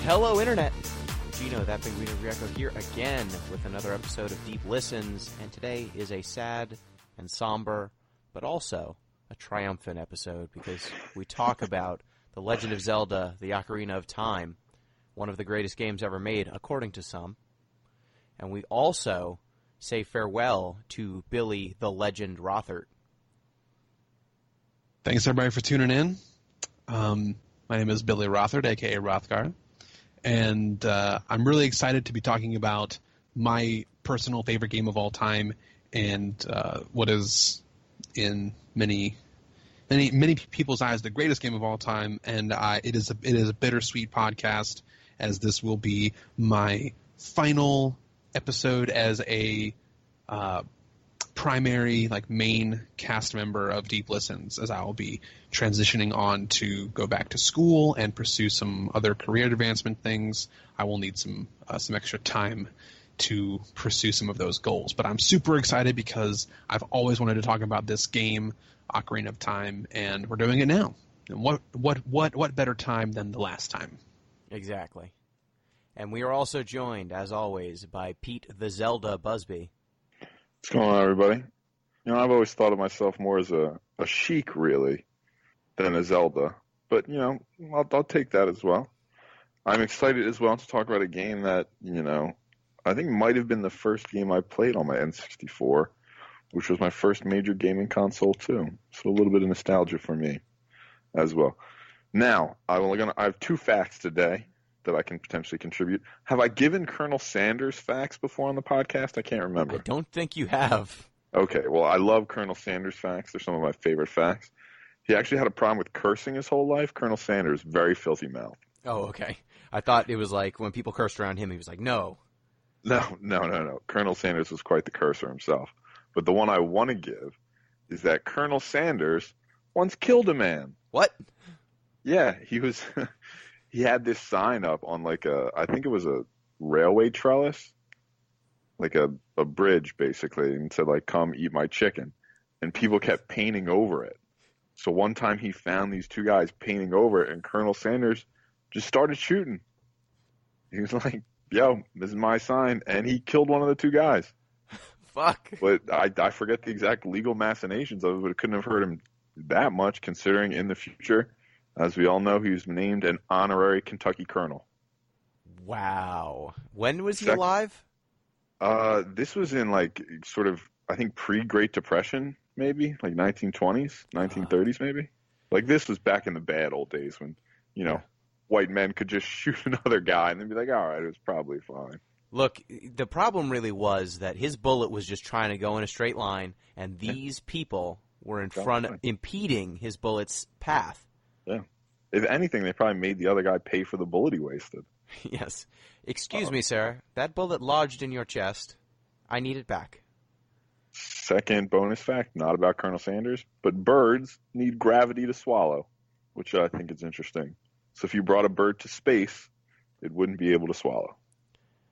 Hello, Internet. Gino, that big Reno Greco here again with another episode of Deep Listens, and today is a sad and somber, but also a triumphant episode because we talk about The Legend of Zelda, the Ocarina of Time, one of the greatest games ever made, according to some, and we also say farewell to Billy the Legend Rothert. Thanks, everybody, for tuning in. My name is Billy Rothert, a.k.a. Rothgar, and I'm really excited to be talking about my personal favorite game of all time and what is, in many people's eyes, the greatest game of all time. And it is a bittersweet podcast, as this will be my final episode as a primary, main cast member of Deep Listens, as I will be transitioning on to go back to school and pursue some other career advancement things. I will need some extra time to pursue some of those goals. But I'm super excited because I've always wanted to talk about this game, Ocarina of Time, and we're doing it now. And what better time than the last time? Exactly. And we are also joined, as always, by Pete the Zelda Busby. What's going on, everybody? I've always thought of myself more as a Sheik, really, than a Zelda. But, I'll take that as well. I'm excited as well to talk about a game that, I think might have been the first game I played on my N64, which was my first major gaming console, too. So a little bit of nostalgia for me as well. Now, I have two facts today that I can potentially contribute. Have I given Colonel Sanders facts before on the podcast? I can't remember. I don't think you have. Okay, well, I love Colonel Sanders facts. They're some of my favorite facts. He actually had a problem with cursing his whole life. Colonel Sanders, very filthy mouth. Oh, okay. I thought it was like when people cursed around him, he was like, no. No. Colonel Sanders was quite the cursor himself. But the one I want to give is that Colonel Sanders once killed a man. What? Yeah, he had this sign up on I think it was a railway trellis, like a bridge basically, and said come eat my chicken. And people kept painting over it. So one time he found these two guys painting over it, and Colonel Sanders just started shooting. He was like, yo, this is my sign. And he killed one of the two guys. Fuck. But I forget the exact legal machinations of it, but it couldn't have hurt him that much, considering in the future, as we all know, he was named an honorary Kentucky colonel. Wow. When was he alive? This was in I think pre-Great Depression, maybe, 1920s, 1930s maybe. This was back in the bad old days when, white men could just shoot another guy and then be like, all right, it was probably fine. Look, the problem really was that his bullet was just trying to go in a straight line, and these people were in front, impeding his bullet's path. Yeah. If anything, they probably made the other guy pay for the bullet he wasted. Yes. Excuse me, sir. That bullet lodged in your chest. I need it back. Second bonus fact, not about Colonel Sanders, but birds need gravity to swallow, which I think is interesting. So if you brought a bird to space, it wouldn't be able to swallow.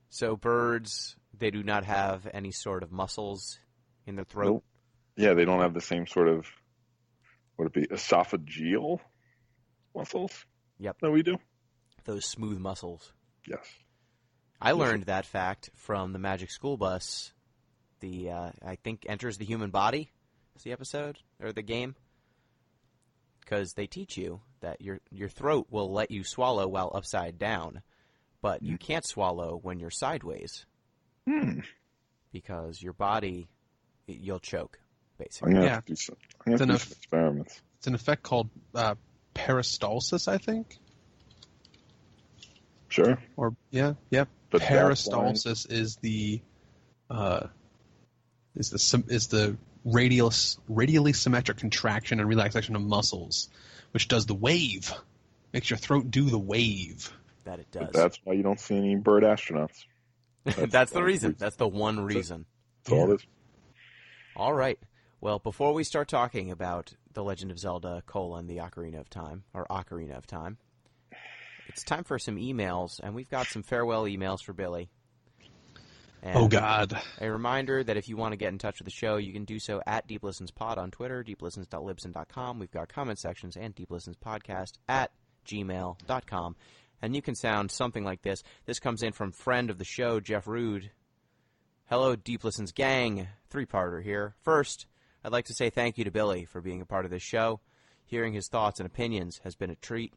So birds, they do not have any sort of muscles in their throat? Nope. Yeah, they don't have the same sort of, would it be esophageal muscles? Yep. That we do? Those smooth muscles. Yes. I learned that fact from the Magic School Bus. I think Enters the Human Body is the episode, or the game. Because they teach you that your throat will let you swallow while upside down, but you can't swallow when you're sideways. Because your body, you'll choke, basically. I'm going to have to do some experiments. It's an effect called peristalsis, I think. Sure. Or yeah. But peristalsis is the radially symmetric contraction and relaxation of muscles, which does the wave. Makes your throat do the wave. That it does. But that's why you don't see any bird astronauts. That's the reason. That's the one reason. That's all it is. All right. Well, before we start talking about The Legend of Zelda, the Ocarina of Time, or Ocarina of Time, it's time for some emails, and we've got some farewell emails for Billy. And oh, God. A reminder that if you want to get in touch with the show, you can do so at DeepListensPod on Twitter, deeplistens.libsyn.com. We've got comment sections and deeplistenspodcast at gmail.com. And you can sound something like this. This comes in from friend of the show, Jeff Rude. Hello, Deep Listens gang. 3-parter here. First, I'd like to say thank you to Billy for being a part of this show. Hearing his thoughts and opinions has been a treat.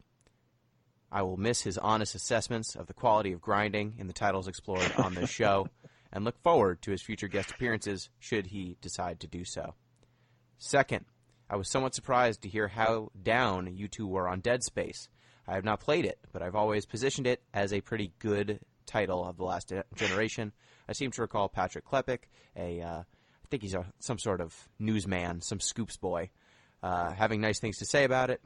I will miss his honest assessments of the quality of grinding in the titles explored on this show, and look forward to his future guest appearances should he decide to do so. Second, I was somewhat surprised to hear how down you two were on Dead Space. I have not played it, but I've always positioned it as a pretty good title of the last generation. I seem to recall Patrick Klepek, I think he's some sort of newsman, some scoops boy, having nice things to say about it.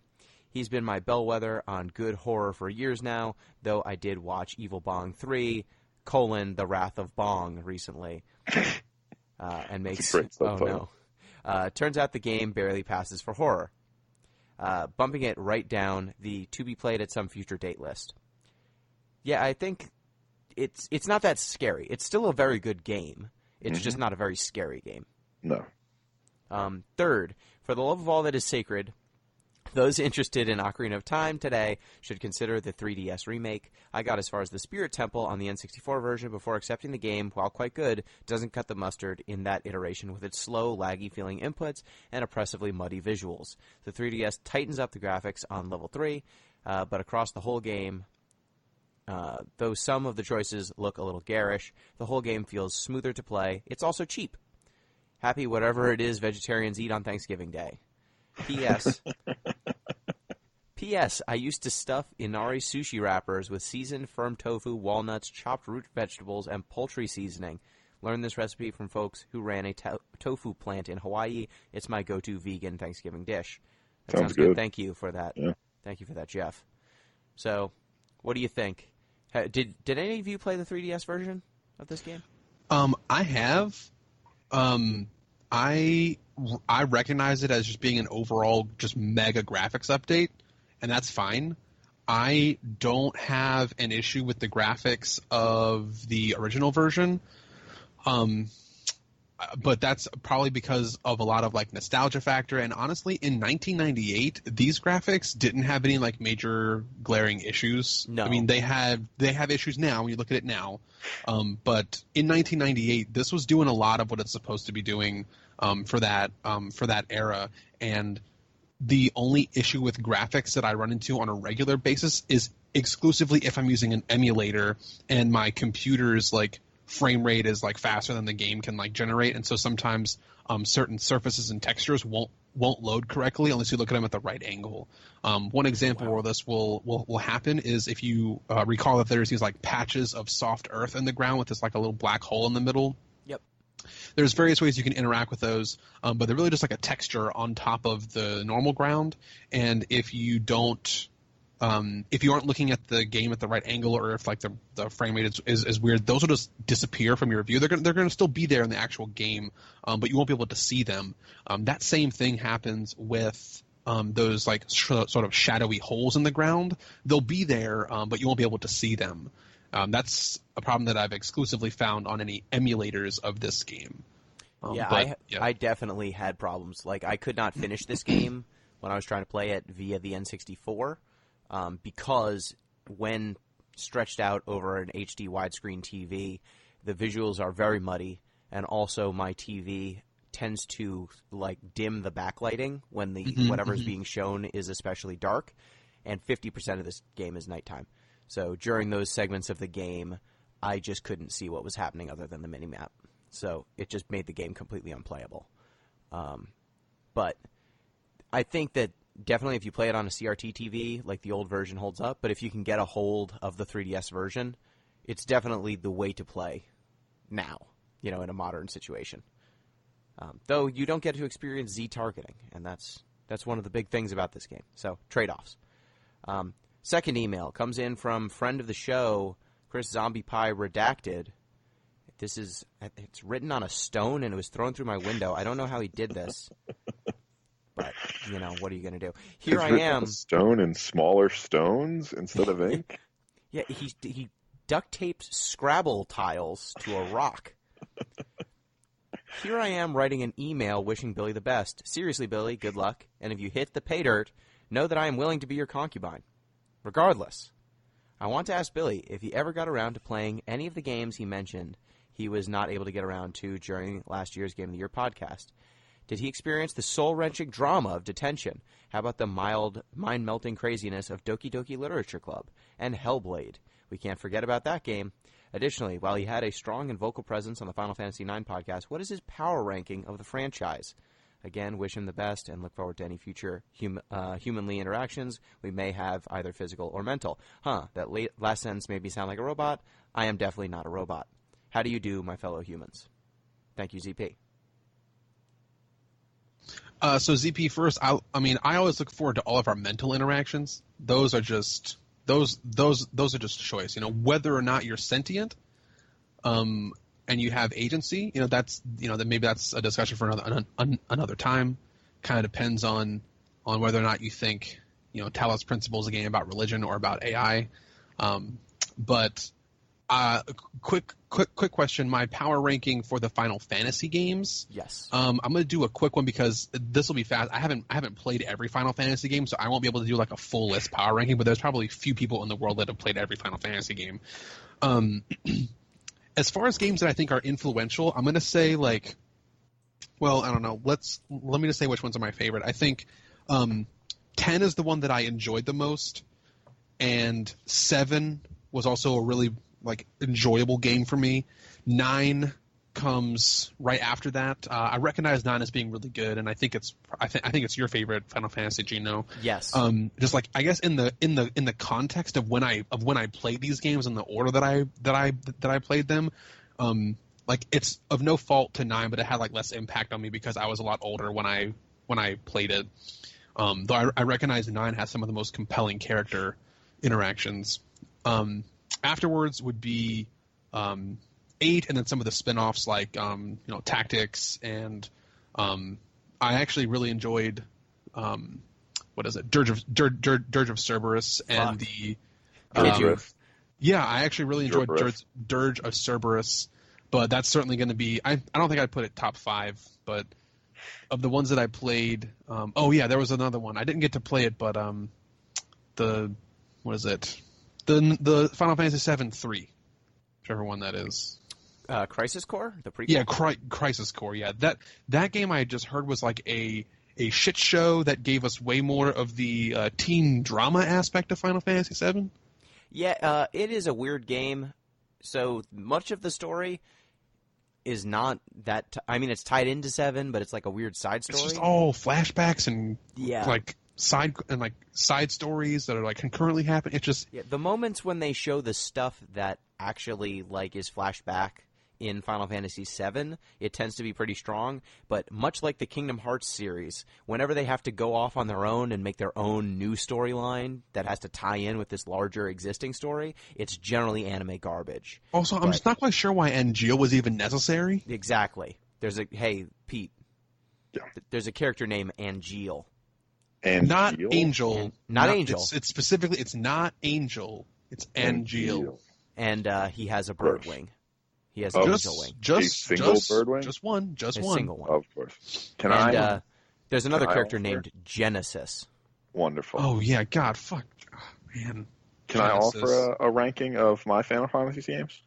He's been my bellwether on good horror for years now, though I did watch Evil Bong 3, The Wrath of Bong recently. And makes... Oh, no. Turns out the game barely passes for horror. Bumping it right down the to-be-played at some future date list. Yeah, I think it's not that scary. It's still a very good game. It's just not a very scary game. No. Third, for the love of all that is sacred, those interested in Ocarina of Time today should consider the 3DS remake. I got as far as the Spirit Temple on the N64 version before accepting the game, while quite good, doesn't cut the mustard in that iteration with its slow, laggy-feeling inputs and oppressively muddy visuals. The 3DS tightens up the graphics on level 3, but across the whole game, though some of the choices look a little garish, the whole game feels smoother to play. It's also cheap. Happy whatever it is vegetarians eat on Thanksgiving Day. P.S. P.S. I used to stuff Inari sushi wrappers with seasoned firm tofu, walnuts, chopped root vegetables, and poultry seasoning. Learned this recipe from folks who ran a tofu plant in Hawaii. It's my go-to vegan Thanksgiving dish. That sounds good. Thank you for that. Yeah. Thank you for that, Jeff. So, what do you think? Did any of you play the 3DS version of this game? I have. I recognize it as just being an overall just mega graphics update, and that's fine. I don't have an issue with the graphics of the original version, but that's probably because of a lot of like nostalgia factor. And honestly, in 1998, these graphics didn't have any like major glaring issues. No. I mean, they have issues now when you look at it now, but in 1998, this was doing a lot of what it's supposed to be doing for that era. And the only issue with graphics that I run into on a regular basis is exclusively if I'm using an emulator and my computer's like frame rate is like faster than the game can like generate, and so sometimes certain surfaces and textures won't load correctly unless you look at them at the right angle. One example where this will happen is if you recall that there's these like patches of soft earth in the ground with this like a little black hole in the middle. Yep. There's various ways you can interact with those, but they're really just like a texture on top of the normal ground. And if you don't, if you aren't looking at the game at the right angle, or if like the frame rate is weird, those will just disappear from your view. They're going to still be there in the actual game, but you won't be able to see them. That same thing happens with those like sort of shadowy holes in the ground. They'll be there, but you won't be able to see them. That's a problem that I've exclusively found on any emulators of this game. I definitely had problems. Like, I could not finish this game when I was trying to play it via the N64 because when stretched out over an HD widescreen TV, the visuals are very muddy, and also my TV tends to like dim the backlighting when the whatever's being shown is especially dark, and 50% of this game is nighttime. So during those segments of the game, I just couldn't see what was happening other than the minimap. So it just made the game completely unplayable. But I think that definitely if you play it on a CRT TV, like the old version holds up. But if you can get a hold of the 3DS version, it's definitely the way to play now, in a modern situation. Though you don't get to experience Z-targeting, and that's one of the big things about this game. So trade-offs. Second email comes in from friend of the show, Chris Zombie Pie Redacted. It's written on a stone and it was thrown through my window. I don't know how he did this, but what are you going to do? Here I am. Stone and smaller stones instead of ink. Yeah, he duct taped Scrabble tiles to a rock. Here I am writing an email wishing Billy the best. Seriously, Billy, good luck. And if you hit the pay dirt, know that I am willing to be your concubine. Regardless, I want to ask Billy if he ever got around to playing any of the games he mentioned he was not able to get around to during last year's Game of the Year podcast. Did he experience the soul-wrenching drama of detention? How about the mild, mind-melting craziness of Doki Doki Literature Club and Hellblade? We can't forget about that game. Additionally, while he had a strong and vocal presence on the Final Fantasy IX podcast, what is his power ranking of the franchise? Again, wish him the best and look forward to any future humanly interactions we may have, either physical or mental. That last sentence made me sound like a robot. I am definitely not a robot. How do you do, my fellow humans? Thank you, ZP. So ZP first, I always look forward to all of our mental interactions. Those are just choice. Whether or not you're sentient, and you have agency. Maybe that's a discussion for another time. Kind of depends on whether or not you think Talos Principle is a game about religion or about AI. But quick question: my power ranking for the Final Fantasy games. Yes. I'm going to do a quick one because this will be fast. I haven't played every Final Fantasy game, so I won't be able to do like a full list power ranking. But there's probably few people in the world that have played every Final Fantasy game. As far as games that I think are influential, I'm going to say I don't know. Let me just say which ones are my favorite. I think 10 is the one that I enjoyed the most, and 7 was also a really enjoyable game for me. 9 comes right after that. I recognize 9 as being really good, and I think it's your favorite Final Fantasy, Gino. Yes. Just I guess in the context of when I played these games in the order that I played them, it's of no fault to 9, but it had less impact on me because I was a lot older when I played it. Though I recognize 9 has some of the most compelling character interactions. Afterwards would be 8, and then some of the spin-offs Tactics, and I actually really enjoyed Dirge of Cerberus and the yeah, I actually really enjoyed Dirge of Cerberus, but that's certainly going to be I don't think I'd put it top 5, but of the ones that I played, there was another one. I didn't get to play it, but the Final Fantasy VII 3, whichever one that is. Crisis Core, the prequel. Yeah, Crisis Core. Yeah, that game I just heard was a shit show that gave us way more of the teen drama aspect of Final Fantasy VII. Yeah, it is a weird game. So much of the story is not that. It's tied into 7, but it's like a weird side story. It's just all flashbacks and side stories that are concurrently happening. It's just the moments when they show the stuff that actually is flashback in Final Fantasy VII, it tends to be pretty strong. But much like the Kingdom Hearts series, whenever they have to go off on their own and make their own new storyline that has to tie in with this larger existing story, it's generally anime garbage. Also, I'm just not quite sure why Angeal was even necessary. Exactly. Hey, Pete. Yeah. There's a character named Angeal. Not Angel. Not Angel. It's specifically, it's not Angel. It's Angeal. And he has a bird wing. He has an angel wing. Just a single bird wing? Just one. Single one. Of course. There's another character named Genesis. Wonderful. Oh, yeah. God, fuck. Oh, man. Can I offer a ranking of my Final Fantasy games?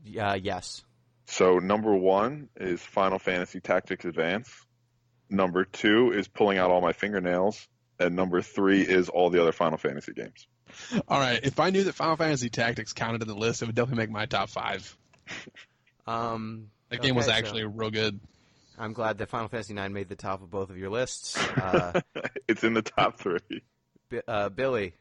Yes. So number 1 is Final Fantasy Tactics Advance. Number 2 is pulling out all my fingernails. And number 3 is all the other Final Fantasy games. All right. If I knew that Final Fantasy Tactics counted in the list, it would definitely make my top 5. That game was actually real good. I'm glad that Final Fantasy IX made the top of both of your lists. It's in the top 3. Billy,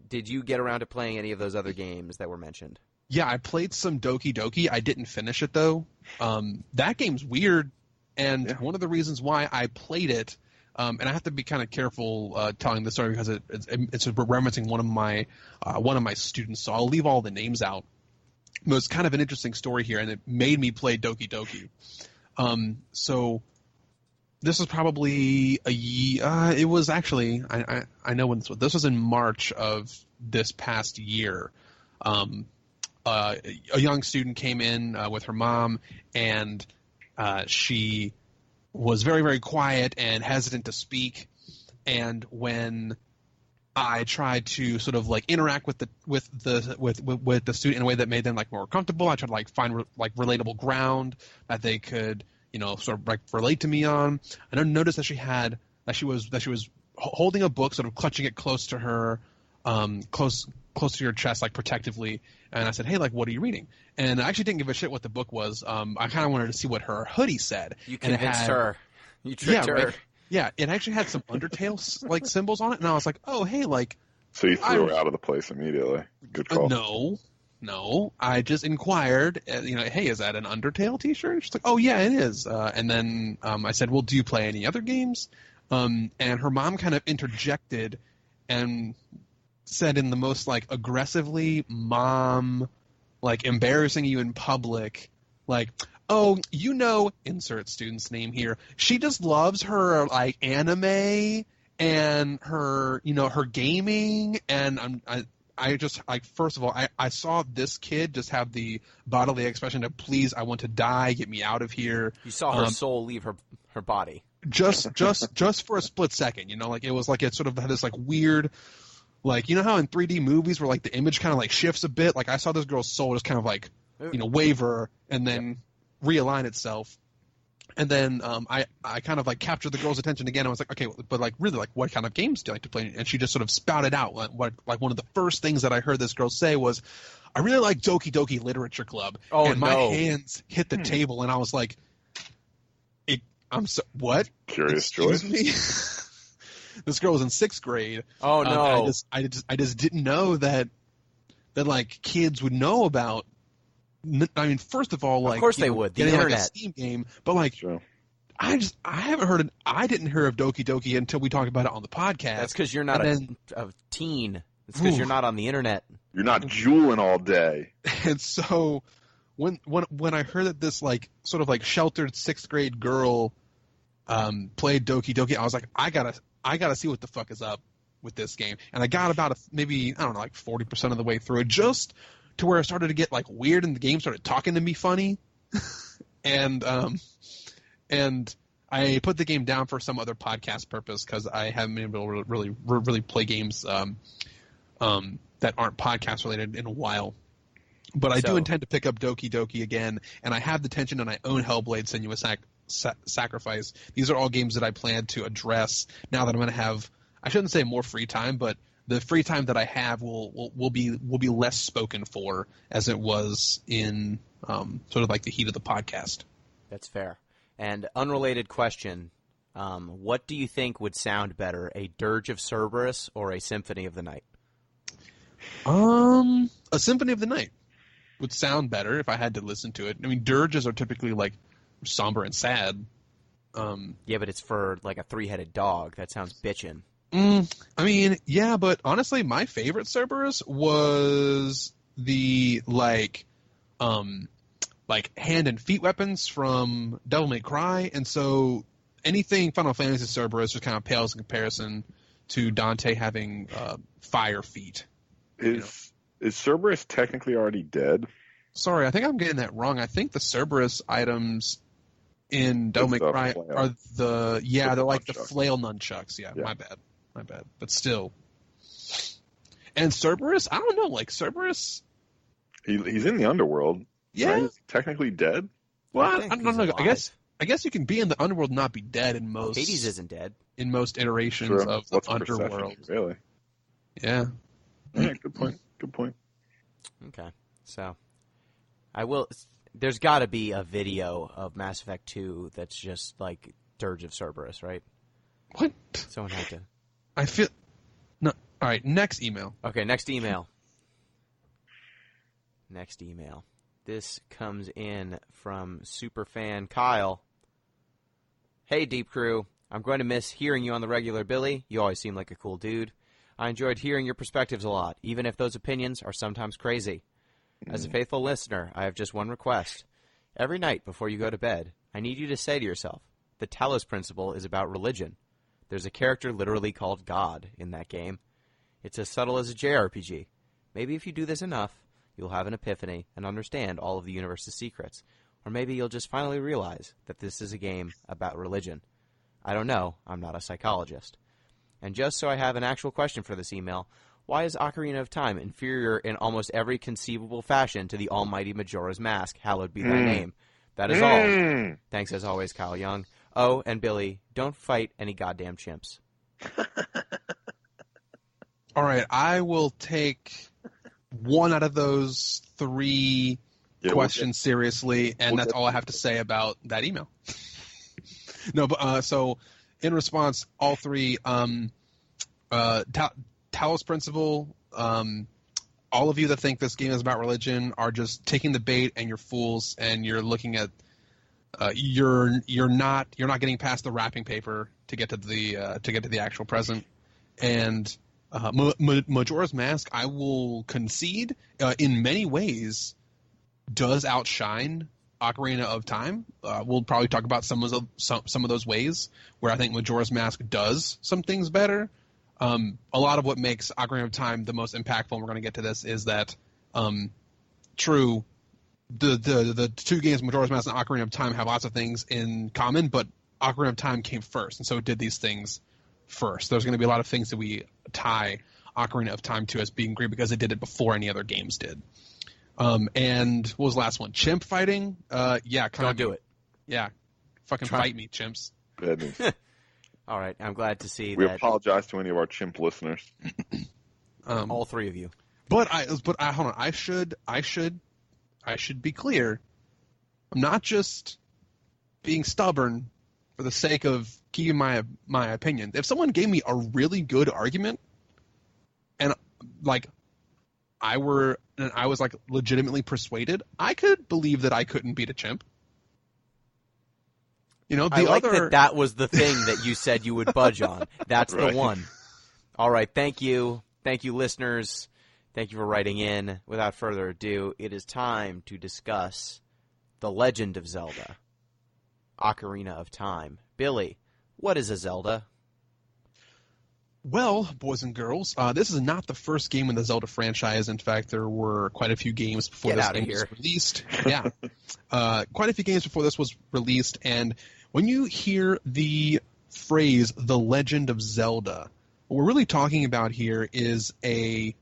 did you get around to playing any of those other games that were mentioned? Yeah, I played some Doki Doki. I didn't finish it, though. That game's weird, and one of the reasons why I played it, and I have to be kind of careful telling this story because it's referencing one of my students, so I'll leave all the names out. It was kind of an interesting story here, and it made me play Doki Doki. So this was probably it was actually I know when this was in March of this past year. A young student came in with her mom, and she was very, very quiet and hesitant to speak. And when I tried to sort of like interact with the student in a way that made them like more comfortable. I tried to like find like relatable ground that they could, sort of like relate to me on. I noticed that she was holding a book, sort of clutching it close to her, close to your chest, like protectively. And I said, "Hey, like, what are you reading?" And I actually didn't give a shit what the book was. I kind of wanted to see what her hoodie said. You convinced her. You tricked her. Right? Yeah, it actually had some Undertale like symbols on it, and I was like, "Oh, hey, like." So you threw her out of the place immediately. Good call. No. I just inquired. Hey, is that an Undertale T-shirt? She's like, "Oh yeah, it is." And then I said, "Well, do you play any other games?" And her mom kind of interjected and said in the most like aggressively mom, like embarrassing you in public, like, "Oh, insert student's name here. She just loves her like anime and her, her gaming." And I just like, first of all, I saw this kid just have the bodily expression of, "Please, I want to die. Get me out of here." You saw her soul leave her body. Just for a split second, like it was like it sort of had this like weird, like, how in 3D movies where like the image kind of like shifts a bit. Like I saw this girl's soul just kind of like, waver and then realign itself. And then I kind of like captured the girl's attention again. I was like, "Okay, but like really, like what kind of games do you like to play?" And she just sort of spouted out what like one of the first things that I heard this girl say was, "I really like Doki Doki Literature Club." Oh, and my hands hit the table, and I was like, "I'm so what? Curious Excuse choice. me." This girl was in 6th grade. Oh no! I just didn't know that like kids would know about. I mean, first of all, like, of course they would. The getting internet, like a Steam game, but like, Sure. I haven't heard it. I didn't hear of Doki Doki until we talked about it on the podcast. That's because you're not a teen. It's because you're not on the internet. You're not juuling all day. And so when I heard that this like sort of like sheltered 6th grade girl played Doki Doki, I was like, I gotta see what the fuck is up with this game. And I got about maybe, I don't know, like 40% of the way through it, just to where it started to get like weird and the game started talking to me funny. and I put the game down for some other podcast purpose because I haven't been able to really play games that aren't podcast related in a while. But I do intend to pick up Doki Doki again, and I have the tension, and I own Hellblade: Senua's Sacrifice. These are all games that I plan to address now that I'm going to have, I shouldn't say more free time, but the free time that I have will be less spoken for as it was in sort of like the heat of the podcast. That's fair. And unrelated question, what do you think would sound better, a Dirge of Cerberus or a Symphony of the Night? A Symphony of the Night would sound better if I had to listen to it. I mean, dirges are typically like somber and sad. Yeah, but it's for like a 3-headed dog. That sounds bitchin'. I mean, yeah, but honestly, my favorite Cerberus was the like hand and feet weapons from Devil May Cry, and so anything Final Fantasy Cerberus just kind of pales in comparison to Dante having fire feet. Is Cerberus technically already dead? Sorry, I think I'm getting that wrong. I think the Cerberus items in Devil May Cry are they're like the flail nunchucks. Yeah, my bad. But still. And Cerberus, I don't know, like Cerberus. He's in the underworld. Yeah. Right? Is he technically dead? Well, I don't know. I guess you can be in the underworld and not be dead in most. Hades isn't dead. In most iterations of the underworld. Really? Yeah. Yeah. Good point. Okay. So, there's got to be a video of Mass Effect 2 that's just like Dirge of Cerberus, right? What? Someone had to. I feel. No. All right. Next email. Okay. Next email. This comes in from superfan Kyle. Hey, Deep Crew. I'm going to miss hearing you on the regular, Billy. You always seem like a cool dude. I enjoyed hearing your perspectives a lot, even if those opinions are sometimes crazy. As a faithful listener, I have just one request. Every night before you go to bed, I need you to say to yourself, the Talos Principle is about religion. There's a character literally called God in that game. It's as subtle as a JRPG. Maybe if you do this enough, you'll have an epiphany and understand all of the universe's secrets. Or maybe you'll just finally realize that this is a game about religion. I don't know. I'm not a psychologist. And just so I have an actual question for this email, why is Ocarina of Time inferior in almost every conceivable fashion to the almighty Majora's Mask? Hallowed be thy name. That is all. Thanks as always, Kyle Young. Oh, and Billy, don't fight any goddamn chimps. All right, I will take one out of those three questions seriously, and that's all I have to say about that email. No, but so in response, all three, Talos Principle, all of you that think this game is about religion are just taking the bait, and you're fools, and you're looking at you're not getting past the wrapping paper to get to the actual present. And Majora's Mask, I will concede, in many ways, does outshine Ocarina of Time. We'll probably talk about some of those ways where I think Majora's Mask does some things better. A lot of what makes Ocarina of Time the most impactful, and we're going to get to this, is that true. The two games, Majora's Mask and Ocarina of Time, have lots of things in common, but Ocarina of Time came first, and so it did these things first. There's going to be a lot of things that we tie Ocarina of Time to as being great because it did it before any other games did. And what was the last one? Chimp fighting? Yeah. Don't do it. Yeah. Fucking fight me, chimps. Bad news. All right. I'm glad to see We that. apologize to any of our chimp listeners. All three of you. But hold on. I should be clear. I'm not just being stubborn for the sake of keeping my opinion. If someone gave me a really good argument, and like I was like legitimately persuaded, I could believe that I couldn't beat a chimp. You know, I like that was the thing that you said you would budge on. That's right. The one. All right. Thank you, listeners. Thank you for writing in. Without further ado, it is time to discuss The Legend of Zelda, Ocarina of Time. Billy, what is a Zelda? Well, boys and girls, this is not the first game in the Zelda franchise. In fact, there were quite a few games before this game was released. Yeah, quite a few games before this was released. And when you hear the phrase "The Legend of Zelda," what we're really talking about here is a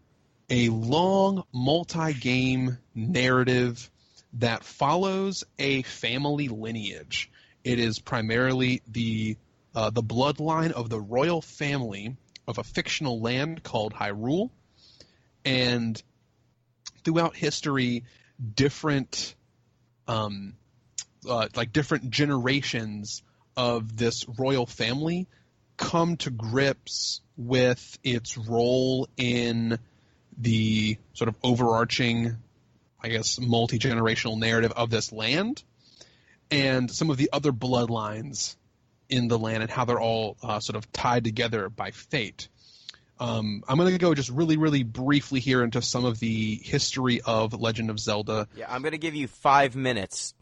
long, multi-game narrative that follows a family lineage. It is primarily the bloodline of the royal family of a fictional land called Hyrule, and throughout history, different different generations of this royal family come to grips with its role in the sort of overarching, I guess, multi-generational narrative of this land, and some of the other bloodlines in the land and how they're all sort of tied together by fate. I'm going to go just really, really briefly here into some of the history of Legend of Zelda. Yeah, I'm going to give you 5 minutes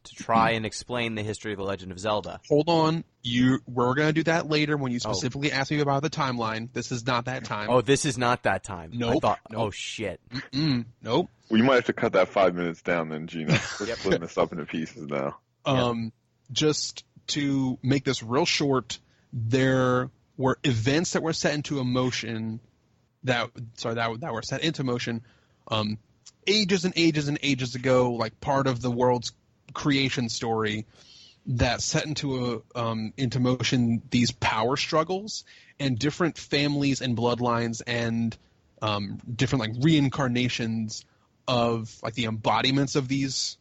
to try and explain the history of The Legend of Zelda. Hold on. We're going to do that later when you specifically ask me about the timeline. This is not that time. Oh, this is not that time. Nope. Nope. Oh, shit. Nope. Well, you might have to cut that 5 minutes down then, Gino. We're splitting this up into pieces now. Just to make this real short, there were events that were set into motion that were set into motion ages and ages and ages ago, like part of the world's creation story that set into motion these power struggles and different families and bloodlines and different like reincarnations of like the embodiments of these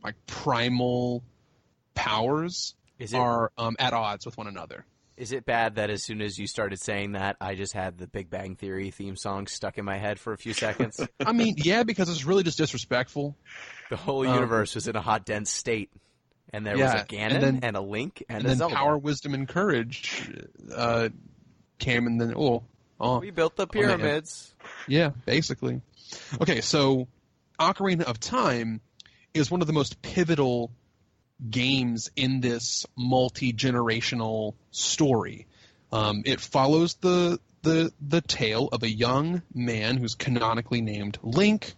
like primal powers are at odds with one another. Is it bad that as soon as you started saying that, I just had the Big Bang Theory theme song stuck in my head for a few seconds? I mean, yeah, because it's really just disrespectful. The whole universe was in a hot, dense state. And there was a Ganon and a Link and a Zelda. And then power, wisdom, and courage came, and then, we built the pyramids. Yeah, basically. Okay, so Ocarina of Time is one of the most pivotal games in this multi-generational story. It follows the tale of a young man who's canonically named Link,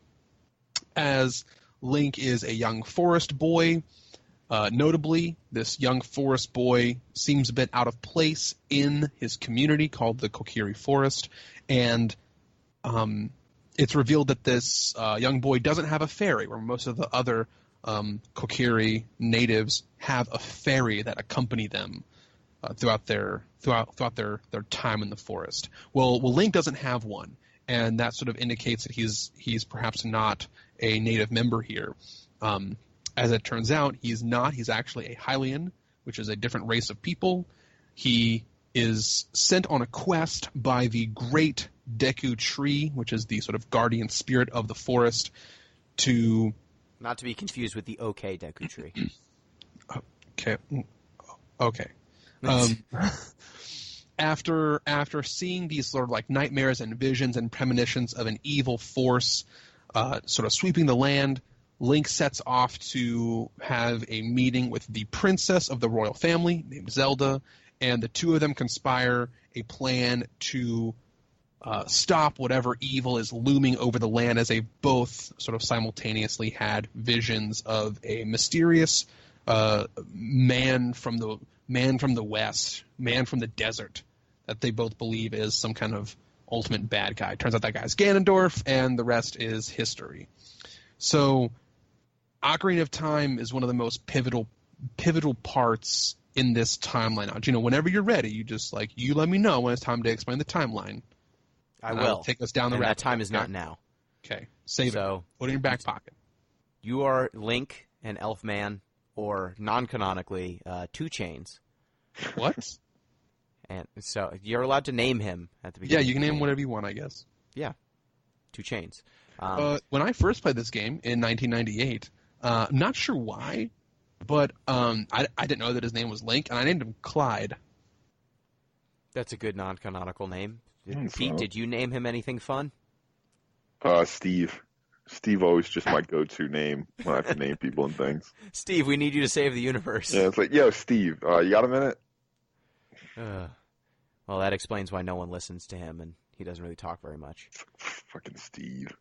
as Link is a young forest boy Notably, this young forest boy seems a bit out of place in his community called the Kokiri Forest, and it's revealed that this young boy doesn't have a fairy, where most of the other Kokiri natives have a fairy that accompany them throughout their time in the forest. Well, Link doesn't have one, and that sort of indicates that he's perhaps not a native member here. As it turns out, he's not. He's actually a Hylian, which is a different race of people. He is sent on a quest by the Great Deku Tree, which is the sort of guardian spirit of the forest, to... Not to be confused with the OK Deku Tree. Okay. After seeing these sort of like nightmares and visions and premonitions of an evil force sort of sweeping the land, Link sets off to have a meeting with the princess of the royal family named Zelda, and the two of them conspire a plan to stop whatever evil is looming over the land, as they both sort of simultaneously had visions of a mysterious man from the west, man from the desert, that they both believe is some kind of ultimate bad guy. Turns out that guy's Ganondorf, and the rest is history. So Ocarina of Time is one of the most pivotal parts in this timeline. Now, whenever you're ready, you let me know when it's time to explain the timeline. I will. Take us down the rabbit that time hole, is not now. Okay. Save it. Put it in your back pocket. You are Link and Elfman, or non-canonically, 2 Chainz. What? And so you're allowed to name him at the beginning. Yeah, you can name whatever you want, I guess. Yeah. 2 Chainz. When I first played this game in 1998, I'm not sure why, but I didn't know that his name was Link, and I named him Clyde. That's a good non-canonical name. Pete, Pete, did you name him anything fun? Steve. Steve always just my go-to name when I have to name people and things. Steve, we need you to save the universe. Yeah, it's like, yo, Steve, you got a minute? Well, that explains why no one listens to him, and he doesn't really talk very much. Fucking Steve.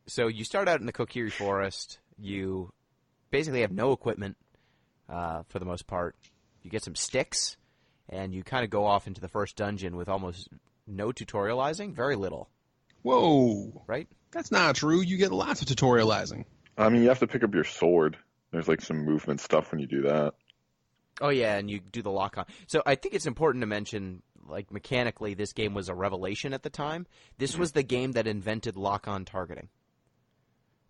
So you start out in the Kokiri Forest. You basically have no equipment for the most part. You get some sticks, and you kind of go off into the first dungeon with almost no tutorializing, very little. Whoa. Right? That's not true. You get lots of tutorializing. I mean, you have to pick up your sword. There's like some movement stuff when you do that. Oh, yeah, and you do the lock-on. So I think it's important to mention, like, mechanically, this game was a revelation at the time. This was the game that invented lock-on targeting.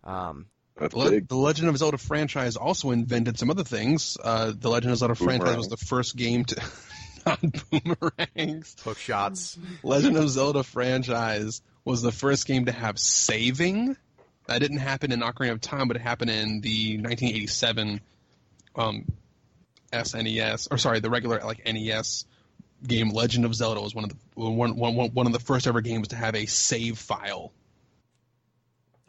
That's big. The Legend of Zelda franchise also invented some other things. The Legend of Zelda franchise was the first game to... Not boomerangs. Hook shots. Legend of Zelda franchise was the first game to have saving. That didn't happen in Ocarina of Time, but it happened in the 1987 SNES, or sorry, the regular NES game. Legend of Zelda was one of the first ever games to have a save file.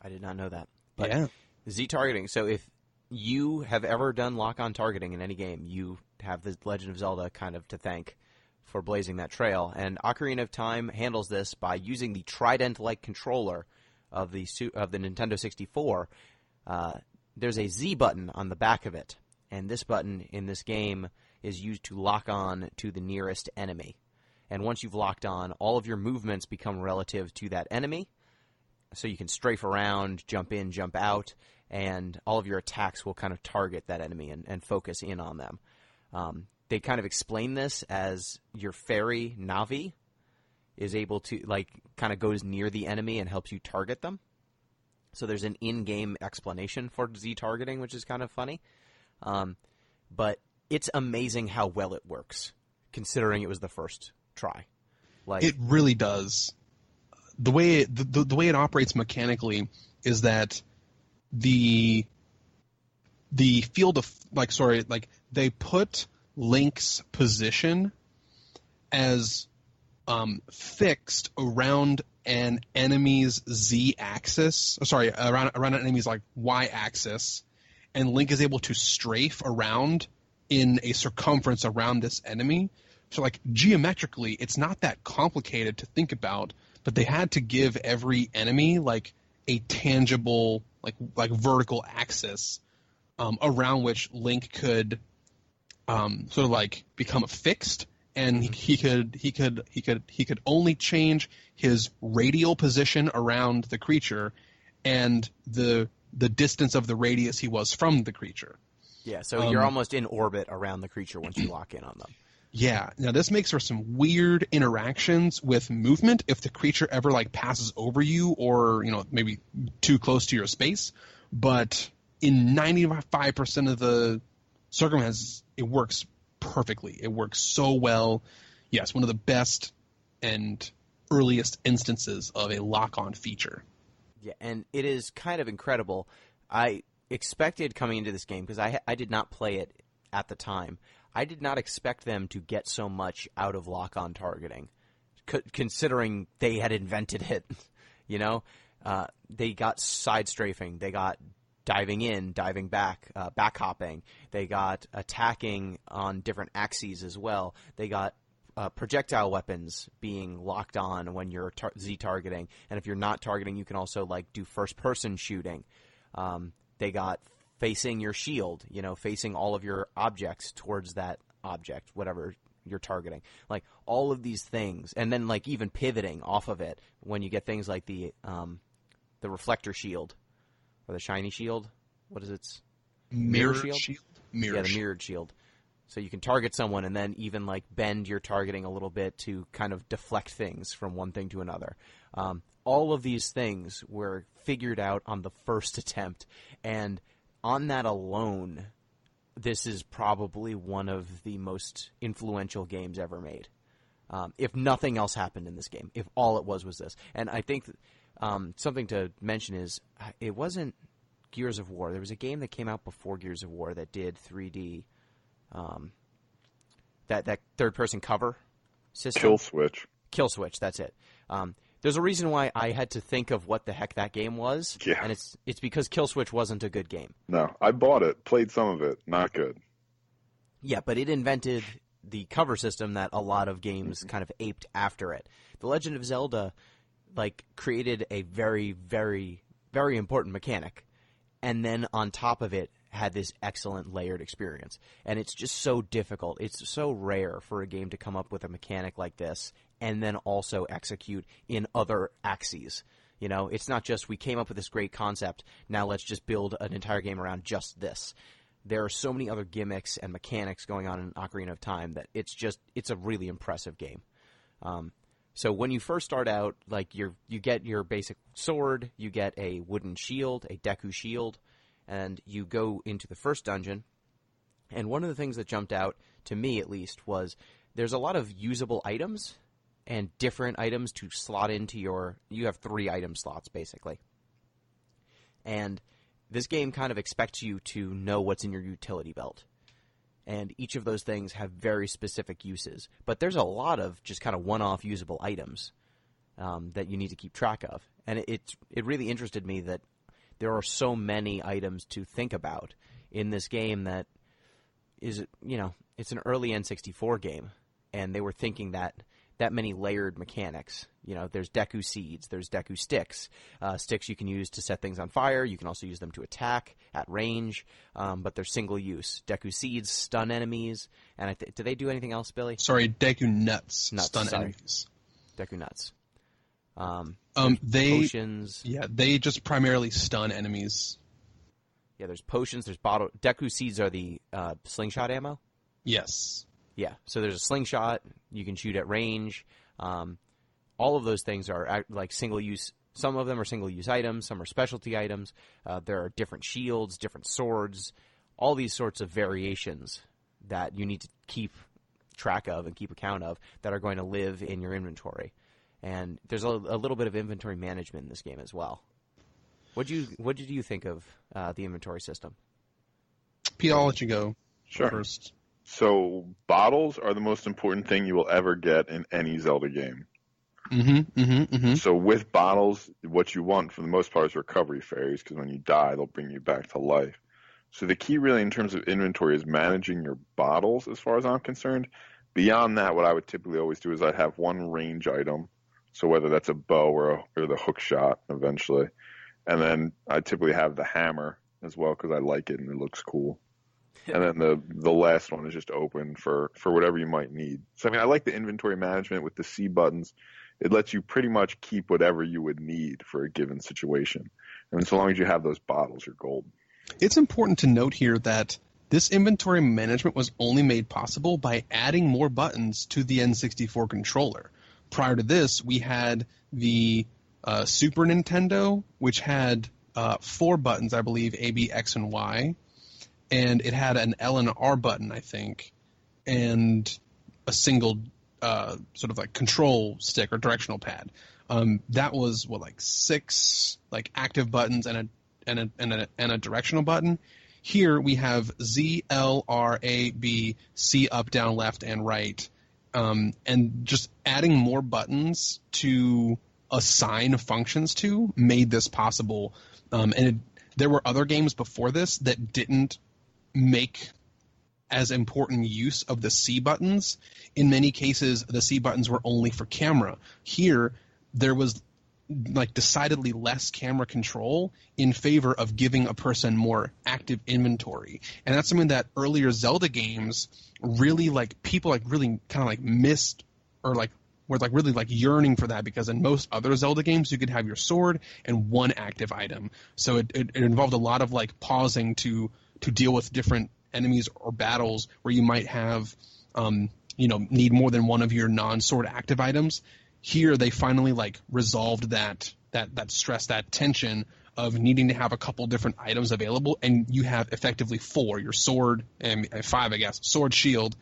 I did not know that. But yeah. Z targeting. So if you have ever done lock-on targeting in any game, you have the Legend of Zelda kind of to thank for blazing that trail. And Ocarina of Time handles this by using the trident-like controller of the Nintendo 64. There's a Z button on the back of it, and this button in this game is used to lock on to the nearest enemy. And once you've locked on, all of your movements become relative to that enemy, so you can strafe around, jump in, jump out, and all of your attacks will kind of target that enemy and focus in on them. They kind of explain this as your fairy, Navi, is able to, kind of goes near the enemy and helps you target them. So there's an in-game explanation for Z targeting, which is kind of funny. But it's amazing how well it works, considering it was the first try. It really does. The way it operates mechanically is that the field of they put Link's position as fixed around an enemy's Z-axis. Around an enemy's Y-axis, and Link is able to strafe around in a circumference around this enemy. So geometrically, it's not that complicated to think about, but they had to give every enemy a tangible vertical axis around which Link could sort of like become fixed, and he could only change his radial position around the creature and the distance of the radius he was from the creature. Yeah, so you're almost in orbit around the creature once you lock in on them. Yeah. Now this makes for some weird interactions with movement if the creature ever like passes over you or, you know, maybe too close to your space. But in 95% of the circumstances, it works perfectly. It works so well. Yes, one of the best and earliest instances of a lock-on feature. Yeah, and it is kind of incredible. I expected coming into this game, because I did not play it at the time, I did not expect them to get so much out of lock-on targeting, considering they had invented it. You know, they got side strafing, they got diving in, diving back, back hopping. They got attacking on different axes as well. They got projectile weapons being locked on when you're Z-targeting, and if you're not targeting, you can also like do first-person shooting. They got facing your shield, you know, facing all of your objects towards that object, whatever you're targeting. Like all of these things, and then like even pivoting off of it when you get things like the reflector shield or the shiny shield. What is it? Mirror shield? Yeah, the mirrored shield. So you can target someone and then even like bend your targeting a little bit to kind of deflect things from one thing to another. All of these things were figured out on the first attempt, and on that alone, this is probably one of the most influential games ever made. If nothing else happened in this game, if all it was this. And I think something to mention is it wasn't Gears of War. There was a game that came out before Gears of War that did 3D, that third-person cover system. Kill Switch, that's it. There's a reason why I had to think of what the heck that game was, and it's because Kill Switch wasn't a good game. No, I bought it, played some of it, not good. Yeah, but it invented the cover system that a lot of games kind of aped after it. The Legend of Zelda, like, created a very, very, very important mechanic, and then on top of it had this excellent layered experience. And it's just so difficult. It's so rare for a game to come up with a mechanic like this and then also execute in other axes. You know, it's not just we came up with this great concept, now let's just build an entire game around just this. There are so many other gimmicks and mechanics going on in Ocarina of Time that it's a really impressive game. So when you first start out, like you get your basic sword, you get a wooden shield, a Deku shield, and you go into the first dungeon. And one of the things that jumped out, to me at least, was there's a lot of usable items and different items to slot into you have 3 item slots, basically. And this game kind of expects you to know what's in your utility belt. And each of those things have very specific uses. But there's a lot of just kind of one-off usable items that you need to keep track of. And it really interested me that there are so many items to think about in this game that is, you know, it's an early N64 game. And they were thinking that many layered mechanics. You know, there's Deku seeds, there's Deku sticks. Sticks you can use to set things on fire. You can also use them to attack at range, but they're single use. Deku seeds stun enemies. And do they do anything else, Billy? Sorry, Deku nuts stun enemies. Deku nuts. Potions. Yeah, they just primarily stun enemies. Yeah, there's potions. There's bottle. Deku seeds are the slingshot ammo. Yes. Yeah, so there's a slingshot. You can shoot at range. All of those things are like single-use. Some of them are single-use items. Some are specialty items. There are different shields, different swords, all these sorts of variations that you need to keep track of and keep account of that are going to live in your inventory. And there's a little bit of inventory management in this game as well. What did you think of the inventory system? Pete, I'll let you go Sure. first. So bottles are the most important thing you will ever get in any Zelda game. So with bottles, what you want for the most part is recovery fairies, because when you die, they'll bring you back to life. So the key really in terms of inventory is managing your bottles as far as I'm concerned. Beyond that, what I would typically always do is I'd have one range item. So whether that's a bow or the hook shot eventually. And then I typically have the hammer as well because I like it and it looks cool. And then the last one is just open for whatever you might need. So I mean, I like the inventory management with the C buttons. It lets you pretty much keep whatever you would need for a given situation. And so long as you have those bottles, you're golden. It's important to note here that this inventory management was only made possible by adding more buttons to the N64 controller. Prior to this, we had the Super Nintendo, which had 4 buttons, I believe, A, B, X, and Y. And it had an L and R button, I think, and a single sort of like control stick or directional pad. That was like 6 like active buttons and a directional button. Here we have Z, L, R, A, B, C, up, down, left, and right, and just adding more buttons to assign functions to made this possible. There were other games before this that didn't make as important use of the C buttons. In many cases, the C buttons were only for camera. Here, there was like decidedly less camera control in favor of giving a person more active inventory. And that's something that earlier Zelda games really people really kind of missed, or were really yearning for that, because in most other Zelda games you could have your sword and one active item. So it involved a lot of pausing to deal with different enemies or battles where you might have need more than one of your non-sword active items. Here they finally resolved that stress, that tension of needing to have a couple different items available, and you have effectively 4, your sword, and 5, I guess, sword, shield,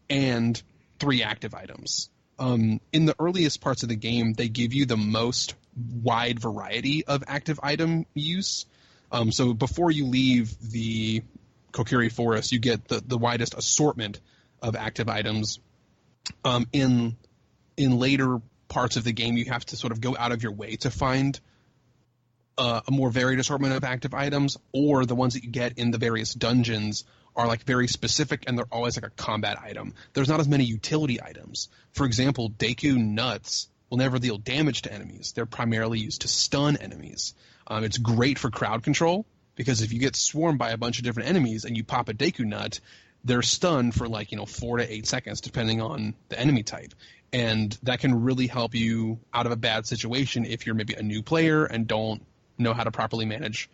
and 3 active items. In the earliest parts of the game, they give you the most wide variety of active item use. So before you leave the Kokiri Forest, you get the widest assortment of active items. In later parts of the game, you have to sort of go out of your way to find a more varied assortment of active items, or the ones that you get in the various dungeons are very specific, and they're always a combat item. There's not as many utility items. For example, Deku Nuts will never deal damage to enemies. They're primarily used to stun enemies. It's great for crowd control, because if you get swarmed by a bunch of different enemies and you pop a Deku Nut, they're stunned for 4 to 8 seconds, depending on the enemy type. And that can really help you out of a bad situation if you're maybe a new player and don't know how to properly manage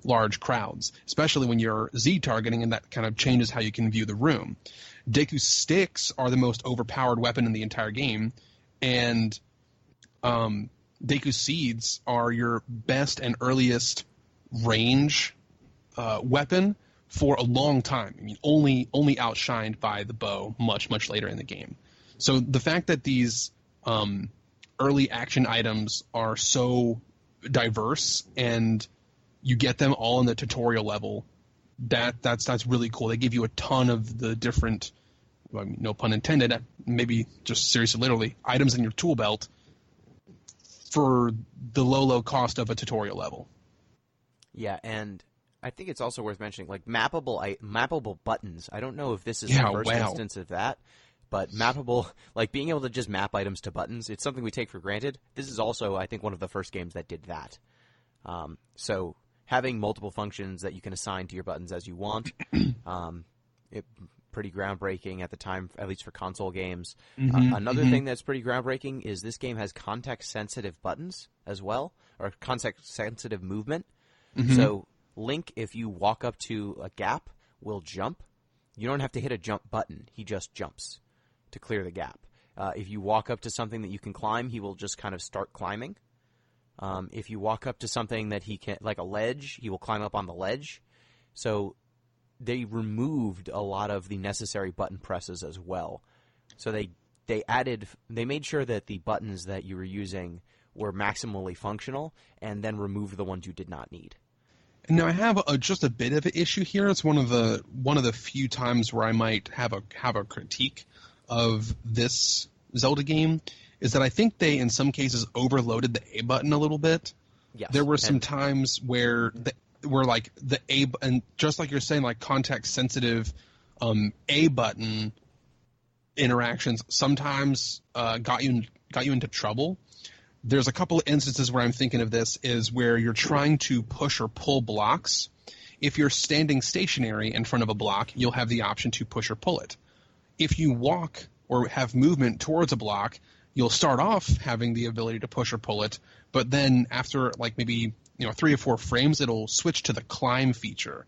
large crowds, especially when you're Z-targeting, and that kind of changes how you can view the room. Deku Sticks are the most overpowered weapon in the entire game, and Deku Seeds are your best and earliest range weapon for a long time. I mean, only outshined by the bow much, much later in the game. So the fact that these early action items are so diverse and you get them all in the tutorial level, that's really cool. They give you a ton of the different, no pun intended, maybe just seriously, literally, items in your tool belt for the low cost of a tutorial level. Yeah, and I think it's also worth mentioning, mappable buttons. I don't know if this is the first instance of that, but mappable, being able to just map items to buttons, it's something we take for granted. This is also, I think, one of the first games that did that. So having multiple functions that you can assign to your buttons as you want, pretty groundbreaking at the time, at least for console games. Another thing that's pretty groundbreaking is this game has context-sensitive buttons as well, or context-sensitive movement. So Link, if you walk up to a gap, will jump. You don't have to hit a jump button. He just jumps to clear the gap. If you walk up to something that you can climb, he will just kind of start climbing. If you walk up to something that he can, like a ledge, he will climb up on the ledge. So they removed a lot of the necessary button presses as well. So they made sure that the buttons that you were using were maximally functional, and then removed the ones you did not need. Now I have just a bit of an issue here. It's one of the few times where I might have a critique of this Zelda game, is that I think they in some cases overloaded the A button a little bit. Yes. There were some times where the A, and just like you're saying, context sensitive A button interactions sometimes got you into trouble. There's a couple of instances where I'm thinking of this is where you're trying to push or pull blocks, If you're standing stationary in front of a block, you'll have the option to push or pull it. If you walk or have movement towards a block, you'll start off having the ability to push or pull it, but then after like maybe 3 or 4 frames, it'll switch to the climb feature.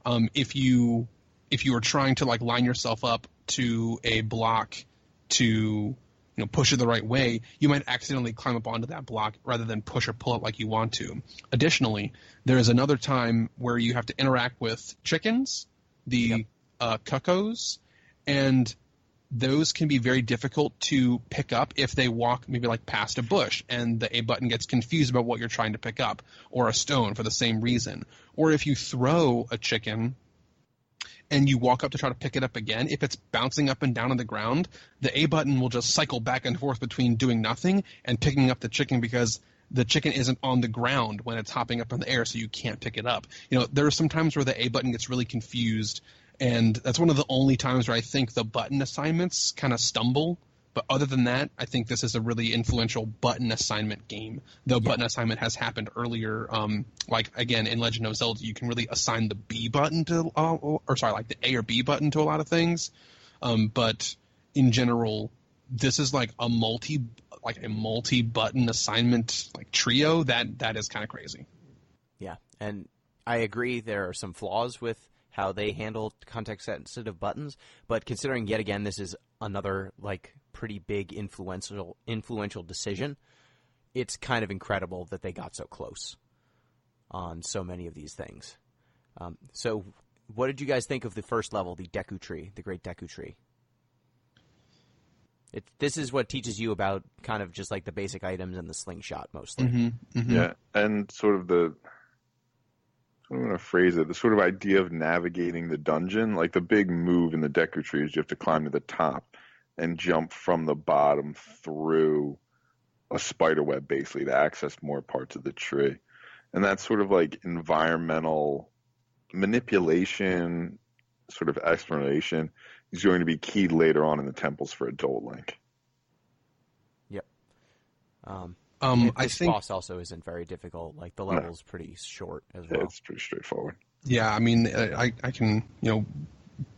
If you are trying to like line yourself up to a block to push it the right way, you might accidentally climb up onto that block rather than push or pull it like you want to. Additionally, there is another time where you have to interact with chickens, the cuckoos, and those can be very difficult to pick up if they walk maybe like past a bush and the A button gets confused about what you're trying to pick up, or a stone for the same reason. Or if you throw a chicken and you walk up to try to pick it up again, if it's bouncing up and down on the ground, the A button will just cycle back and forth between doing nothing and picking up the chicken because the chicken isn't on the ground when it's hopping up in the air, so you can't pick it up. There are some times where the A button gets really confused, and that's one of the only times where I think the button assignments kind of stumble. But other than that, I think this is a really influential button assignment game. Though button assignment has happened earlier, like again in Legend of Zelda, you can really assign the B button to, like the A or B button to a lot of things. But in general, this is like a multi-button assignment like trio that is kind of crazy. Yeah, and I agree there are some flaws with how they handle context-sensitive buttons, but considering yet again this is another like pretty big influential decision, it's kind of incredible that they got so close on so many of these things. So what did you guys think of the first level, the Deku Tree, the Great Deku Tree? This is what teaches you about kind of just like the basic items and the slingshot mostly. Mm-hmm, mm-hmm. Yeah, and sort of I'm going to phrase it, the sort of idea of navigating the dungeon, like the big move in the Deku Tree is you have to climb to the top and jump from the bottom through a spider web, basically, to access more parts of the tree. And that sort of like environmental manipulation, sort of exploration is going to be key later on in the temples for Adult Link. Yep. I this think boss also isn't very difficult. Like the level's pretty short as well. Yeah, it's pretty straightforward. Yeah, I mean, I can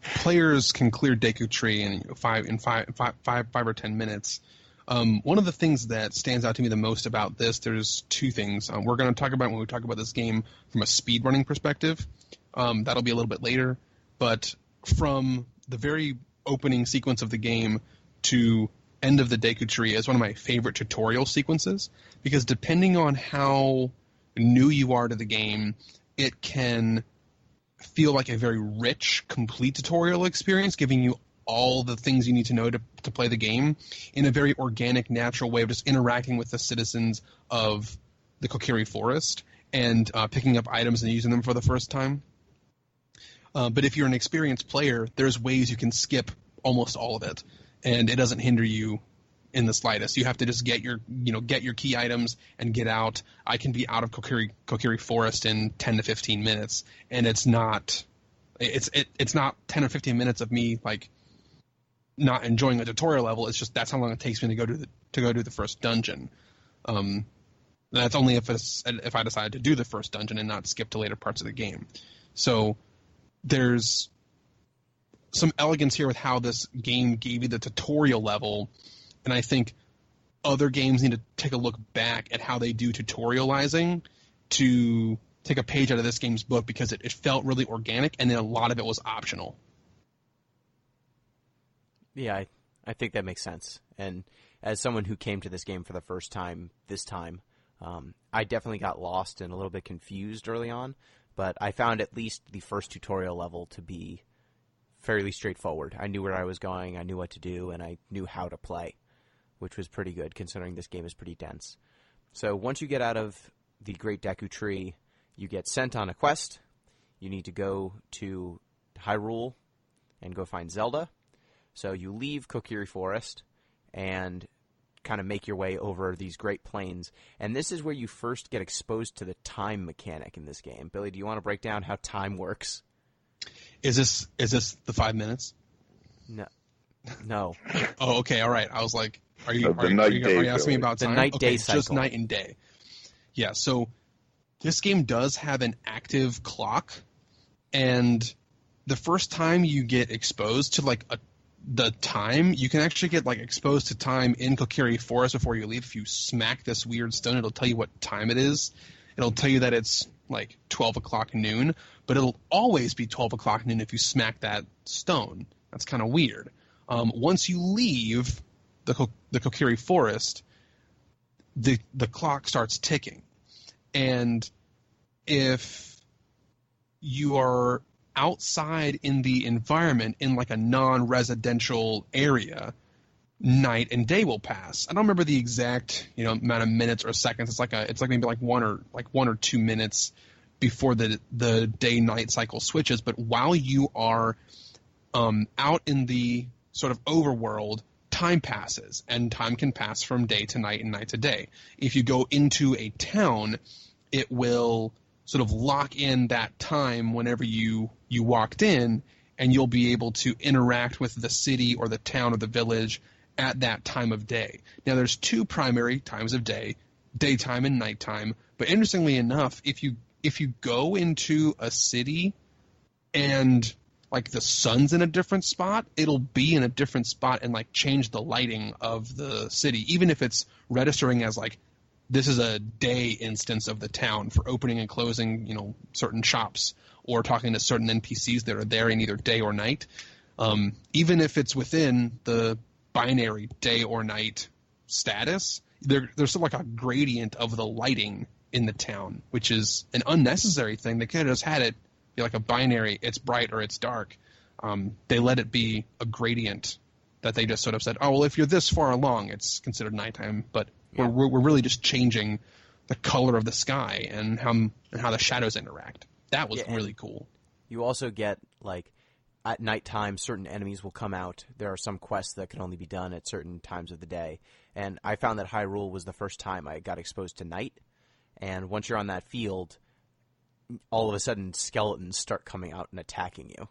players can clear Deku Tree in five or 10 minutes. One of the things that stands out to me the most about this, there's 2 things. We're going to talk about when we talk about this game from a speedrunning perspective. That'll be a little bit later, but from the very opening sequence of the game to end of the Deku Tree is one of my favorite tutorial sequences, because depending on how new you are to the game, it can feel like a very rich, complete tutorial experience, giving you all the things you need to know to play the game in a very organic, natural way of just interacting with the citizens of the Kokiri Forest and picking up items and using them for the first time. But if you're an experienced player, there's ways you can skip almost all of it, and it doesn't hinder you in the slightest. You have to just get your key items and get out. I can be out of Kokiri Forest in 10 to 15 minutes, and it's not 10 or 15 minutes of me like not enjoying the tutorial level. It's just that's how long it takes me to go do the first dungeon. That's only if I decide to do the first dungeon and not skip to later parts of the game. So there's some elegance here with how this game gave you the tutorial level, and I think other games need to take a look back at how they do tutorializing to take a page out of this game's book, because it felt really organic, and then a lot of it was optional. Yeah, I think that makes sense. And as someone who came to this game for the first time this time, I definitely got lost and a little bit confused early on, but I found at least the first tutorial level to be fairly straightforward. I knew where I was going, I knew what to do, and I knew how to play, which was pretty good considering this game is pretty dense. So once you get out of the Great Deku Tree, you get sent on a quest. You need to go to Hyrule and go find Zelda. So you leave Kokiri Forest and kind of make your way over these Great Plains. And this is where you first get exposed to the time mechanic in this game. Billy, do you want to break down how time works? Is this the 5 minutes? No. Oh, okay, all right. I was like, are you asking me about time? The night-day cycle. Just night and day. Yeah, so this game does have an active clock And the first time you get exposed to like the time, you can actually get like exposed to time in Kokiri Forest before you leave. If you smack this weird stone, it'll tell you what time it is. It'll tell you that it's like 12 o'clock noon, but it'll always be 12 o'clock noon if you smack that stone. That's kind of weird. Once you leave the Kokiri Forest, the clock starts ticking. And if you are outside in the environment in like a non-residential area, night and day will pass. I don't remember the exact amount of minutes or seconds. It's like maybe like 1 or 2 minutes before the day night cycle switches. But while you are out in the sort of overworld, time passes, and time can pass from day to night and night to day. If you go into a town, it will sort of lock in that time whenever you walked in, and you'll be able to interact with the city or the town or the village at that time of day. Now, there's two primary times of day, daytime and nighttime. But interestingly enough, if you go into a city and like the sun's in a different spot, it'll be in a different spot and like change the lighting of the city, even if it's registering as like this is a day instance of the town for opening and closing, certain shops or talking to certain NPCs that are there in either day or night. Even if it's within the binary day or night status, there's sort of like a gradient of the lighting in the town, which is an unnecessary thing. They could have just had it be like a binary, it's bright or it's dark. They let it be a gradient that they just sort of said, oh, well, if you're this far along, it's considered nighttime. But yeah, we're really just changing the color of the sky and how the shadows interact. That was really cool. You also get, like, at nighttime, certain enemies will come out. There are some quests that can only be done at certain times of the day. And I found that Hyrule was the first time I got exposed to night. And once you're on that field, all of a sudden skeletons start coming out and attacking you.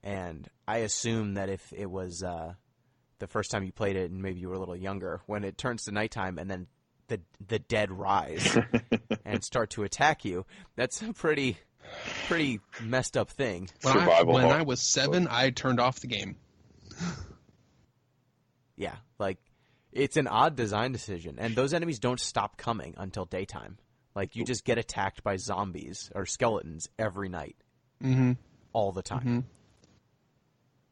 And I assume that if it was the first time you played it and maybe you were a little younger, when it turns to nighttime and then the dead rise and start to attack you, that's a pretty messed up thing. When I was 7, I turned off the game. Yeah, like, it's an odd design decision. And those enemies don't stop coming until daytime. Like, you just get attacked by zombies or skeletons every night. Mm-hmm. All the time. Mm-hmm.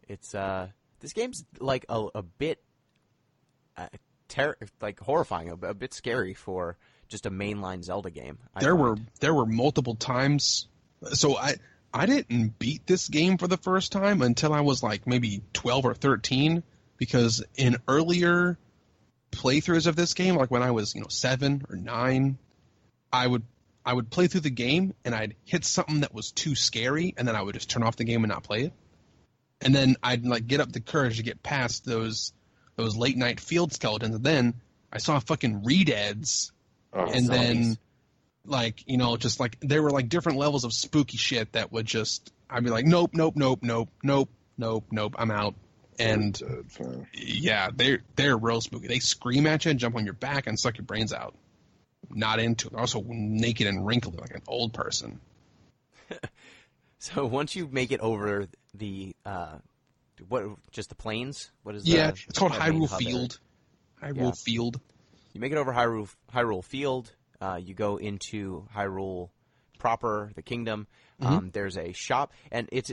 It's, this game's, like, a bit, horrifying, a bit scary for just a mainline Zelda game. There were multiple times. So I didn't beat this game for the first time until I was, like, maybe 12 or 13, because in earlier playthroughs of this game, like when I was, 7 or 9, I would play through the game and I'd hit something that was too scary, and then I would just turn off the game and not play it. And then I'd like get up the courage to get past those late night field skeletons, and then I saw fucking redeads, and zombies. Then like just like there were like different levels of spooky shit that would just I'd be like nope, I'm out. And yeah, they're real spooky. They scream at you and jump on your back and suck your brains out. Not into it. They're also naked and wrinkly like an old person. So once you make it over the just the plains? What is it's called Hyrule Field. Hyrule Field. You make it over Hyrule Field. You go into Hyrule proper, the kingdom. Mm-hmm. There's a shop, and it's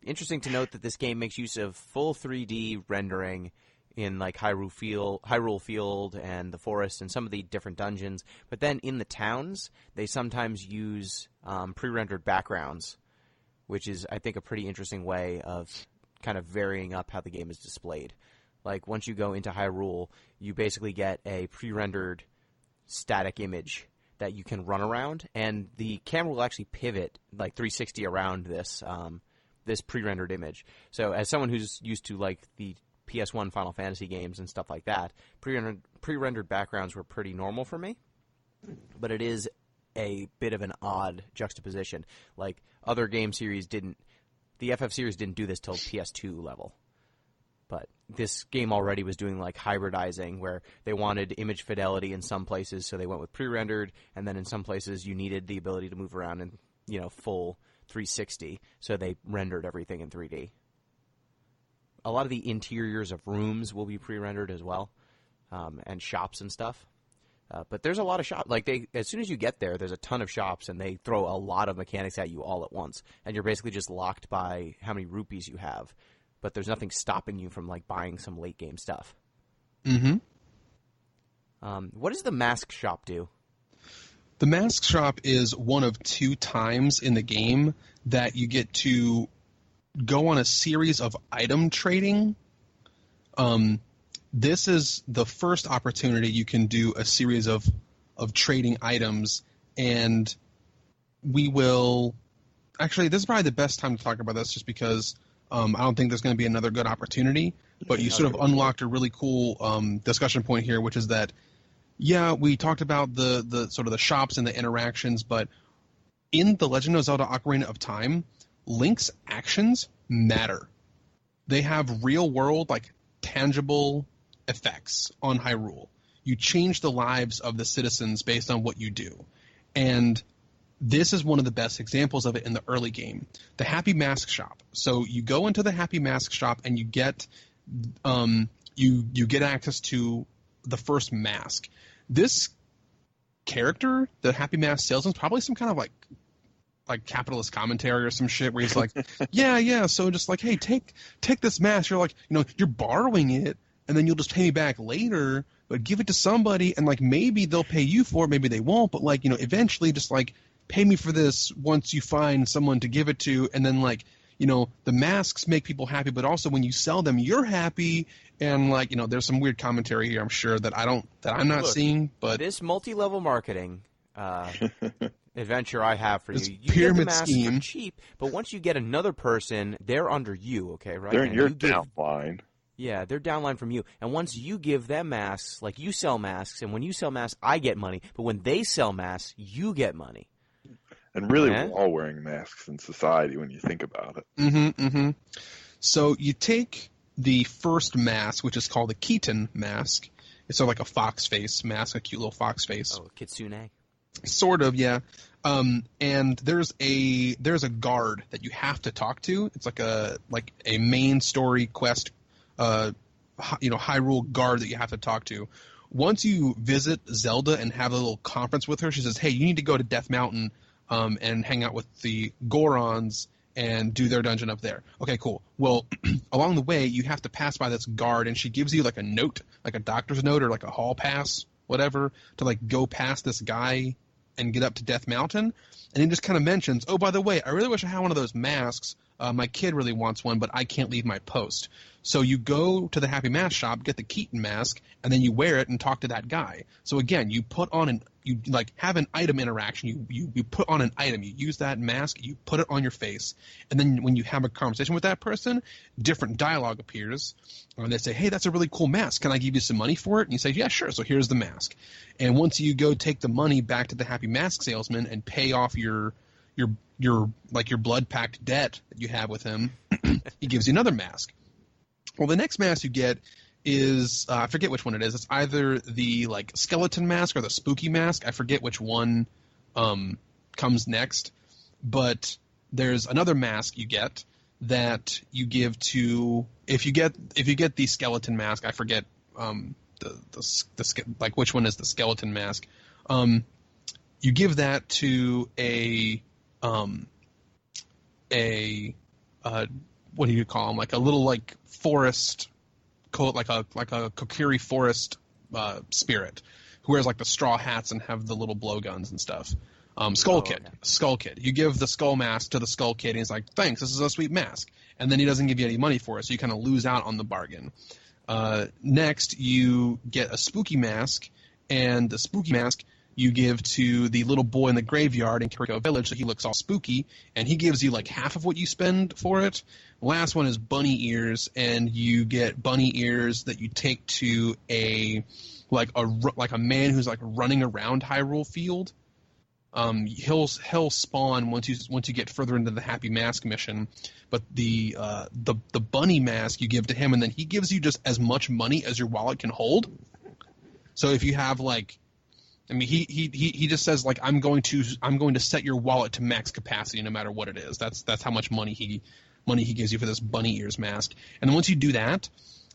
interesting to note that this game makes use of full 3D rendering in like Hyrule Field and the forest and some of the different dungeons. But then in the towns, they sometimes use pre-rendered backgrounds, which is, I think, a pretty interesting way of kind of varying up how the game is displayed. Like, once you go into Hyrule, you basically get a pre-rendered static image that you can run around, and the camera will actually pivot like 360 around this this pre-rendered image. So as someone who's used to like the PS1 Final Fantasy games and stuff like that, pre-rendered backgrounds were pretty normal for me, but it is a bit of an odd juxtaposition. Like, other game series didn't, the FF series didn't do this till PS2 level. But this game already was doing like hybridizing, where they wanted image fidelity in some places, so they went with pre-rendered, and then in some places you needed the ability to move around in, full 360, so they rendered everything in 3D. A lot of the interiors of rooms will be pre-rendered as well, and shops and stuff. But there's a lot of shops. Like, as soon as you get there, there's a ton of shops, and they throw a lot of mechanics at you all at once. And you're basically just locked by how many rupees you have. But there's nothing stopping you from, like, buying some late-game stuff. Mm-hmm. What does the mask shop do? The mask shop is one of 2 times in the game that you get to go on a series of item trading. This is the first opportunity you can do a series of trading items, and we will... Actually, this is probably the best time to talk about this, just because I don't think there's going to be another good opportunity, but you sort of unlocked a really cool discussion point here, which is that, yeah, we talked about the sort of the shops and the interactions, but in The Legend of Zelda Ocarina of Time, Link's actions matter. They have real-world, like, tangible effects on Hyrule. You change the lives of the citizens based on what you do. And this is one of the best examples of it in the early game. The Happy Mask Shop. So you go into the Happy Mask Shop and you get you get access to the first mask. This character, the Happy Mask salesman, is probably some kind of like capitalist commentary or some shit where he's like, yeah, so just like, hey, take this mask. You're like, you're borrowing it, and then you'll just pay me back later, but give it to somebody, and like maybe they'll pay you for it, maybe they won't, but like, eventually just like pay me for this once you find someone to give it to, and then like, the masks make people happy, but also when you sell them, you're happy, and like, there's some weird commentary here, I'm sure that I'm not seeing, but this multi-level marketing adventure I have for you. You pyramid get the masks scheme for cheap, but once you get another person, they're under you, okay, right? They're in and your downline. Yeah, they're downline from you. And once you give them masks, like you sell masks, and when you sell masks, I get money. But when they sell masks, you get money. And really, we're all wearing masks in society when you think about it. Mm-hmm, mm-hmm. So you take the first mask, which is called the Keaton mask. It's sort of like a fox face mask, a cute little fox face. Oh, kitsune. Sort of, yeah. And there's a guard that you have to talk to. It's like a main story quest, Hyrule guard that you have to talk to. Once you visit Zelda and have a little conference with her, she says, "Hey, you need to go to Death Mountain and hang out with the Gorons and do their dungeon up there." Okay, cool. Well, along the way, you have to pass by this guard, and she gives you like a note, like a doctor's note or like a hall pass, whatever, to like go past this guy and get up to Death Mountain. And he just kind of mentions, "Oh, by the way, I really wish I had one of those masks. My kid really wants one, but I can't leave my post." So you go to the Happy Mask shop, get the Keaton mask, and then you wear it and talk to that guy. So again, you put on you like have an item interaction. You put on an item. You use that mask. You put it on your face, and then when you have a conversation with that person, different dialogue appears. And they say, "Hey, that's a really cool mask. Can I give you some money for it?" And you say, "Yeah, sure." So here's the mask. And once you go take the money back to the Happy Mask salesman and pay off your blood pact debt that you have with him, he gives you another mask. Well, the next mask you get is I forget which one it is. It's either the like skeleton mask or the spooky mask. I forget which one comes next. But there's another mask you get that you give to if you get the skeleton mask. I forget like which one is the skeleton mask. You give that to a what do you call them? Like a little like forest, like a Kokiri forest spirit who wears like the straw hats and have the little blowguns and stuff. Skull Kid. Okay. Skull Kid. You give the skull mask to the Skull Kid, and he's like, "Thanks, this is a sweet mask." And then he doesn't give you any money for it, so you kind of lose out on the bargain. Next, you get a spooky mask, and the spooky mask you give to the little boy in the graveyard in Kiriko Village, so he looks all spooky, and he gives you like half of what you spend for it. The last one is bunny ears, and you get bunny ears that you take to a man who's like running around Hyrule Field. He'll spawn once you get further into the Happy Mask mission, but the bunny mask you give to him, and then he gives you just as much money as your wallet can hold. So if you have like I mean, he just says like I'm going to set your wallet to max capacity no matter what it is. That's how much money he gives you for this bunny ears mask. And then once you do that,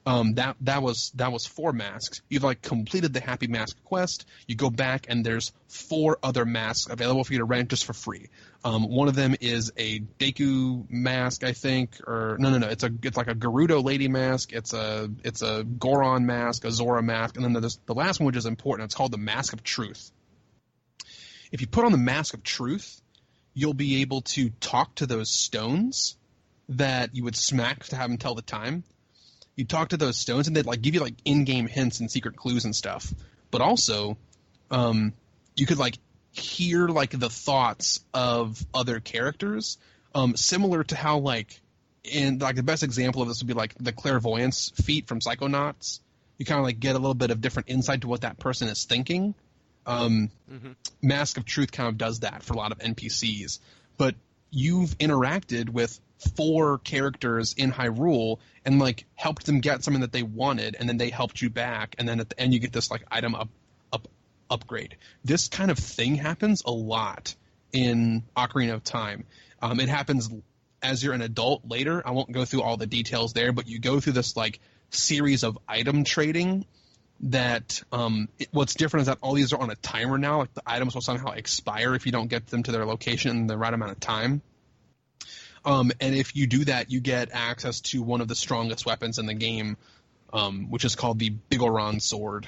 that was 4 masks. You've like completed the Happy Mask quest. You go back and there's 4 other masks available for you to rent just for free. One of them is a Deku mask, I think, or no. It's like a Gerudo lady mask. It's a Goron mask, a Zora mask, and then there's the last one, which is important. It's called the Mask of Truth. If you put on the Mask of Truth, you'll be able to talk to those stones that you would smack to have them tell the time. You talk to those stones, and they'd like give you like in-game hints and secret clues and stuff. But also, you could like hear like the thoughts of other characters, similar to how like in like the best example of this would be like the clairvoyance feat from Psychonauts. You kind of like get a little bit of different insight to what that person is thinking. Mask of Truth kind of does that for a lot of NPCs, but you've interacted with 4 characters in Hyrule and like helped them get something that they wanted, and then they helped you back, and then at the end you get this like item upgrade. This kind of thing happens a lot in Ocarina of Time. It happens as you're an adult later. I won't go through all the details there, but you go through this like series of item trading that what's different is that all these are on a timer now. Like the items will somehow expire if you don't get them to their location in the right amount of time. And if you do that, you get access to one of the strongest weapons in the game, which is called the Bigoron Sword.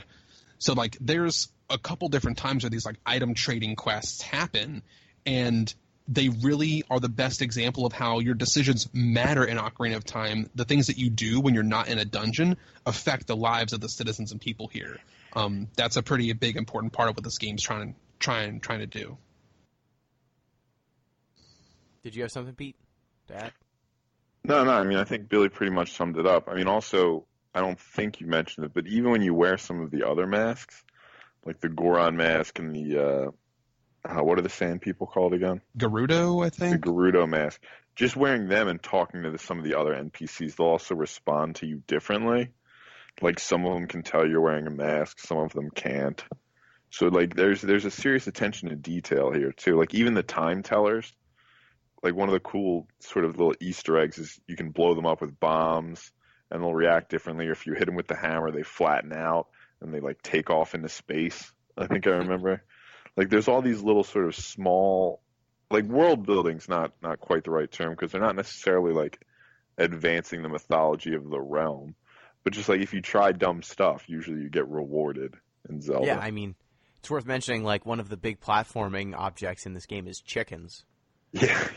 So like there's a couple different times where these like item trading quests happen, and they really are the best example of how your decisions matter in Ocarina of Time. The things that you do when you're not in a dungeon affect the lives of the citizens and people here. That's a pretty big important part of what this game's trying to do. Did you have something, Pete? Dad? No. I mean, I think Billy pretty much summed it up. I mean, also, I don't think you mentioned it, but even when you wear some of the other masks, like the Goron mask and the what are the sand people called again? Gerudo, I think. The Gerudo mask. Just wearing them and talking to some of the other NPCs, they'll also respond to you differently. Like some of them can tell you're wearing a mask, some of them can't. So like there's a serious attention to detail here too. Like even the time tellers. Like one of the cool sort of little Easter eggs is you can blow them up with bombs and they'll react differently. Or if you hit them with the hammer, they flatten out and they like take off into space. I think I remember. Like there's all these little sort of small, like world building's not quite the right term because they're not necessarily like advancing the mythology of the realm, but just like if you try dumb stuff, usually you get rewarded in Zelda. Yeah, I mean, it's worth mentioning like one of the big platforming objects in this game is chickens. Yeah.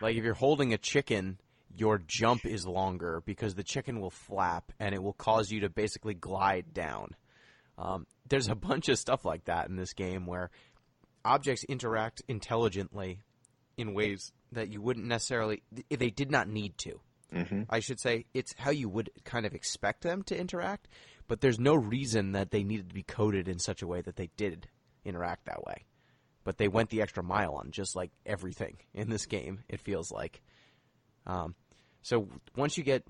Like if you're holding a chicken, your jump is longer because the chicken will flap and it will cause you to basically glide down. There's a bunch of stuff like that in this game where objects interact intelligently in ways that you wouldn't necessarily – they did not need to. Mm-hmm. I should say it's how you would kind of expect them to interact, but there's no reason that they needed to be coded in such a way that they did interact that way. But they went the extra mile on just like everything in this game, it feels like. So once you get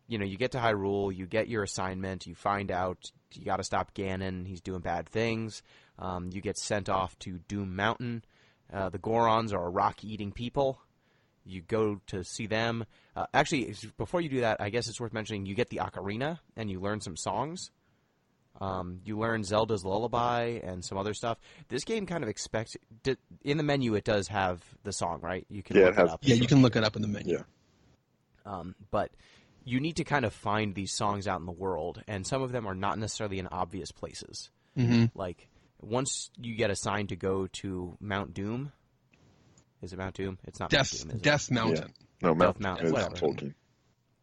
to Hyrule, you get your assignment, you find out you got to stop Ganon, he's doing bad things. You get sent off to Doom Mountain. The Gorons are rock-eating people. You go to see them. Actually, before you do that, I guess it's worth mentioning you get the Ocarina and you learn some songs. You learn Zelda's Lullaby and some other stuff. This game kind of expects in the menu. It does have the song, right? You can look it up. Yeah, you can look it up in the menu. Yeah. But you need to kind of find these songs out in the world, and some of them are not necessarily in obvious places. Mm-hmm. Like once you get assigned to go to Mount Doom. Is it Mount Doom? It's not Mount Doom, is it? Death Mountain. Yeah. No, Death Mountain. is Whatever. Tolkien.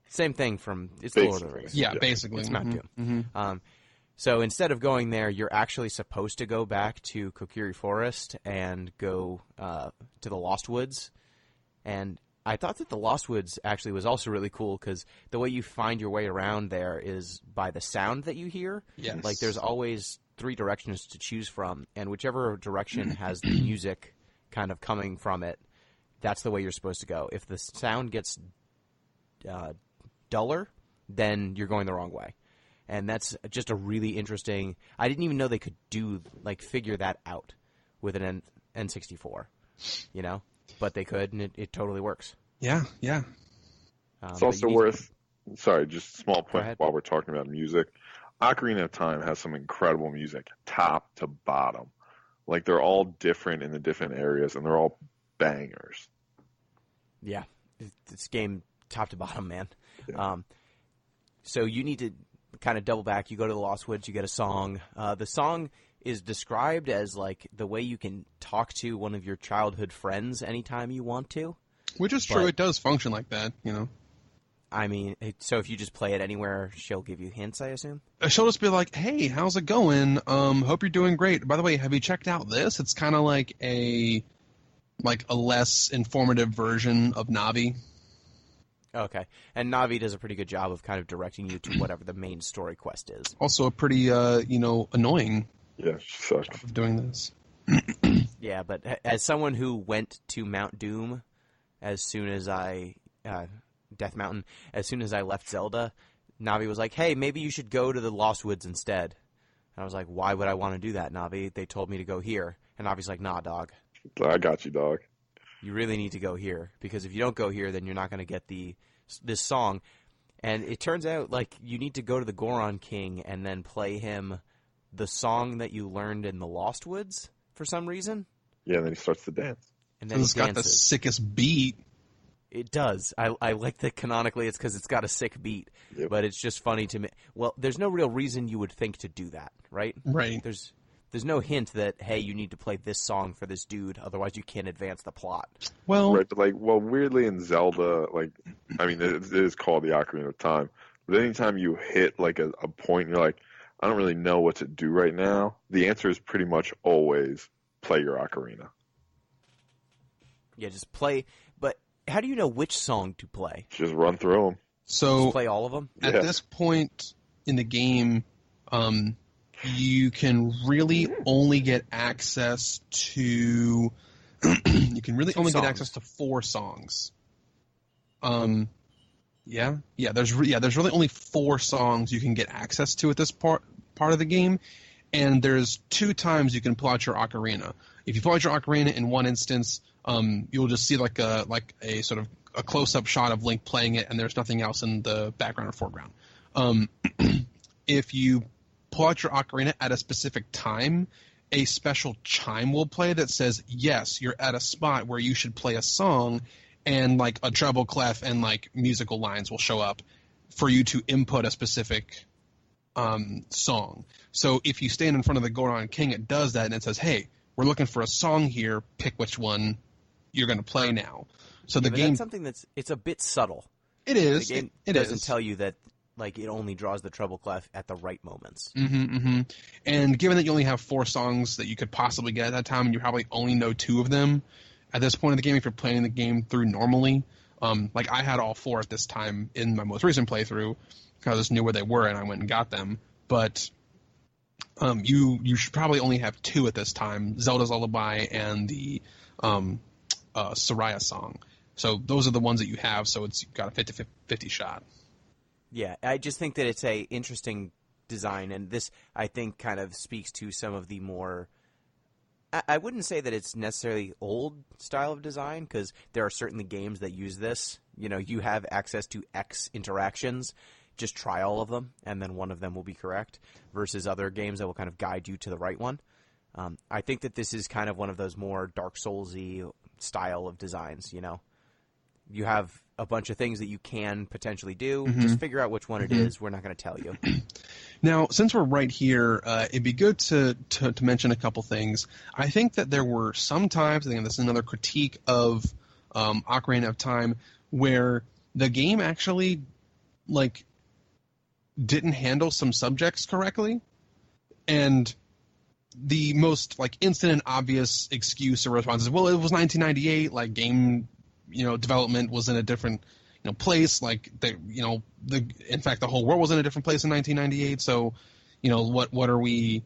Same thing from it's the Lord of the Rings. Yeah, basically. It's Mount Mm-hmm. Doom. Mm-hmm. So instead of going there, you're actually supposed to go back to Kokiri Forest and go to the Lost Woods. And I thought that the Lost Woods actually was also really cool because the way you find your way around there is by the sound that you hear. Yes. Like there's always 3 directions to choose from, and whichever direction has the music kind of coming from it, that's the way you're supposed to go. If the sound gets duller, then you're going the wrong way. And that's just a really interesting. I didn't even know they could figure that out with an N64, but they could, and it totally works. Yeah. It's also worth. Sorry, just a small Go point ahead. while we're talking about music. Ocarina of Time has some incredible music, top to bottom. Like they're all different in the different areas, and they're all bangers. Yeah, this game top to bottom, man. Yeah. So you need to kind of double back. You go to the Lost Woods, you get a song. The song is described as like the way you can talk to one of your childhood friends anytime you want to. Which is true. It does function like that, I mean, so if you just play it anywhere, she'll give you hints, I assume? She'll just be like, hey, how's it going? Hope you're doing great. By the way, have you checked out this? It's kind of like a less informative version of Navi. Okay. And Navi does a pretty good job of kind of directing you to whatever the main story quest is. Also a pretty, annoying Yeah, she sucks. of doing this. Yeah, but as someone who went to Mount Doom as soon as Death Mountain, as soon as I left Zelda, Navi was like, hey, maybe you should go to the Lost Woods instead. And I was like, why would I want to do that, Navi? They told me to go here. And Navi's like, nah, dog. I got you, dog. You really need to go here, because if you don't go here, then you're not going to get this song. And it turns out, like, you need to go to the Goron King and then play him the song that you learned in the Lost Woods for some reason. Yeah, and then he starts to dance. And then It's he got the dances. sickest beat. It does. I like that canonically it's because it's got a sick beat, Yep. but it's just funny to me. Well, there's no real reason you would think to do that, right? Right. There's no hint that, hey, you need to play this song for this dude, otherwise you can't advance the plot. Well, Right, but weirdly in Zelda, it is called the Ocarina of Time. But anytime you hit a point, you're like, I don't really know what to do right now. The answer is pretty much always play your Ocarina. Yeah, just play. But how do you know which song to play? Just run through them. so Just play all of them? at Yeah. this point in the game, you can really only get access to songs. get access to 4 songs. There's really only 4 songs you can get access to at this part of the game, and there's 2 times you can pull out your ocarina. If you pull out your ocarina in one instance, you'll just see like a sort of a close-up shot of Link playing it, and there's nothing else in the background or foreground. If you pull out your ocarina at a specific time, a special chime will play that says, yes, you're at a spot where you should play a song, and like a treble clef and like musical lines will show up for you to input a specific song. So if you stand in front of the Goron King, it does that, and it says, hey, we're looking for a song here, pick which one you're going to play now. So the But game... that's something it's a bit subtle. It is. The game it doesn't is. tell you that it only draws the treble clef at the right moments. And given that you only have 4 songs that you could possibly get at that time, and you probably only know 2 of them at this point in the game if you're playing the game through normally. I had all 4 at this time in my most recent playthrough because I just knew where they were and I went and got them. But you should probably only have 2 at this time, Zelda's Lullaby and the Soraya song. So those are the ones that you have, so it's got a 50-50 shot. Yeah, I just think that it's a interesting design, and this, I think, kind of speaks to some of the more... I wouldn't say that it's necessarily old style of design, because there are certainly games that use this. You have access to X interactions, just try all of them, and then one of them will be correct, versus other games that will kind of guide you to the right one. I think that this is kind of one of those more Dark Souls-y style of designs, You have a bunch of things that you can potentially do. Just figure out which one it is. We're not going to tell you. Now, since we're right here, it'd be good to mention a couple things. I think that there were some times, I think this is another critique of Ocarina of Time, where the game actually, didn't handle some subjects correctly. And the most, instant and obvious excuse or response is, well, it was 1998, game... development was in a different, place. In fact, the whole world was in a different place in 1998. So, what are we,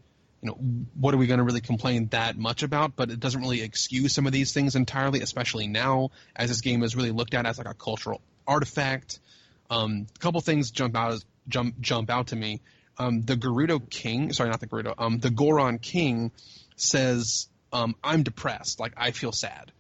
what are we going to really complain that much about? But it doesn't really excuse some of these things entirely, especially now, as this game is really looked at as a cultural artifact. A couple things jump out to me. the Gerudo King, sorry, not the Gerudo, the Goron King says, I'm depressed, like I feel sad.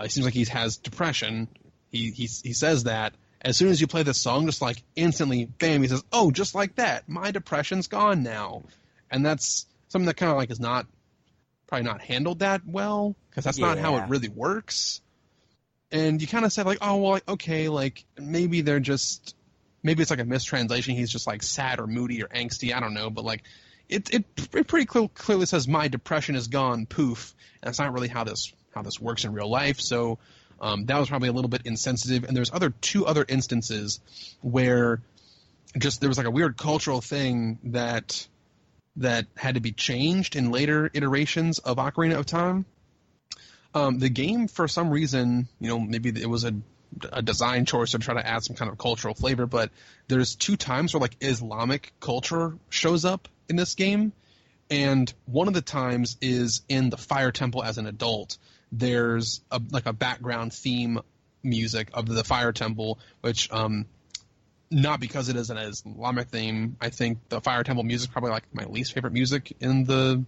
It seems like he has depression. He says that. As soon as you play this song, just like instantly, bam, he says, oh, just like that, my depression's gone now. And that's something that kind of like is probably not handled that well, because that's not how it really works. And you kind of said like, oh, well, like, okay, like maybe it's like a mistranslation. He's just like sad or moody or angsty. I don't know. But like it pretty clearly says my depression is gone, poof. And that's not really how this works in real life. So that was probably a little bit insensitive. And there's two other instances where just there was like a weird cultural thing that had to be changed in later iterations of Ocarina of Time. The game, for some reason, maybe it was a design choice to try to add some kind of cultural flavor, but there's 2 times where like Islamic culture shows up in this game, and one of the times is in the Fire Temple as an adult. There's a background theme music of the Fire Temple, which not because it is an Islamic theme. I think the Fire Temple music is probably like my least favorite music in the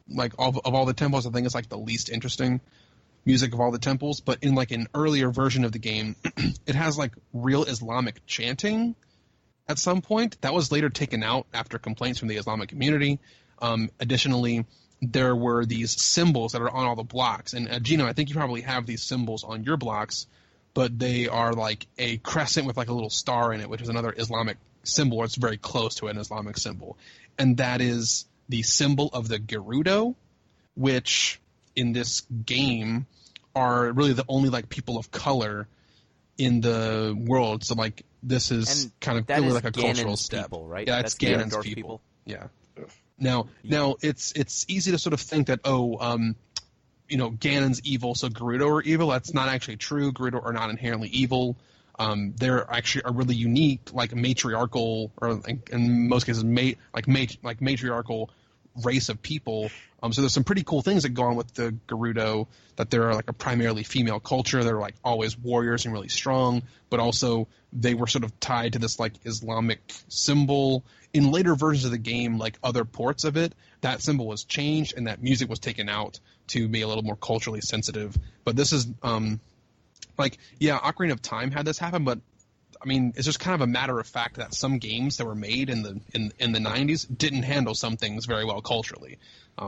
like of all the temples. I think it's like the least interesting music of all the temples. But in like an earlier version of the game, it has like real Islamic chanting at some point. That was later taken out after complaints from the Islamic community. Additionally, there were these symbols that are on all the blocks. And Gino, I think you probably have these symbols on your blocks, but they are like a crescent with like a little star in it, which is another Islamic symbol. It's very close to an Islamic symbol. And that is the symbol of the Gerudo, which in this game are really the only like people of color in the world. So like this is kind of really like a cultural step, people, right? Yeah, it's Ganon's people. Yeah. Now it's easy to sort of think that Ganon's evil, so Gerudo are evil. That's not actually true. Gerudo are not inherently evil. They're actually a really unique, like matriarchal, or in most cases, matriarchal race of people. So there's some pretty cool things that go on with the Gerudo. That they're like a primarily female culture. They're like always warriors and really strong, but also they were sort of tied to this like Islamic symbol. In later versions of the game, like other ports of it, that symbol was changed and that music was taken out to be a little more culturally sensitive. But this is Ocarina of Time had this happen, but I mean, it's just kind of a matter of fact that some games that were made in the 90s didn't handle some things very well culturally.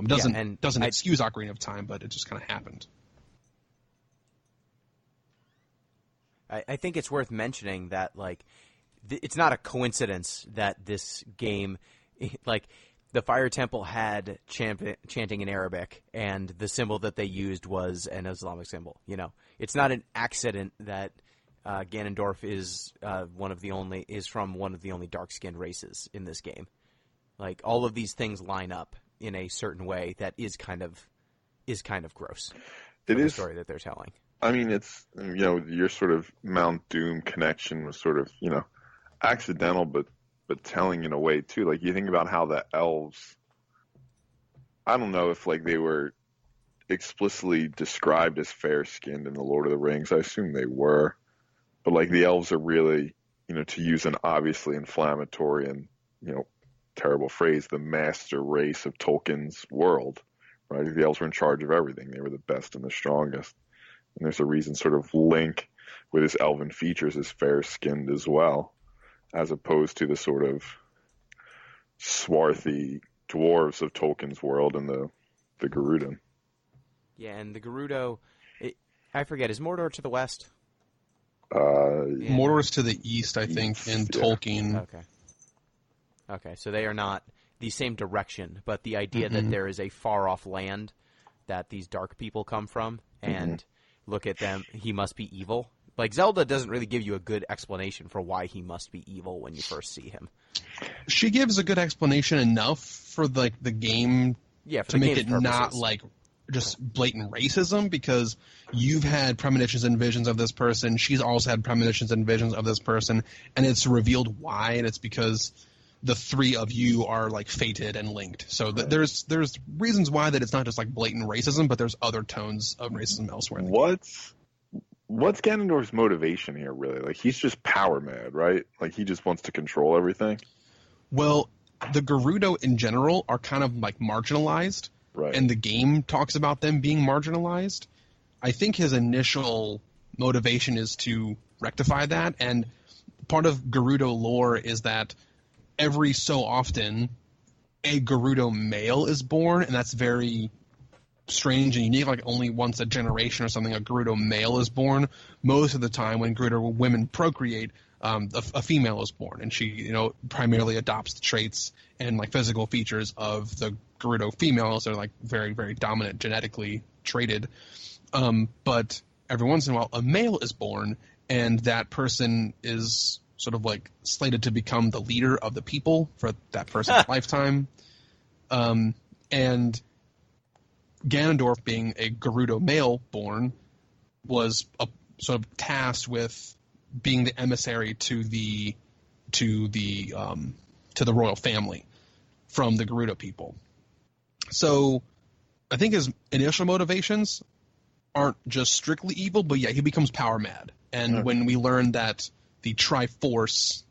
Doesn't excuse Ocarina of Time, but it just kind of happened. I think it's worth mentioning that like it's not a coincidence that this game, like the Fire Temple had chanting in Arabic, and the symbol that they used was an Islamic symbol. It's not an accident that Ganondorf is from one of the only dark-skinned races in this game. Like all of these things line up in a certain way that is kind of gross. It is the story that they're telling. I mean, it's your sort of Mount Doom connection was sort of accidental, but telling in a way too. Like you think about how the elves. I don't know if like they were explicitly described as fair-skinned in the Lord of the Rings. I assume they were. But like the elves are really, to use an obviously inflammatory and, terrible phrase, the master race of Tolkien's world, right? The elves were in charge of everything. They were the best and the strongest. And there's a reason sort of Link with his elven features is fair-skinned as well, as opposed to the sort of swarthy dwarves of Tolkien's world and the Gerudo. Yeah, and the Gerudo, I forget, is Mordor to the west? Mordor's to the east, I think, in Tolkien. Okay, so they are not the same direction, but the idea that there is a far-off land that these dark people come from, and look at them, he must be evil. Like, Zelda doesn't really give you a good explanation for why he must be evil when you first see him. She gives a good explanation enough for, like, the game to make it purposes. Not, like, just blatant racism, because you've had premonitions and visions of this person, she's also had premonitions and visions of this person, and it's revealed why, and it's because the three of you are like fated and linked. So there's reasons why that it's not just like blatant racism, but there's other tones of racism elsewhere. What's Ganondorf's motivation here, really? Like, he's just power mad, right? Like, he just wants to control everything. Well, the Gerudo in general are kind of like marginalized, Right. and the game talks about them being marginalized. I think his initial motivation is to rectify that, and part of Gerudo lore is that every so often a Gerudo male is born, and that's very strange and unique. Like only once a generation or something a Gerudo male is born. Most of the time when Gerudo women procreate, a female is born, and she primarily adopts the traits and like physical features of the Gerudo females. They're like very, very dominant, genetically traded. But every once in a while a male is born, and that person is sort of like slated to become the leader of the people for that person's lifetime. And Ganondorf, being a Gerudo male born, was sort of tasked with being the emissary to the royal family from the Gerudo people. So I think his initial motivations aren't just strictly evil, but yeah, he becomes power mad. And when we learn that the Triforce,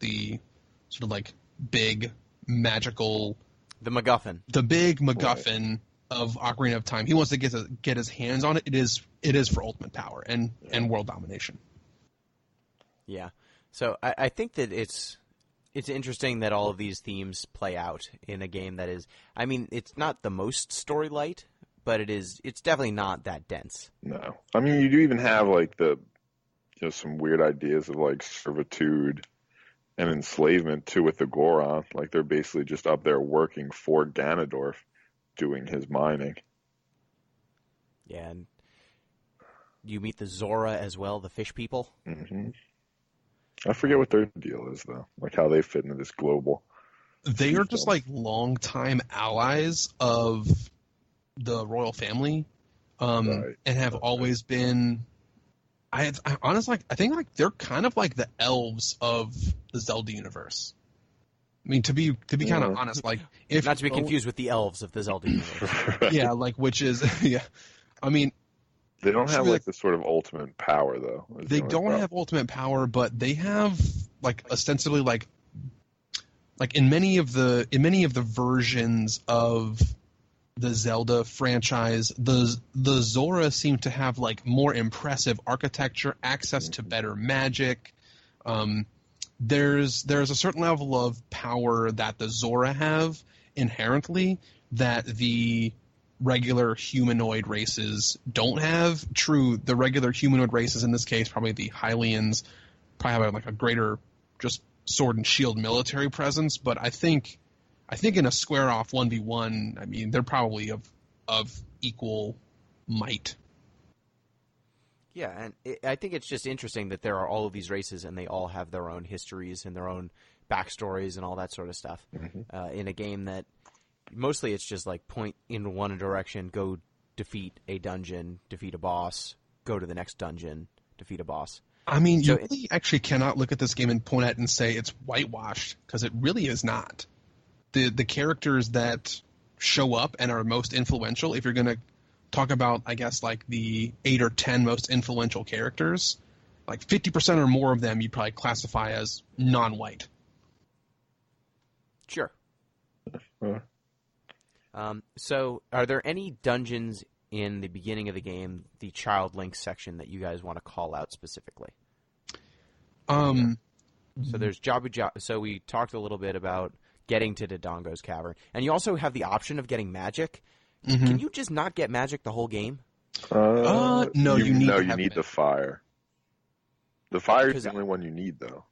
the sort of like big magical... The MacGuffin. The big MacGuffin of Ocarina of Time, he wants to get his hands on it. It is for ultimate power and world domination. Yeah. So I think that it's interesting that all of these themes play out in a game that is, I mean, it's not the most story light, but it's definitely not that dense. No. I mean, you do even have like some weird ideas of like servitude and enslavement too with the Goron. Like they're basically just up there working for Ganondorf, doing his mining. Yeah, and you meet the Zora as well, the fish people. Mm-hmm. I forget what their deal is though, like how they fit into this global. They are just like longtime allies of the royal family, and have always been. I honestly, I think like they're kind of like the elves of the Zelda universe. I mean, to be kind of honest, like if not to be confused with the elves of the Zelda universe. Right. Yeah, like which is yeah. I mean, they don't have like the sort of ultimate power though. They don't have ultimate power, but they have like ostensibly like in many of the versions of the Zelda franchise, the Zora seem to have like more impressive architecture, access to better magic. There's a certain level of power that the Zora have inherently that the regular humanoid races don't have. True, the regular humanoid races in this case, probably the Hylians, probably have like a greater just sword and shield military presence, but I think in a square off 1v1, I mean, they're probably of equal might. Yeah, and I think it's just interesting that there are all of these races and they all have their own histories and their own backstories and all that sort of stuff in a game that mostly it's just like point in one direction, go defeat a dungeon, defeat a boss, go to the next dungeon, defeat a boss. I mean, you really actually cannot look at this game and point at it and say it's whitewashed, because it really is not. The characters that show up and are most influential, if you're going to talk about, I guess, like the 8 or 10 most influential characters, like 50% or more of them you'd probably classify as non-white. Sure. So are there any dungeons in the beginning of the game, the Child Link section, that you guys want to call out specifically? So there's Jabu. So we talked a little bit about getting to Dodongo's cavern, and you also have the option of getting magic. Mm-hmm. Can you just not get magic the whole game? No, you need the fire. The fire is the only one you need, though.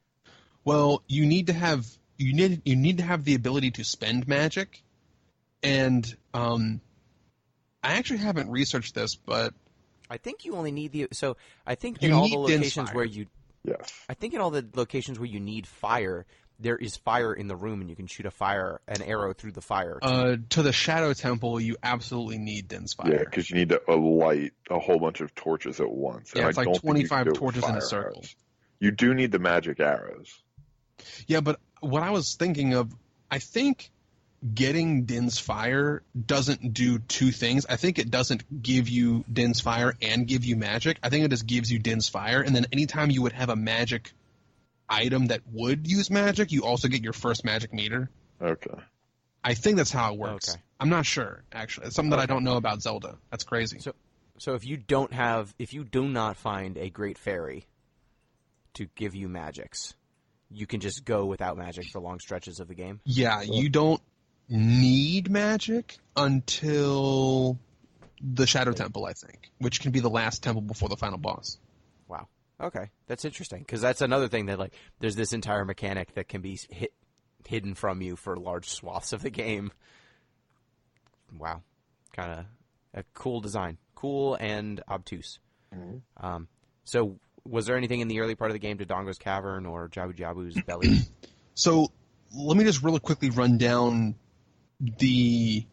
Well, you need to have the ability to spend magic, and I actually haven't researched this, but I think you only need So I think in all the locations where you. Yes. I think in all the locations where you need fire, there is fire in the room, and you can shoot an arrow through the fire. To the Shadow Temple, you absolutely need Din's fire. Yeah, because you need to light a whole bunch of torches at once. Yeah, it's like 25 torches in a circle. Arrows. You do need the magic arrows. Yeah, but what I was thinking of, I think getting Din's fire doesn't do two things. I think it doesn't give you Din's fire and give you magic. I think it just gives you Din's fire, and then anytime you would have a magic item that would use magic, you also get your first magic meter. Okay. I think that's how it works. Okay. I'm not sure, actually. It's something that I don't know about Zelda. That's crazy. So if you do not find a great fairy to give you magics, you can just go without magic for long stretches of the game? Yeah, you don't need magic until the Shadow Temple, I think, which can be the last temple before the final boss. Wow. Okay. That's interesting, because that's another thing that, like, there's this entire mechanic that can be hidden from you for large swaths of the game. Wow. Kind of a cool design. Cool and obtuse. Mm-hmm. So was there anything in the early part of the game to Dongo's Cavern or Jabu Jabu's Belly? So let me just really quickly run down the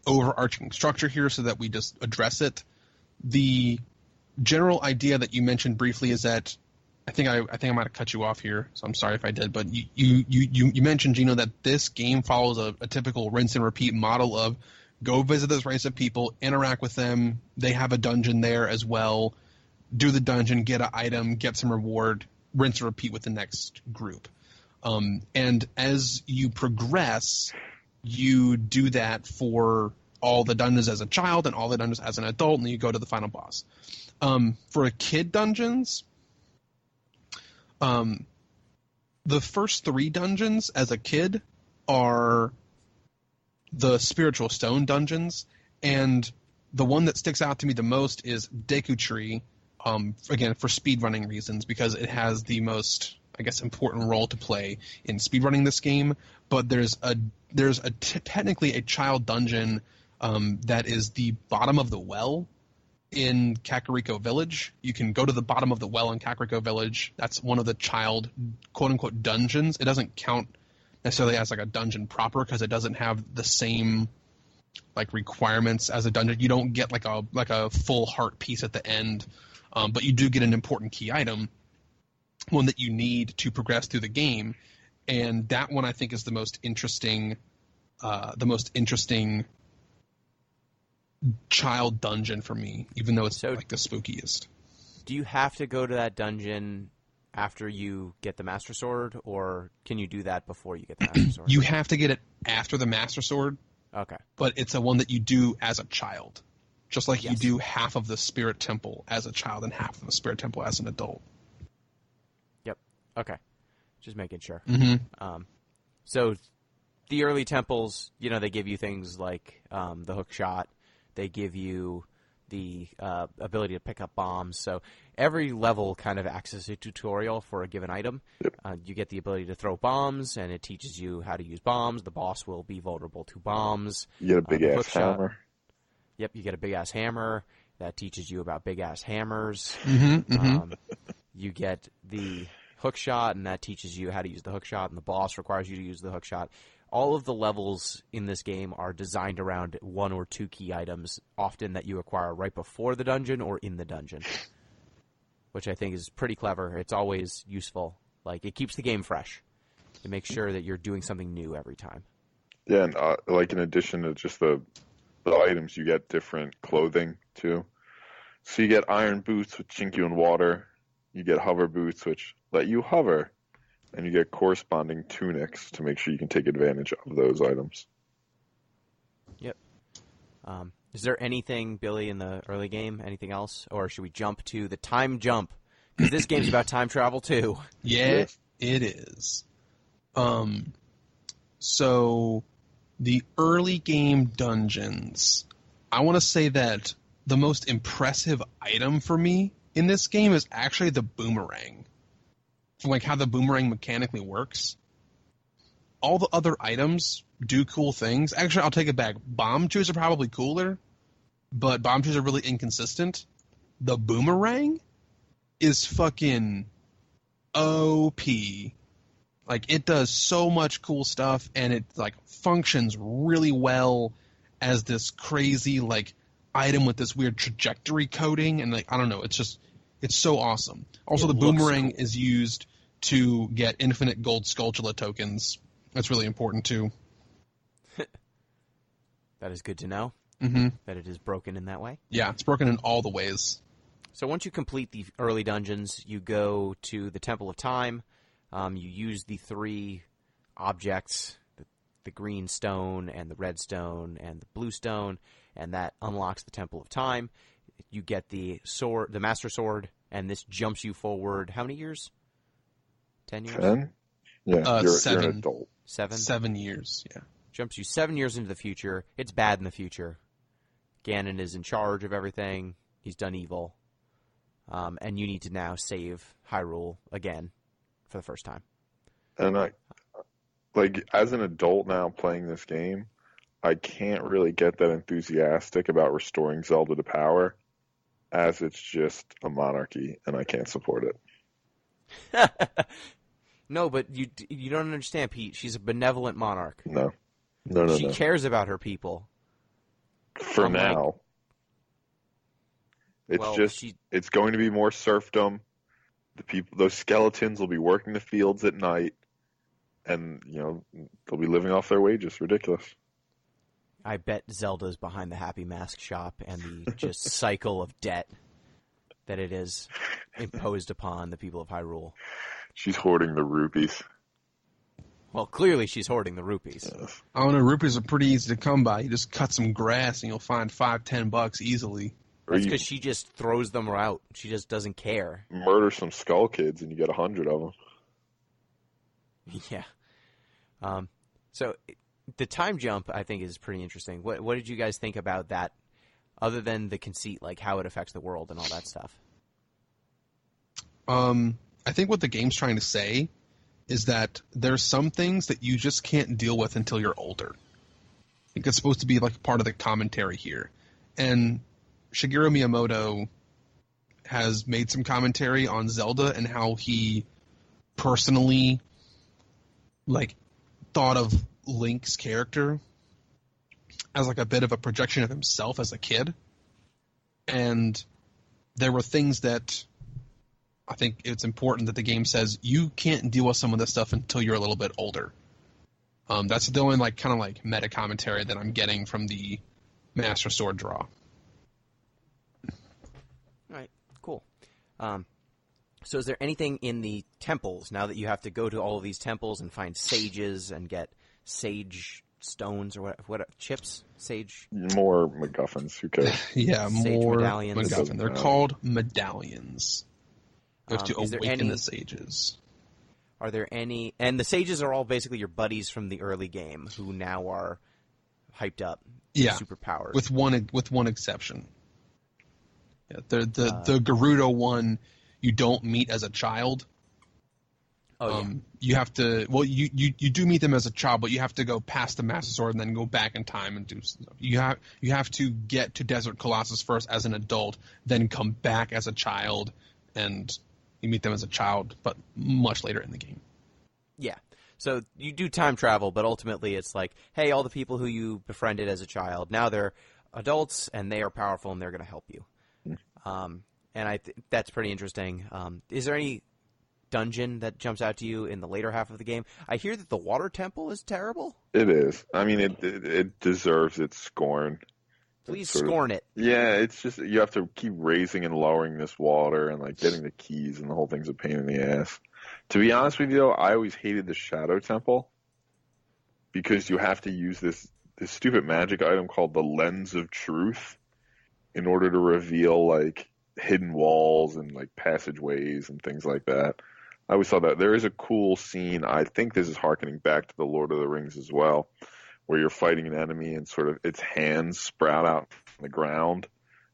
overarching structure here so that we just address it. The general idea that you mentioned briefly is that I think I might have cut you off here, so I'm sorry if I did, but you mentioned, Gino, that this game follows a typical rinse and repeat model of go visit this race of people, interact with them, they have a dungeon there as well, do the dungeon, get an item, get some reward, rinse and repeat with the next group. And as you progress, you do that for all the dungeons as a child and all the dungeons as an adult, and then you go to the final boss. For a kid dungeons, the first 3 dungeons as a kid are the Spiritual Stone dungeons, and the one that sticks out to me the most is Deku Tree, again, for speedrunning reasons, because it has the most, I guess, important role to play in speedrunning this game. But there's technically a child dungeon that is the bottom of the well in Kakariko Village. You can go to the bottom of the well in Kakariko Village. That's one of the child, quote-unquote, dungeons. It doesn't count necessarily as like a dungeon proper because it doesn't have the same like requirements as a dungeon. You don't get like a full heart piece at the end, but you do get an important key item, one that you need to progress through the game, and that one I think is the most interesting child dungeon for me, even though it's like the spookiest. Do you have to go to that dungeon after you get the Master Sword, or can you do that before you get the Master Sword? You have to get it after the Master Sword. Okay. But it's a one that you do as a child. Just like Yes. you do half of the Spirit Temple as a child and half of the Spirit Temple as an adult. Yep. Okay. Just making sure. Mm-hmm. So the early temples, they give you things like the hook shot. They give you the ability to pick up bombs. So every level kind of acts as a tutorial for a given item. Yep. You get the ability to throw bombs, and it teaches you how to use bombs. The boss will be vulnerable to bombs. You get a big-ass hammer. Yep, you get a big-ass hammer. That teaches you about big-ass hammers. Mm-hmm, mm-hmm. You get the hook shot, and that teaches you how to use the hook shot, and the boss requires you to use the hook shot. All of the levels in this game are designed around 1 or 2 key items, often that you acquire right before the dungeon or in the dungeon, which I think is pretty clever. It's always useful. Like, it keeps the game fresh. It makes sure that you're doing something new every time. Yeah, and like in addition to just the items, you get different clothing too. So you get iron boots, which sink you in water. You get hover boots, which let you hover. And you get corresponding tunics to make sure you can take advantage of those items. Yep. Is there anything, Billy, in the early game? Anything else? Or should we jump to the time jump? Because this game's about time travel, too. Yeah, it is. So the early game dungeons, I want to say that the most impressive item for me in this game is actually the boomerang. Like how the boomerang mechanically works. All the other items do cool things. Actually, I'll take it back. Bomb chews are probably cooler, but bomb chews are really inconsistent. The boomerang is fucking OP. Like, it does so much cool stuff, and it like functions really well as this crazy like item with this weird trajectory coding, and like I don't know, it's so awesome. Also, the boomerang is used to get infinite gold Skulltula tokens. That's really important too. That is good to know. Mm-hmm. That it is broken in that way. Yeah, it's broken in all the ways. So once you complete the early dungeons, you go to the Temple of Time. You use the 3 objects, the green stone and the red stone and the blue stone, and that unlocks the Temple of Time. You get the sword, the Master Sword, and this jumps you forward. How many years? 10 years? 10? Yeah, you're 7. an adult. 7? 7 years, yeah. Jumps you 7 years into the future. It's bad in the future. Ganon is in charge of everything. He's done evil. And you need to now save Hyrule again for the first time. And as an adult now playing this game, I can't really get that enthusiastic about restoring Zelda to power, as it's just a monarchy, and I can't support it. No, but you don't understand, Pete. She's a benevolent monarch. No. She cares about her people. For now. It's going to be more serfdom. Those skeletons will be working the fields at night, and they'll be living off their wages. Ridiculous. I bet Zelda's behind the Happy Mask shop and the just cycle of debt that it is imposed upon the people of Hyrule. She's hoarding the rupees. Well, clearly she's hoarding the rupees. Yes. I don't know, rupees are pretty easy to come by. You just cut some grass and you'll find $5-10 easily. That's because she just throws them out. She just doesn't care. Murder some skull kids and you get 100 of them. Yeah. So the time jump, I think, is pretty interesting. What did you guys think about that, other than the conceit, like how it affects the world and all that stuff? I think what the game's trying to say is that there's some things that you just can't deal with until you're older. I think it's supposed to be like part of the commentary here. And Shigeru Miyamoto has made some commentary on Zelda and how he personally thought of Link's character as a bit of a projection of himself as a kid. And there were things that I think it's important that the game says you can't deal with some of this stuff until you're a little bit older. That's the only meta commentary that I'm getting from the Master Sword draw. All right, cool. So is there anything in the temples, now that you have to go to all of these temples and find sages and get sage stones or what chips? Sage? More MacGuffins, who cares? Yeah, Sage more medallions. MacGuffin. They're called medallions. You have to awaken the sages. Are there any... And the sages are all basically your buddies from the early game who now are hyped up. Yeah, superpowers. With one exception. Yeah, the Gerudo one you don't meet as a child. Oh, yeah. You have to... Well, you do meet them as a child, but you have to go past the Master Sword and then go back in time and do stuff. You have to get to Desert Colossus first as an adult, then come back as a child, and you meet them as a child, but much later in the game. Yeah. So you do time travel, but ultimately it's like, hey, all the people who you befriended as a child, now they're adults, and they are powerful, and they're going to help you. And that's pretty interesting. Is there any dungeon that jumps out to you in the later half of the game? I hear that the water temple is terrible. It is. I mean, it deserves its scorn. Please scorn it. Yeah, it's just you have to keep raising and lowering this water and getting the keys, and the whole thing's a pain in the ass. To be honest with you, though, I always hated the Shadow Temple because you have to use this stupid magic item called the Lens of Truth in order to reveal hidden walls and passageways and things like that. I always thought that there is a cool scene. I think this is harkening back to the Lord of the Rings as well, where you're fighting an enemy and sort of its hands sprout out from the ground,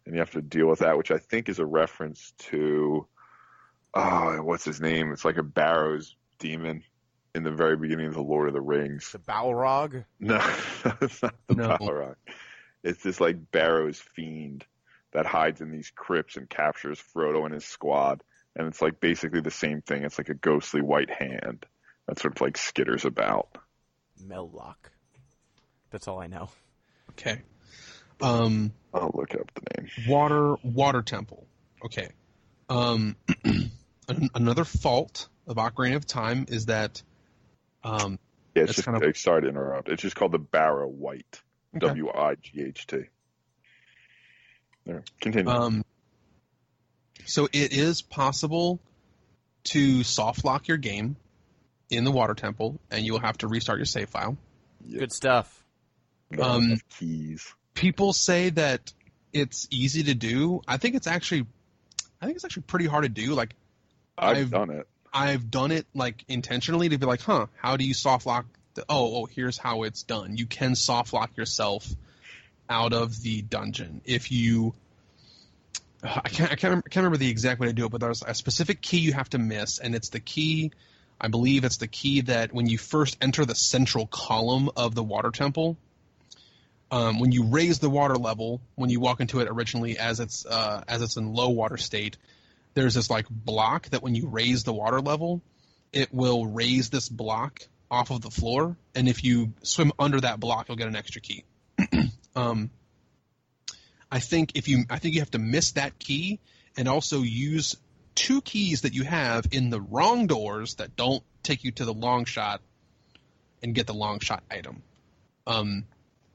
and you have to deal with that, which I think is a reference to, what's his name? It's like a Barrows demon in the very beginning of the Lord of the Rings. The Balrog? No, it's not the Balrog. It's this Barrows fiend that hides in these crypts and captures Frodo and his squad, and it's basically the same thing. It's a ghostly white hand that sort of skitters about. Melloc. That's all I know. Okay. I'll look up the name. Water temple. Okay. Another fault of Ocarina of Time is that. It's just sorry to interrupt. It's just called the Barrow White. Okay. Wight. There. Continue. So it is possible to soft lock your game in the water temple, and you will have to restart your save file. Yep. Good stuff. Not enough keys. People say that it's easy to do. I think it's actually pretty hard to do. Like, I've done it. I've done it like intentionally to be like, how do you soft lock? Here's how it's done. You can soft lock yourself out of the dungeon if you. I can't remember the exact way to do it, but there's a specific key you have to miss, and it's the key. I believe it's the key that when you first enter the central column of the water temple, when you raise the water level, when you walk into it originally as it's in low water state, there's this like block that when you raise the water level, it will raise this block off of the floor, and if you swim under that block, you'll get an extra key. I think you have to miss that key and also use 2 keys that you have in the wrong doors that don't take you to the long shot and get the long shot item.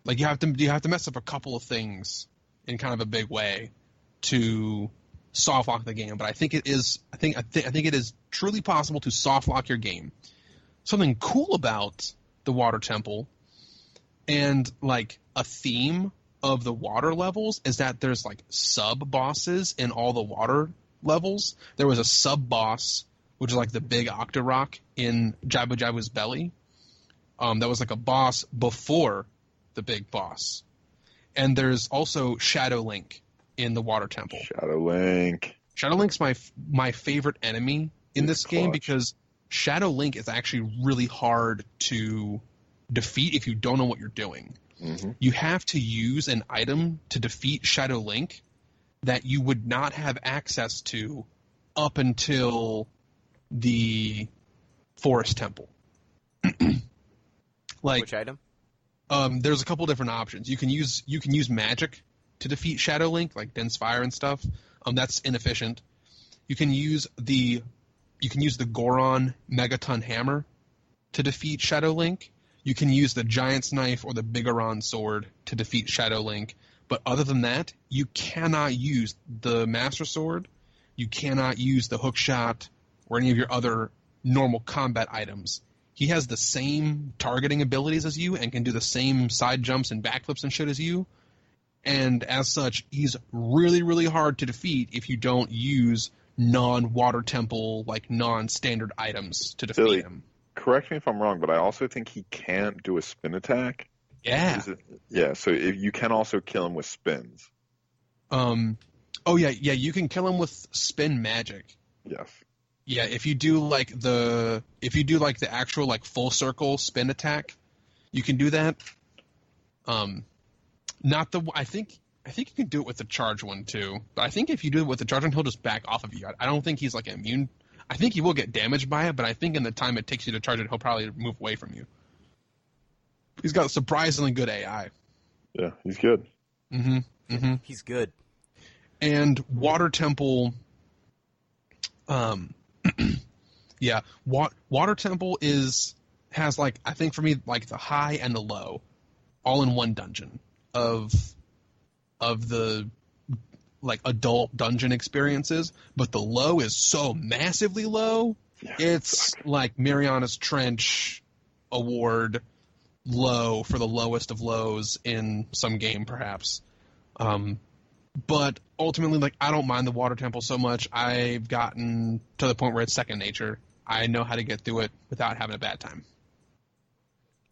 Like you have to mess up a couple of things in kind of a big way to soft lock the game, but I think it is truly possible to soft lock your game. Something cool about the water temple and like a theme of the water levels is that there's like sub bosses in all the water levels. There was a sub boss, which is like the big Octorok in Jabu Jabu's belly. That was like a boss before the big boss. And there's also Shadow Link in the water temple. Shadow Link's my favorite enemy in this game because Shadow Link is actually really hard to defeat if you don't know what you're doing. Mm-hmm. You have to use an item to defeat Shadow Link that you would not have access to up until the Forest Temple. Which item? There's a couple different options. You can use magic to defeat Shadow Link, like Dense Fire and stuff. That's inefficient. You can use the Goron Megaton Hammer to defeat Shadow Link. You can use the Giant's Knife or the Bigoron Sword to defeat Shadow Link. But other than that, you cannot use the Master Sword. You cannot use the Hookshot or any of your other normal combat items. He has the same targeting abilities as you and can do the same side jumps and backflips and shit as you. And as such, he's really, really hard to defeat if you don't use non-water temple, like non-standard items to defeat him. Correct me if I'm wrong, but I also think he can't do a spin attack. Yeah. So you can also kill him with spins. You can kill him with spin magic. Yes. Yeah, if you do like the actual like full circle spin attack, you can do that. I think you can do it with the charge one too. But I think if you do it with the charge one, he'll just back off of you. I don't think he's like immune. I think he will get damaged by it, but I think in the time it takes you to charge it, he'll probably move away from you. He's got surprisingly good AI. Yeah, he's good. Mm-hmm. Mm-hmm. He's good. And Water Temple, Water Temple has like, I think for me, like the high and the low, all in one dungeon of the like adult dungeon experiences, but the low is so massively low. Yeah, it's like Mariana's Trench award low for the lowest of lows in some game, perhaps. But ultimately, like, I don't mind the Water Temple so much. I've gotten to the point where it's second nature. I know how to get through it without having a bad time.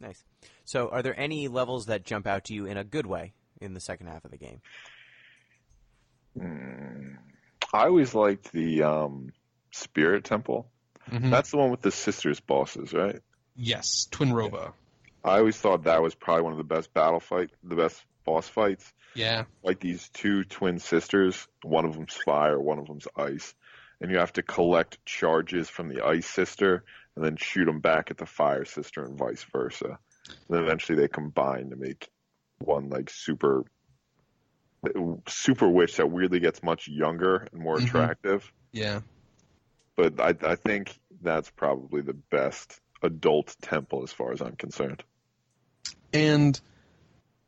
Nice. So are there any levels that jump out to you in a good way in the second half of the game? I always liked the Spirit Temple. Mm-hmm. That's the one with the sisters bosses, right? Yes, Twin Rova. I always thought that was probably one of the best the best boss fights. Yeah. Like these 2 twin sisters, one of them's fire, one of them's ice, and you have to collect charges from the ice sister and then shoot them back at the fire sister and vice versa. And then eventually they combine to make one like super witch that weirdly gets much younger and more attractive. Yeah. But I think that's probably the best adult temple as far as I'm concerned. And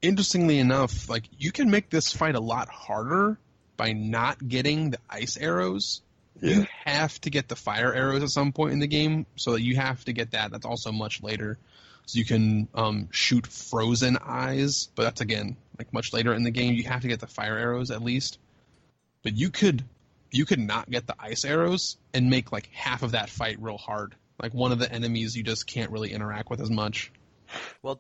interestingly enough, like you can make this fight a lot harder by not getting the ice arrows. Yeah. You have to get the fire arrows at some point in the game, so that you have to get that. That's also much later. So you can shoot frozen eyes, but that's, again, like much later in the game. You have to get the fire arrows at least. But you could not get the ice arrows and make like half of that fight real hard. Like one of the enemies you just can't really interact with as much. Well,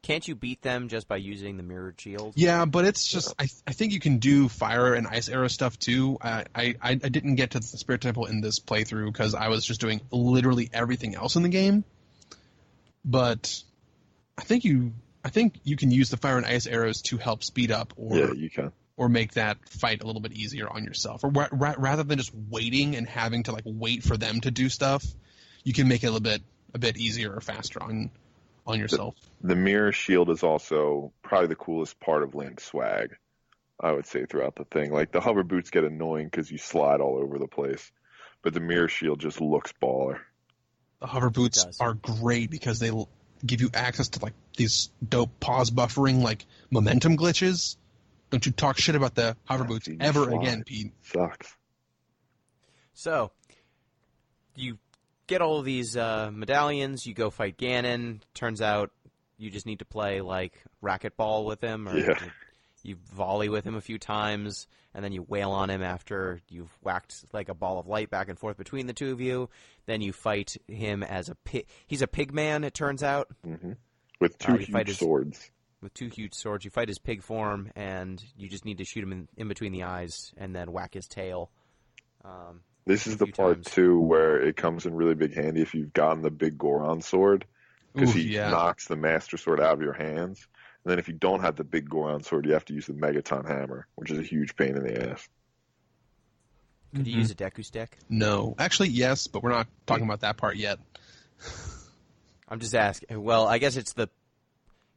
can't you beat them just by using the mirrored shield? Yeah, but it's just I think you can do fire and ice arrow stuff too. I didn't get to the Spirit Temple in this playthrough because I was just doing literally everything else in the game. But I think you can use the fire and ice arrows to help speed up Yeah, you can. or make that fight a little bit easier on yourself. Or rather than just waiting and having to like wait for them to do stuff, you can make it a bit easier or faster on yourself. The mirror shield is also probably the coolest part of Link's swag, I would say, throughout the thing. Like, the hover boots get annoying because you slide all over the place, but the mirror shield just looks baller. The hover boots are great because they give you access to like these dope pause buffering, like momentum glitches. Don't you talk shit about the hover boots ever again, Pete. Sucks. So, you get all of these medallions, you go fight Ganon. Turns out you just need to play like racquetball with him, or you volley with him a few times, and then you wail on him after you've whacked like a ball of light back and forth between the two of you. Then you fight him as a pig. He's a pig man, it turns out. Mm-hmm. With two huge swords. With two huge swords. You fight his pig form, and you just need to shoot him in between the eyes and then whack his tail. This is the part, too, where it comes in really big handy if you've gotten the big Goron sword, because he knocks the Master Sword out of your hands. And then if you don't have the big Goron sword, you have to use the Megaton Hammer, which is a huge pain in the ass. Could you use a Deku Stick? No. Actually, yes, but we're not talking about that part yet. I'm just asking. Well, I guess it's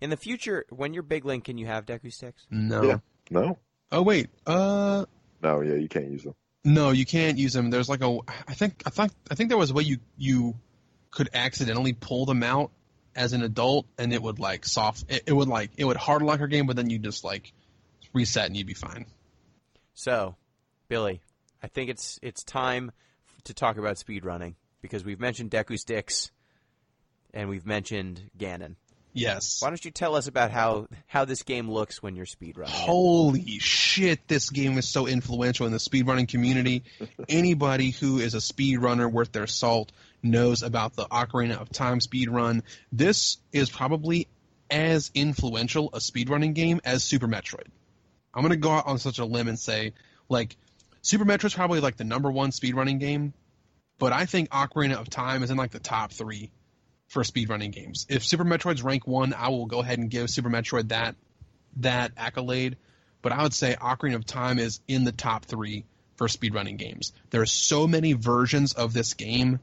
in the future, when you're Big Link, can you have Deku Sticks? No. Yeah. No? Oh, wait. No, yeah, you can't use them. No, you can't use them. There's like I think there was a way you could accidentally pull them out as an adult, and it would like it would hard lock your game, but then you just like reset and you'd be fine. So, Billy, I think it's time to talk about speedrunning, because we've mentioned Deku Sticks and we've mentioned Ganon. Yes. Why don't you tell us about how this game looks when you're speedrunning? Holy shit, this game is so influential in the speedrunning community. Anybody who is a speedrunner worth their salt knows about the Ocarina of Time speedrun. This is probably as influential a speedrunning game as Super Metroid. I'm going to go out on such a limb and say, like, Super Metroid's probably like the number one speedrunning game, but I think Ocarina of Time is in like the top 3 for speedrunning games. If Super Metroid's rank 1, I will go ahead and give Super Metroid that accolade, but I would say Ocarina of Time is in the top 3 for speedrunning games. There are so many versions of this game,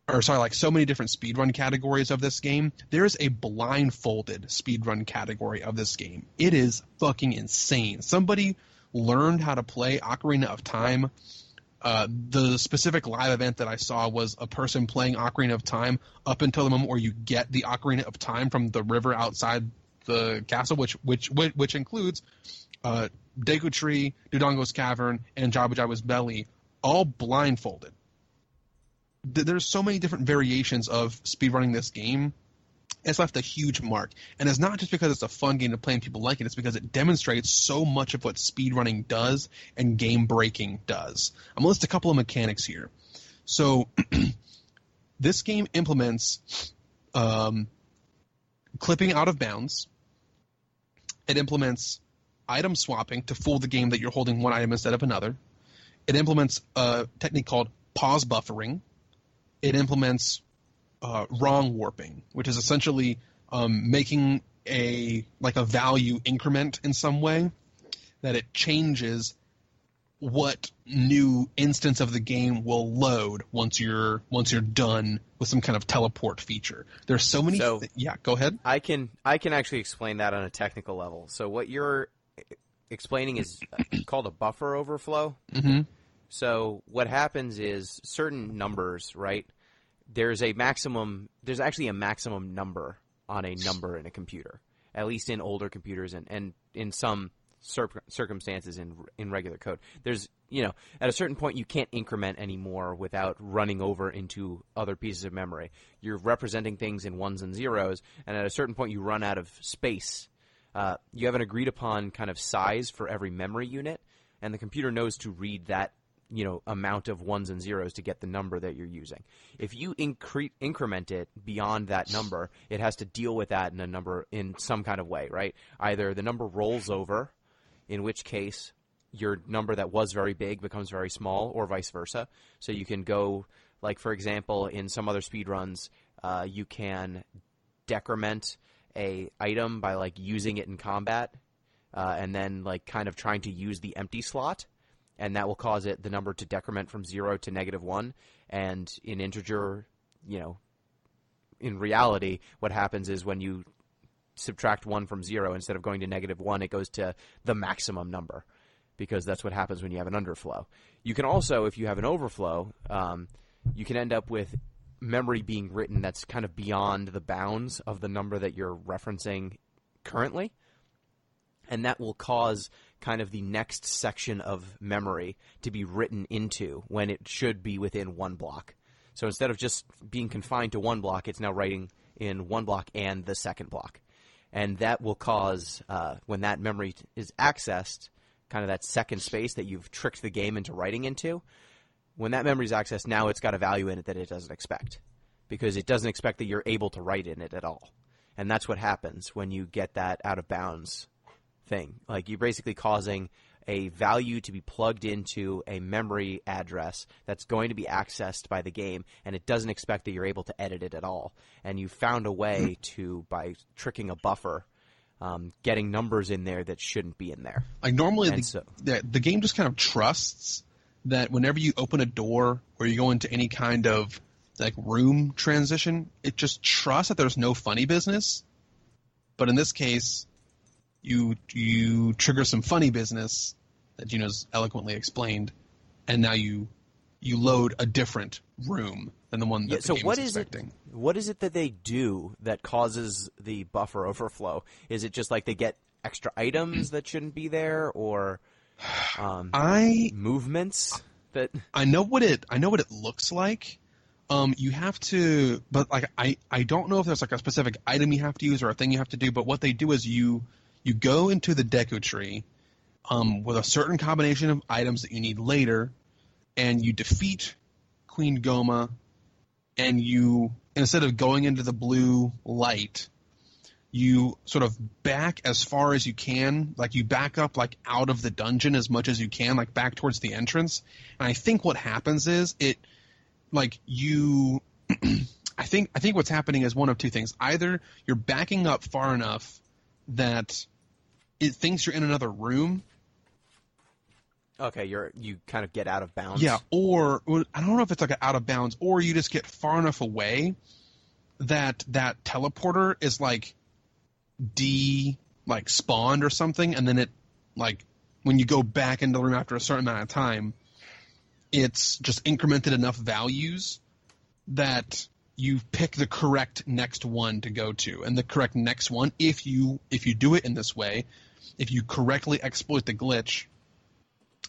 so many different speedrun categories of this game. There's a blindfolded speedrun category of this game. It is fucking insane. Somebody learned how to play Ocarina of Time. The specific live event that I saw was a person playing Ocarina of Time up until the moment where you get the Ocarina of Time from the river outside the castle, which includes Deku Tree, Dodongo's Cavern, and Jabu Jabu's Belly, all blindfolded. There's so many different variations of speedrunning this game. It's left a huge mark. And it's not just because it's a fun game to play and people like it. It's because it demonstrates so much of what speedrunning does and game breaking does. I'm going to list a couple of mechanics here. So this game implements clipping out of bounds. It implements item swapping to fool the game that you're holding one item instead of another. It implements a technique called pause buffering. It implements wrong warping, which is essentially making a value increment in some way that it changes what new instance of the game will load once you're done with some kind of teleport feature. There's so many. Yeah, go ahead. I can actually explain that on a technical level. So what you're explaining is called a buffer overflow. Mm-hmm. So what happens is certain numbers, right? There's actually a maximum number on a number in a computer, at least in older computers and in some circumstances in regular code. There's, at a certain point you can't increment anymore without running over into other pieces of memory. You're representing things in ones and zeros, and at a certain point you run out of space. You have an agreed upon kind of size for every memory unit, and the computer knows to read that amount of ones and zeros to get the number that you're using. If you increment it beyond that number, it has to deal with that in some kind of way, right? Either the number rolls over, in which case your number that was very big becomes very small, or vice versa. So you can go, like, for example, in some other speedruns, you can decrement a item by, like, using it in combat, and then, like, kind of trying to use the empty slot, and that will cause the number to decrement from 0 to -1. And in integer, in reality, what happens is when you subtract 1 from 0, instead of going to -1, it goes to the maximum number, because that's what happens when you have an underflow. You can also, if you have an overflow, you can end up with memory being written that's kind of beyond the bounds of the number that you're referencing currently. And that will cause kind of the next section of memory to be written into when it should be within one block. So instead of just being confined to one block, it's now writing in one block and the second block. And that will cause, when that memory is accessed, kind of that second space that you've tricked the game into writing into, when that memory is accessed, now it's got a value in it that it doesn't expect, because it doesn't expect that you're able to write in it at all. And that's what happens when you get that out of bounds thing. Like, you're basically causing a value to be plugged into a memory address that's going to be accessed by the game, and it doesn't expect that you're able to edit it at all. And you found a way to, by tricking a buffer, getting numbers in there that shouldn't be in there. Like, normally the game just kind of trusts that whenever you open a door or you go into any kind of, like, room transition, it just trusts that there's no funny business. But in this case, you trigger some funny business that Gino's eloquently explained, and now you load a different room than the one that the game is expecting. What is it that they do that causes the buffer overflow? Is it just like they get extra items that shouldn't be there, or movements that? I know what it looks like. You have to, but like I don't know if there's like a specific item you have to use or a thing you have to do. But what they do is you go into the Deku tree with a certain combination of items that you need later, and you defeat Queen Goma, and you, instead of going into the blue light, you sort of back as far as you can, like you back up like out of the dungeon as much as you can, like back towards the entrance. And I think what happens is I think what's happening is one of two things. Either you're backing up far enough that it thinks you're in another room. Okay, you kind of get out of bounds. Yeah, or I don't know if it's like out of bounds, or you just get far enough away that teleporter is like spawned or something, and then it, like, when you go back into the room after a certain amount of time, it's just incremented enough values that you pick the correct next one to go to. And the correct next one, if you do it in this way, if you correctly exploit the glitch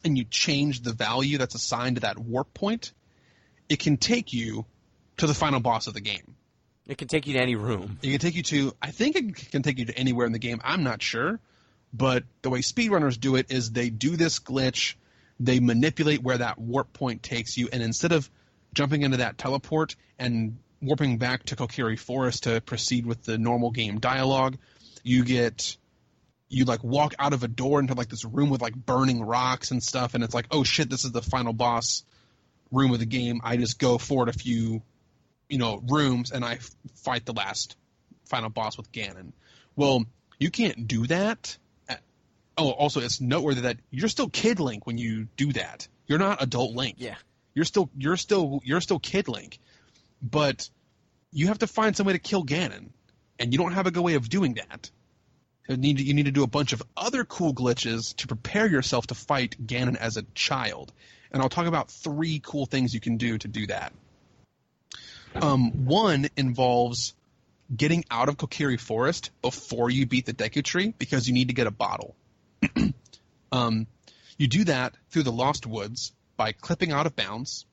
and you change the value that's assigned to that warp point, it can take you to the final boss of the game. It can take you to any room. It can take you to, I think it can take you to anywhere in the game. I'm not sure. But the way speedrunners do it is they do this glitch, they manipulate where that warp point takes you, and instead of jumping into that teleport and warping back to Kokiri Forest to proceed with the normal game dialogue, you like walk out of a door into like this room with like burning rocks and stuff, and it's like, oh shit, this is the final boss room of the game. I just go forward a few, rooms, and I fight the last final boss with Ganon. Well, you can't do that. Also, it's noteworthy that you're still Kid Link when you do that. You're not Adult Link. Yeah. You're still Kid Link. But you have to find some way to kill Ganon, and you don't have a good way of doing that. You need to do a bunch of other cool glitches to prepare yourself to fight Ganon as a child. And I'll talk about 3 cool things you can do to do that. One involves getting out of Kokiri Forest before you beat the Deku Tree, because you need to get a bottle. You do that through the Lost Woods by clipping out of bounds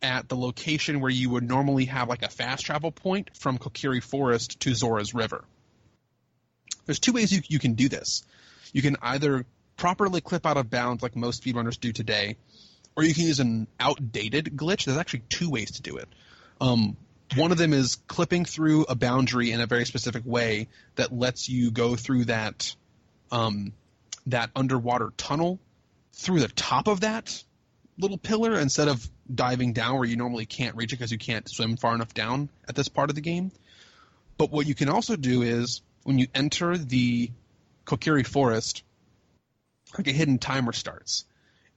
at the location where you would normally have like a fast travel point from Kokiri Forest to Zora's River. There's two ways you can do this. You can either properly clip out of bounds like most speedrunners do today, or you can use an outdated glitch. There's actually two ways to do it. One of them is clipping through a boundary in a very specific way that lets you go through that underwater tunnel through the top of that little pillar instead of diving down where you normally can't reach it because you can't swim far enough down at this part of the game. But what you can also do is when you enter the Kokiri Forest, like a hidden timer starts.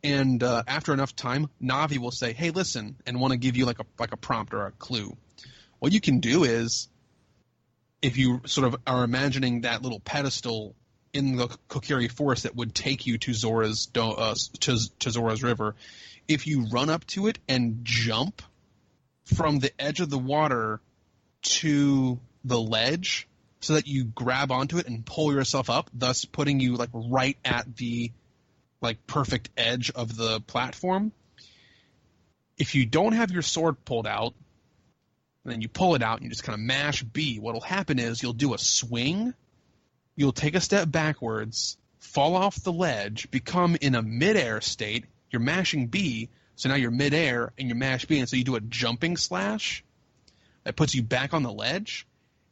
And after enough time, Navi will say, hey, listen, and want to give you like a prompt or a clue. What you can do is, if you sort of are imagining that little pedestal in the Kokiri Forest that would take you to Zora's River, if you run up to it and jump from the edge of the water to the ledge so that you grab onto it and pull yourself up, thus putting you like right at the like perfect edge of the platform. If you don't have your sword pulled out, and then you pull it out and you just kind of mash B, what'll happen is you'll do a swing, you'll take a step backwards, fall off the ledge, become in a midair state, you're mashing B, so now you're midair and you mash B, and so you do a jumping slash that puts you back on the ledge.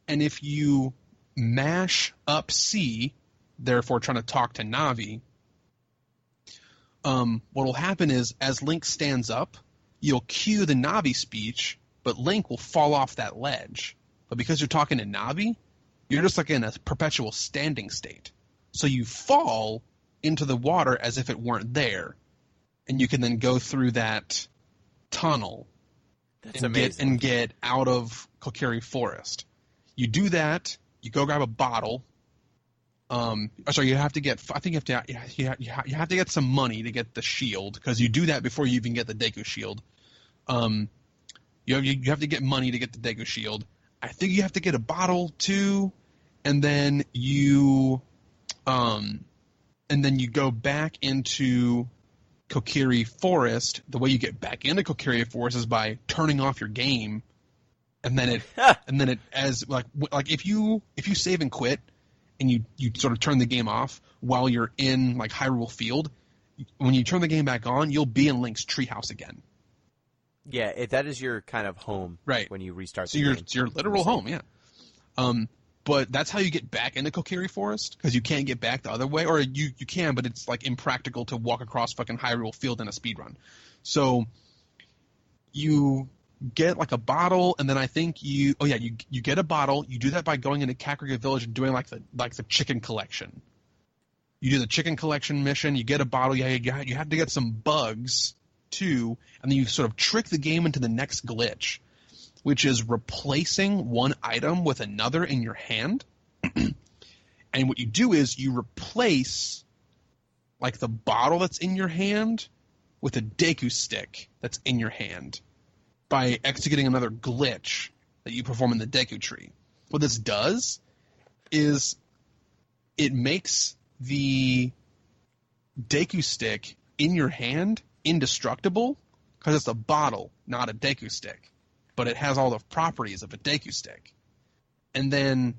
And if you mash up C, therefore trying to talk to Navi, what will happen is as Link stands up, you'll cue the Navi speech, but Link will fall off that ledge. But because you're talking to Navi, you're just like in a perpetual standing state. So you fall into the water as if it weren't there, and you can then go through that tunnel and get out of Kokiri Forest. You do that. You go grab a bottle. You have to get. I think you have to get some money to get the shield, because you do that before you even get the Deku shield. You have to get money to get the Deku shield. I think you have to get a bottle too, and then you go back into Kokiri Forest. The way you get back into Kokiri Forest is by turning off your game, and then it as like if you save and quit, and you sort of turn the game off while you're in like Hyrule Field, when you turn the game back on, you'll be in Link's treehouse again. Yeah, that is your kind of home, right? When you restart so the game. It's your literal home, yeah. But that's how you get back into Kokiri Forest, because you can't get back the other way, or you can, but it's like impractical to walk across fucking Hyrule Field in a speedrun. So you get like a bottle, and then I think you get a bottle. You do that by going into Kakariko Village and doing like the chicken collection. You do the chicken collection mission. You get a bottle. You have to get some bugs too, and then you sort of trick the game into the next glitch, which is replacing one item with another in your hand. And what you do is you replace like the bottle that's in your hand with a Deku stick that's in your hand by executing another glitch that you perform in the Deku tree. What this does is it makes the Deku stick in your hand indestructible, because it's a bottle, not a Deku stick. But it has all the properties of a Deku stick. And then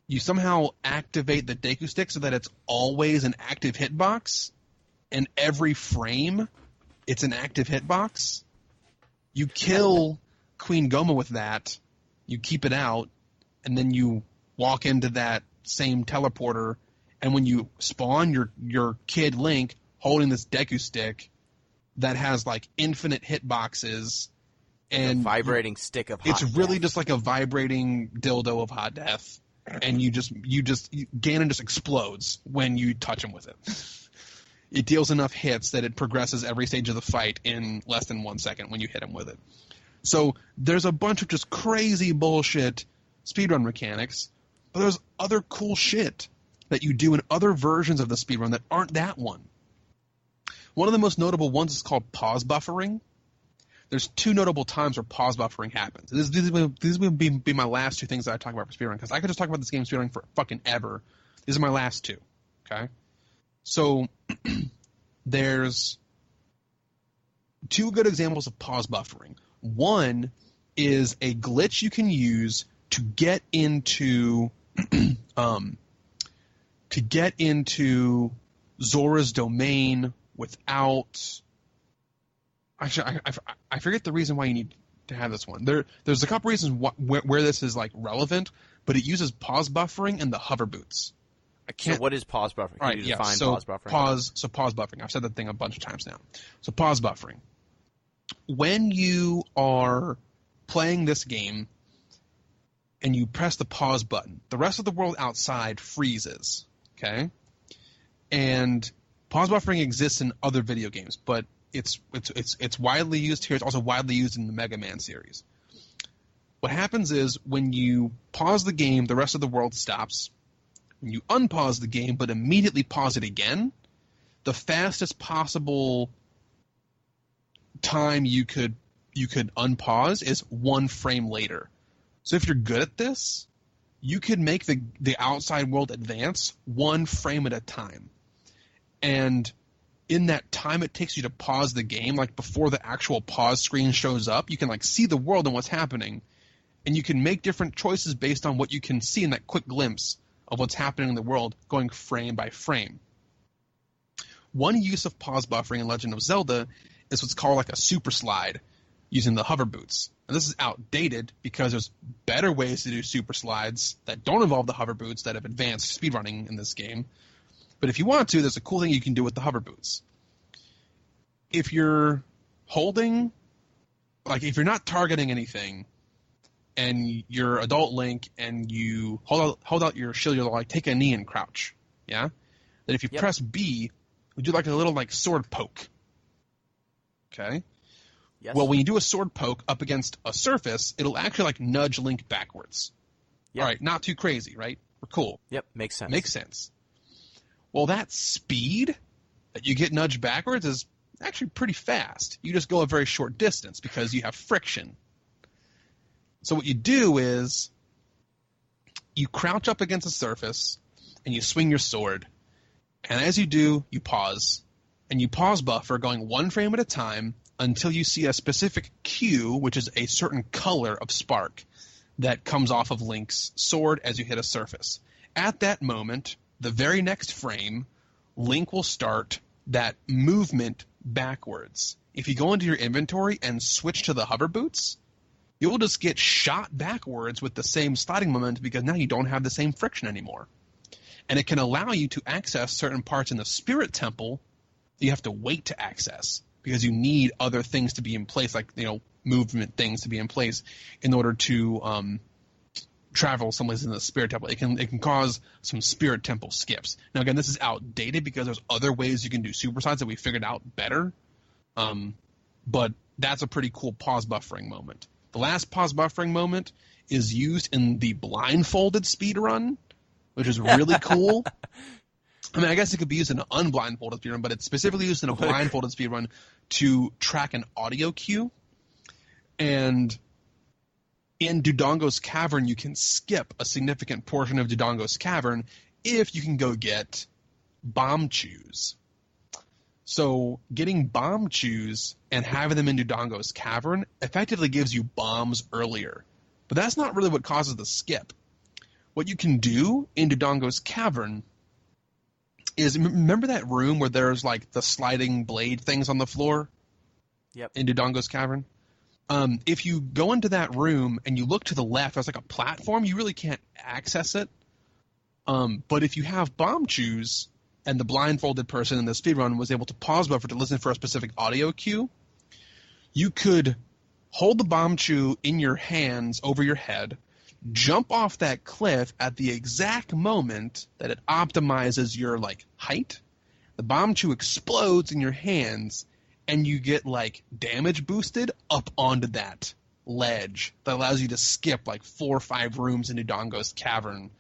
you somehow activate the Deku stick so that it's always an active hitbox, and every frame it's an active hitbox. You kill Queen Goma with that, you keep it out, and then you walk into that same teleporter, and when you spawn your kid Link holding this Deku stick that has like infinite hitboxes, and a vibrating stick of hot it's really death. just like a vibrating dildo of hot death, and Ganon just explodes when you touch him with it. It deals enough hits that it progresses every stage of the fight in less than 1 second when you hit him with it. So there's a bunch of just crazy bullshit speedrun mechanics, but there's other cool shit that you do in other versions of the speedrun that aren't that one. One of the most notable ones is called pause buffering. There's two notable times where pause buffering happens. These will be my last two things that I talk about for speedrun, because I could just talk about this game speedrun for fucking ever. These are my last two, okay? So there's two good examples of pause buffering. One is a glitch you can use to get into Zora's domain without. Actually, I forget the reason why you need to have this one. There's a couple reasons where this is like relevant, but it uses pause buffering and the hover boots. I can't. So what is pause buffering? Can you define pause buffering? Pause buffering. I've said that thing a bunch of times now. So pause buffering. When you are playing this game and you press the pause button, the rest of the world outside freezes. Okay? And pause buffering exists in other video games, but it's widely used here. It's also widely used in the Mega Man series. What happens is when you pause the game, the rest of the world stops. When you unpause the game but immediately pause it again, the fastest possible time you could unpause is 1 frame later. So if you're good at this, you could make the outside world advance 1 frame at a time. And in that time it takes you to pause the game, like before the actual pause screen shows up, you can like see the world and what's happening. And you can make different choices based on what you can see in that quick glimpse of what's happening in the world, going frame by frame. One use of pause buffering in Legend of Zelda is what's called like a super slide using the hover boots. And this is outdated because there's better ways to do super slides that don't involve the hover boots that have advanced speedrunning in this game. But if you want to, there's a cool thing you can do with the hover boots. If you're holding, like if you're not targeting anything, and you're adult Link, and you hold out your shield, you'll like take a knee and crouch, yeah. Then if you press B, we do like a little like sword poke. Okay. Yes. Well, when you do a sword poke up against a surface, it'll actually like nudge Link backwards. Yep. All right, not too crazy, right? We're cool. Yep, makes sense. Makes sense. Well, that speed that you get nudged backwards is actually pretty fast. You just go a very short distance because you have friction. So what you do is you crouch up against a surface and you swing your sword. And as you do, you pause. And you pause buffer going 1 frame at a time until you see a specific cue, which is a certain color of spark that comes off of Link's sword as you hit a surface. At that moment, the very next frame, Link will start that movement backwards. If you go into your inventory and switch to the hover boots, you'll just get shot backwards with the same sliding momentum because now you don't have the same friction anymore. And it can allow you to access certain parts in the Spirit Temple that you have to wait to access because you need other things to be in place, like movement things to be in place in order to travel someplace in the Spirit Temple. It can cause some Spirit Temple skips. Now again, this is outdated because there's other ways you can do supersides that we figured out better. But that's a pretty cool pause buffering moment. The last pause buffering moment is used in the blindfolded speedrun, which is really cool. I mean, I guess it could be used in an unblindfolded speedrun, but it's specifically used in a blindfolded speedrun to track an audio cue. And in Dodongo's Cavern, you can skip a significant portion of Dodongo's Cavern if you can go get bomb chews. So getting bomb chews and having them in Dodongo's Cavern effectively gives you bombs earlier. But that's not really what causes the skip. What you can do in Dodongo's Cavern is, remember that room where there's like the sliding blade things on the floor? Yep. In Dodongo's Cavern? If you go into that room and you look to the left, there's like a platform. You really can't access it. But if you have bomb chews, and the blindfolded person in the speedrun was able to pause buffer to listen for a specific audio cue, you could hold the bomb chew in your hands over your head, jump off that cliff at the exact moment that it optimizes your like height. The bomb chew explodes in your hands, and you get like damage boosted up onto that ledge that allows you to skip like 4 or 5 rooms into Dodongo's Cavern.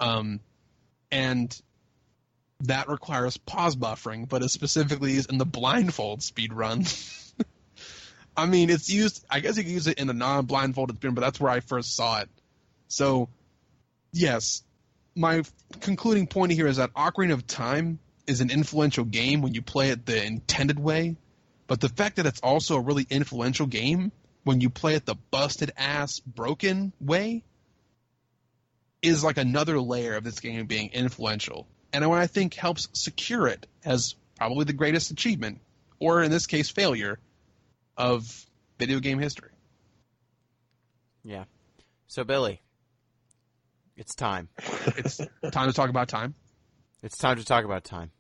And that requires pause buffering, but is specifically used in the blindfold speedrun. I mean, it's used, I guess you can use it in a non-blindfolded speedrun, but that's where I first saw it. So, yes, my concluding point here is that Ocarina of Time is an influential game when you play it the intended way, but the fact that it's also a really influential game when you play it the busted ass broken way is like another layer of this game being influential. And what I think helps secure it as probably the greatest achievement, or in this case failure, of video game history. Yeah. So Billy, it's time. It's time to talk about time. It's time to talk about time.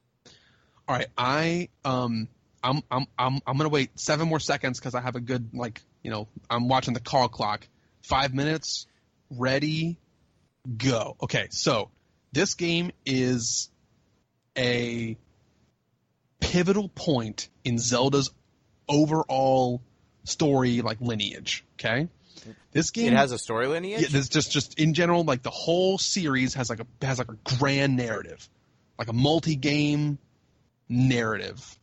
All right, I'm gonna wait 7 more seconds because I have a good I'm watching the call clock. 5 minutes, ready, go. Okay, so this game is a pivotal point in Zelda's overall story lineage. Okay, this game It has a story lineage. Yeah, this just in general, the whole series has a grand narrative, like a multi-game narrative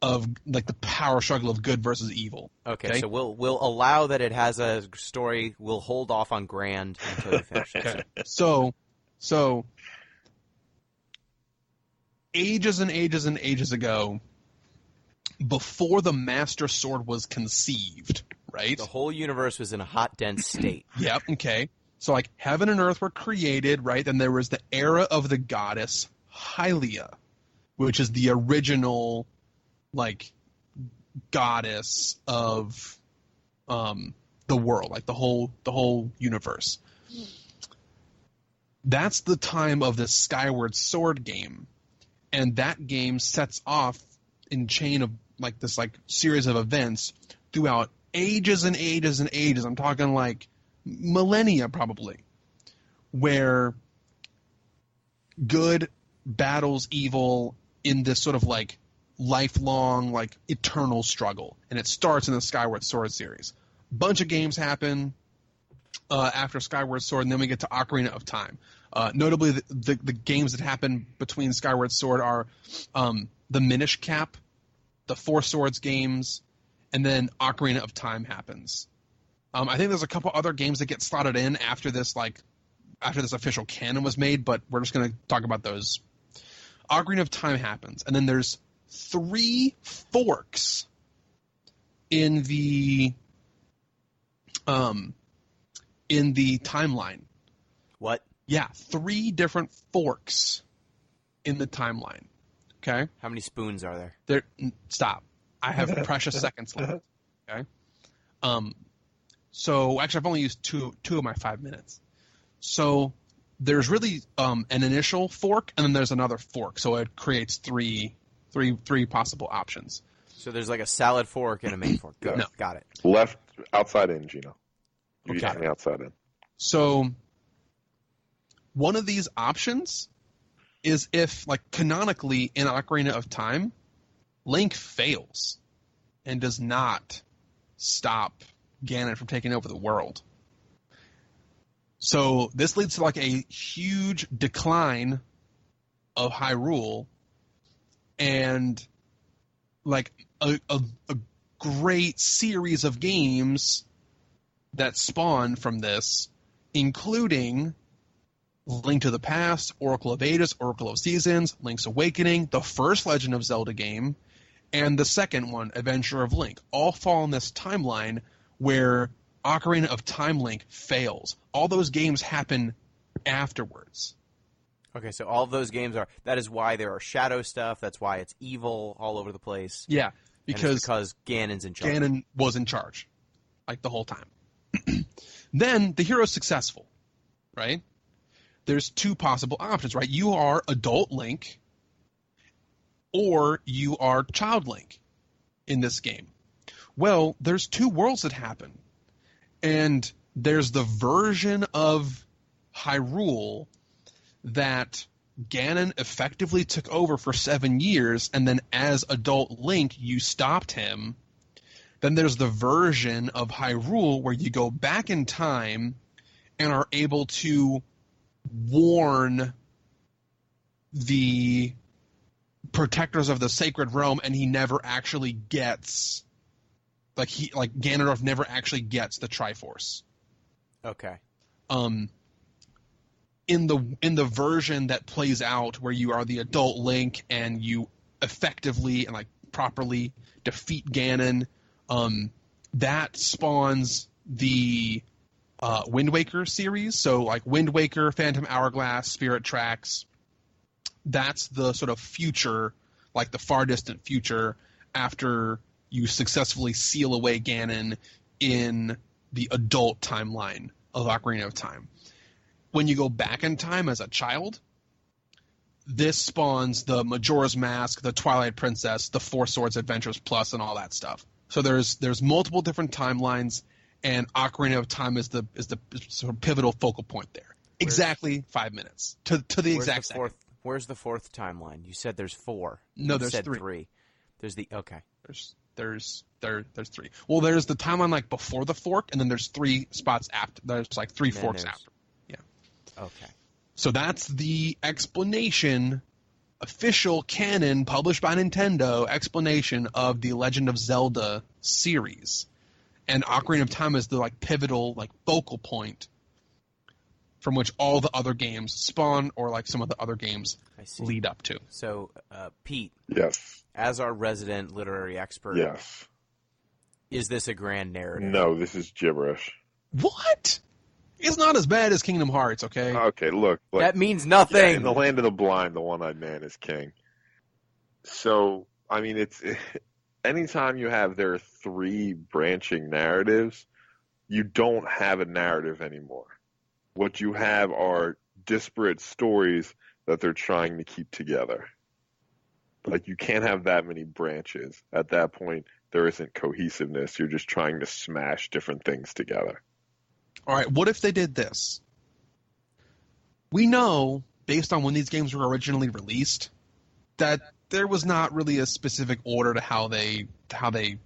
of the power struggle of good versus evil. Okay, so we'll allow that it has a story. We'll hold off on grand until you finish it. Okay. So ages and ages and ages ago, before the Master Sword was conceived, right? The whole universe was in a hot, dense state. Yep, okay. So heaven and earth were created, right? Then there was the era of the goddess Hylia, which is the original goddess of the world, the whole universe. That's the time of the Skyward Sword game, and that game sets off in chain of this series of events throughout ages and ages and ages. I'm talking millennia probably, where good battles evil in this sort of lifelong, eternal struggle. And it starts in the Skyward Sword series. Bunch of games happen after Skyward Sword, and then we get to Ocarina of Time. Notably, the games that happen between Skyward Sword are the Minish Cap, the Four Swords games, and then Ocarina of Time happens. I think there's a couple other games that get slotted in after this official canon was made, but we're just going to talk about those. Ocarina of Time happens, and then there's 3 forks in the timeline. What? Yeah, 3 different forks in the timeline. Okay? How many spoons are there? Stop. I have precious seconds left. Okay? So actually I've only used two of my 5 minutes. So there's really an initial fork, and then there's another fork. So it creates three possible options. So there's a salad fork and a main fork. Go. No. Got it. Left, outside in, Gino. You Okay. got me outside in. So one of these options is if, canonically in Ocarina of Time, Link fails and does not stop Ganon from taking over the world. So this leads to a huge decline of Hyrule and a great series of games that spawn from this, including Link to the Past, Oracle of Ages, Oracle of Seasons, Link's Awakening, the first Legend of Zelda game, and the second one, Adventure of Link, all fall in this timeline where Ocarina of Time Link fails. All those games happen afterwards. Okay, so all of those games that is why there are shadow stuff, that's why it's evil all over the place. Yeah, because Ganon's in charge. Ganon was in charge, the whole time. Then the hero's successful, right? There's 2 possible options, right? You are adult Link, or you are child Link in this game. Well, there's 2 worlds that happen. And there's the version of Hyrule that Ganon effectively took over for 7 years, and then as adult Link, you stopped him. Then there's the version of Hyrule where you go back in time and are able to warn the protectors of the sacred realm, and he never actually gets Ganondorf never actually gets the Triforce. Okay. in the version that plays out where you are the adult Link and you effectively and like properly defeat Ganon, that spawns the Wind Waker series. So like Wind Waker, Phantom Hourglass, Spirit Tracks. That's the sort of future, like the far distant future after you successfully seal away Ganon in the adult timeline of Ocarina of Time. When you go back in time as a child, this spawns the Majora's Mask, the Twilight Princess, the Four Swords Adventures Plus, and all that stuff. So there's multiple different timelines, and Ocarina of Time is the sort of pivotal focal point there. Exactly 5 minutes to the exact second. Where's the fourth timeline? You said there's four. No, there's three. There's the okay. There's three. Well, there's the timeline like before the fork, and then there's 3 spots after. There's like 3 forks after. Yeah. Okay. So that's the explanation, official canon published by Nintendo explanation of the Legend of Zelda series, and Ocarina of Time is the like pivotal like focal point from which all the other games spawn, or like some of the other games lead up to. So, Pete. Yes. As our resident literary expert. Yes. Is this a grand narrative? No, this is gibberish. What? It's not as bad as Kingdom Hearts, okay? Okay, look. That means nothing. Yeah, in the land of the blind, the one-eyed man is king. So, I mean, anytime you have there are 3 branching narratives, you don't have a narrative anymore. What you have are disparate stories that they're trying to keep together. Like, you can't have that many branches. At that point, there isn't cohesiveness. You're just trying to smash different things together. All right, what if they did this? We know, based on when these games were originally released, that there was not really a specific order to how they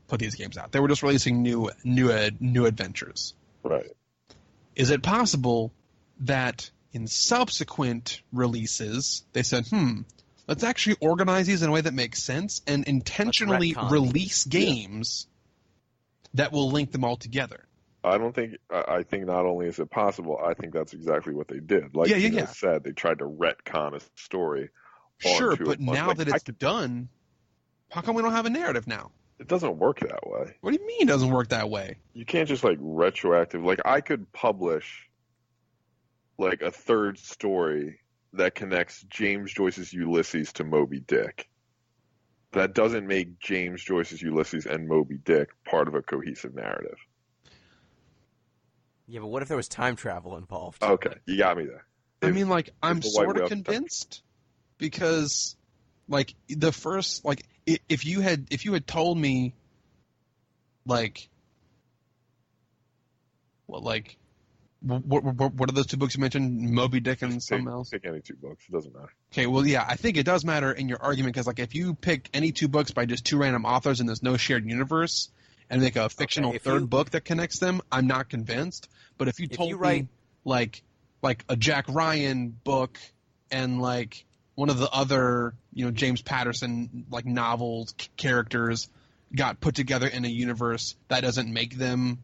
put these games out. They were just releasing new adventures. Right. Is it possible that in subsequent releases they said, let's actually organize these in a way that makes sense and intentionally release games that will link them all together? I think not only is it possible, I think that's exactly what they did. Like you said, they tried to retcon a story. Sure, but now that it's done, how come we don't have a narrative now? It doesn't work that way. What do you mean it doesn't work that way? You can't just like retroactive. Like I could publish like a third story that connects James Joyce's Ulysses to Moby Dick. That doesn't make James Joyce's Ulysses and Moby Dick part of a cohesive narrative. Yeah, but what if there was time travel involved? Okay, you got me there. I mean, like, I'm sort of convinced because, like, the first, like, if you had told me, like, well, like, what are those 2 books you mentioned? Moby Dick and something else? Pick any 2 books. It doesn't matter. Okay, well, yeah, I think it does matter in your argument because, like, if you pick any 2 books by just 2 random authors and there's no shared universe and make a fictional third book that connects them, I'm not convinced. But if you told me, like a Jack Ryan book and, like, one of the other, James Patterson, like, novel characters got put together in a universe, that doesn't make them